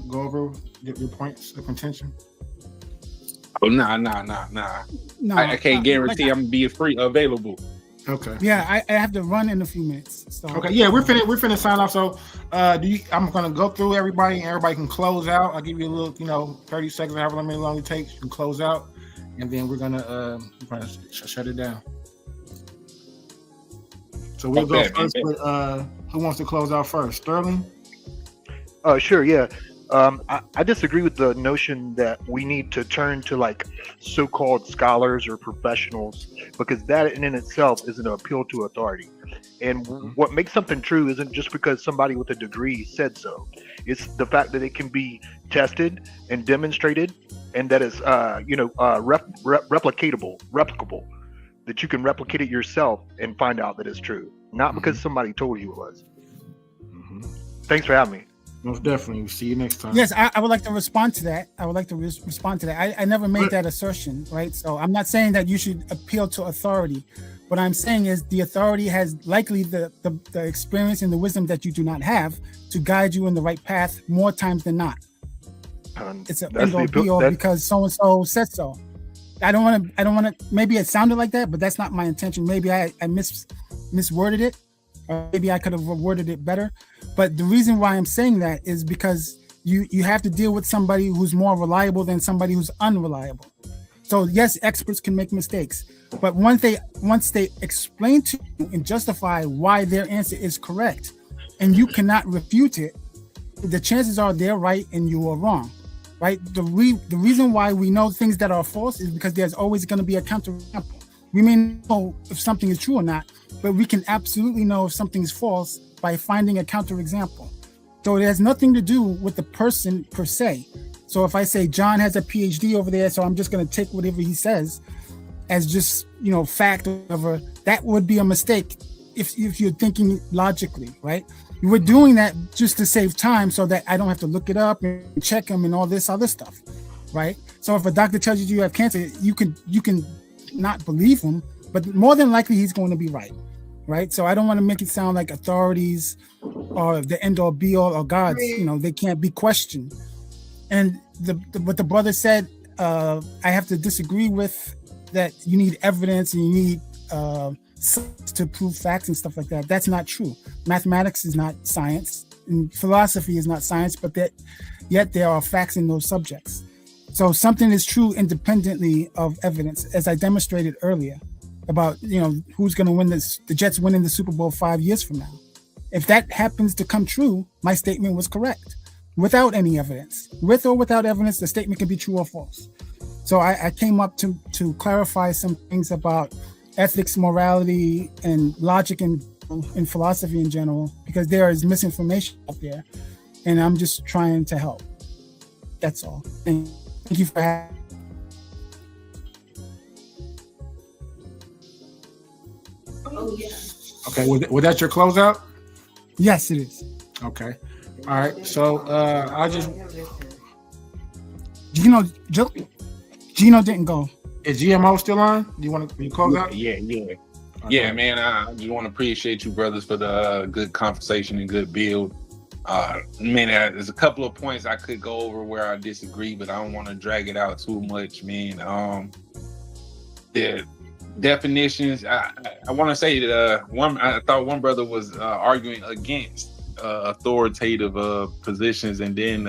go over your points of contention. Oh nah. No, I can't guarantee like- I'm gonna be available. Okay. Yeah, I have to run in a few minutes. So Okay. Yeah, we're finna sign off. So, I'm gonna go through everybody, and everybody can close out. I'll give you a little, 30 seconds, however long it takes. You can close out, and then we're gonna shut it down. So we'll Okay, go first. okay. With, who wants to close out first? Sterling. Sure, yeah. I disagree with the notion that we need to turn to like so-called scholars or professionals, because that in itself is an appeal to authority. And what makes something true isn't just because somebody with a degree said so. It's the fact that it can be tested and demonstrated, and that it's replicable, that you can replicate it yourself and find out that it's true, not because somebody told you it was. Thanks for having me. Most definitely. We'll see you next time. yes, I would like to respond to that. Respond to that. I never made that assertion, right? So I'm not saying that you should appeal to authority. What I'm saying is the authority has likely the experience and the wisdom that you do not have to guide you in the right path more times than not. It's an end all be all because so and so said so. I don't want to. Maybe it sounded like that, but that's not my intention. Maybe I misworded it, or maybe I could have worded it better. But the reason why I'm saying that is because you have to deal with somebody who's more reliable than somebody who's unreliable. So yes, experts can make mistakes, but once they explain to you and justify why their answer is correct, and you cannot refute it, the chances are they're right and you are wrong, right? The reason why we know things that are false is because there's always going to be a counterexample. We may know if something is true or not, but we can absolutely know if something is false by finding a counterexample. So it has nothing to do with the person per se. So if I say John has a PhD over there, so I'm just going to take whatever he says as just, fact or whatever, that would be a mistake if you're thinking logically, right? We're doing that just to save time so that I don't have to look it up and check him and all this other stuff, right? So if a doctor tells you have cancer, you can not believe him, but more than likely he's going to be right? So I don't want to make it sound like authorities or the end all be all or gods, they can't be questioned. And what the brother said, I have to disagree with that. You need evidence and you need science to prove facts and stuff like that. That's not true. Mathematics is not science, and philosophy is not science, but yet there are facts in those subjects. So something is true independently of evidence, as I demonstrated earlier about who's going to win the Jets winning the Super Bowl 5 years from now. If that happens to come true, my statement was correct. Without any evidence, with or without evidence, the statement can be true or false. So I came up to clarify some things about ethics, morality, and logic in philosophy in general, because there is misinformation out there, and I'm just trying to help. That's all. Thank you for having me. Oh yeah. Okay, was that your closeout? Yes, it is. Okay. All right. So I just Gino didn't go. Is GMO still on? Do you want to close out? Yeah. Yeah, man. I just want to appreciate you brothers for the good conversation and good build. Man, there's a couple of points I could go over where I disagree, but I don't want to drag it out too much, man. The definitions, I want to say that I thought one brother was arguing against authoritative positions, and then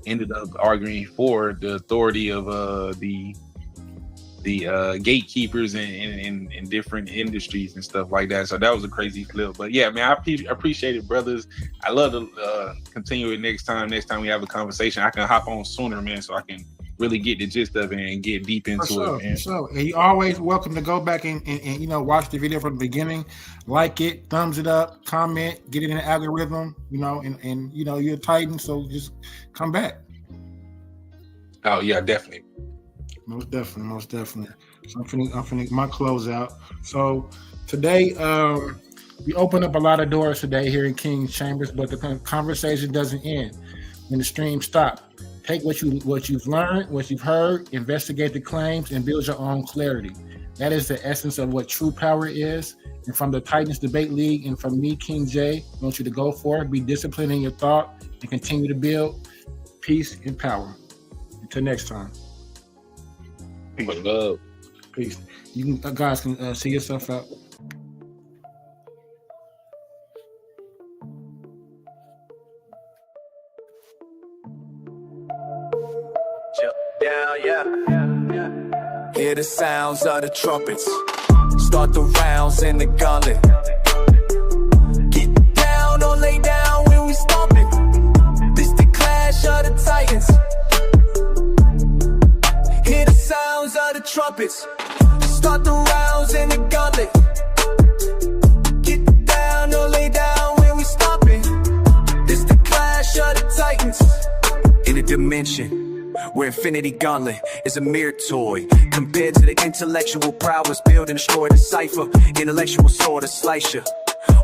ended up arguing for the authority of the gatekeepers in different industries and stuff like that. So that was a crazy flip. But yeah, man, I appreciate it, brothers. I love to continue it next time we have a conversation. I can hop on sooner, man, so I can really get the gist of it and get deep into it, man. For sure. And you're always welcome to go back and watch the video from the beginning, like it, thumbs it up, comment, get it in the algorithm, and you're a Titan, so just come back. Oh yeah, definitely. Most definitely. So I'm finna my closeout. So today, we open up a lot of doors today here in King's Chambers, but the conversation doesn't end when the stream stops. Take what you've learned, what you've heard, investigate the claims, and build your own clarity. That is the essence of what true power is. And from the Titans Debate League and from me, King J, I want you to go for it, be disciplined in your thought, and continue to build peace and power. Until next time. Peace. Peace. You guys can see yourself out. Yeah. Hear the sounds of the trumpets. Start the rounds in the gauntlet. Get down or lay down when we stomp it. This the clash of the Titans. Hear the sounds of the trumpets. Start the rounds in the gauntlet. Get down or lay down when we stomp it. This the clash of the Titans. In a dimension where Infinity Gauntlet is a mere toy compared to the intellectual prowess build and destroy the cipher. Intellectual sword to slice you,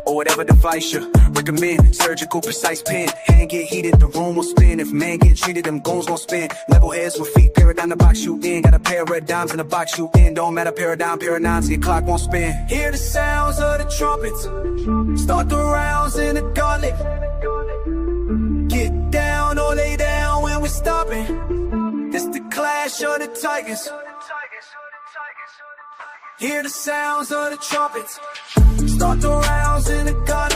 or whatever device you recommend. Surgical precise pen, hand get heated, the room will spin. If man get treated, them goons gon' spin. Level heads with feet, paradigm the box you in. Got a pair of red dimes in the box you in. Don't matter, paradigms, your clock won't spin. Hear the sounds of the trumpets. Start the rounds in the gauntlet. Get down or lay down when we're stopping. It's the clash of the Tigers. Hear the sounds of the trumpets. Start the rounds in the gun.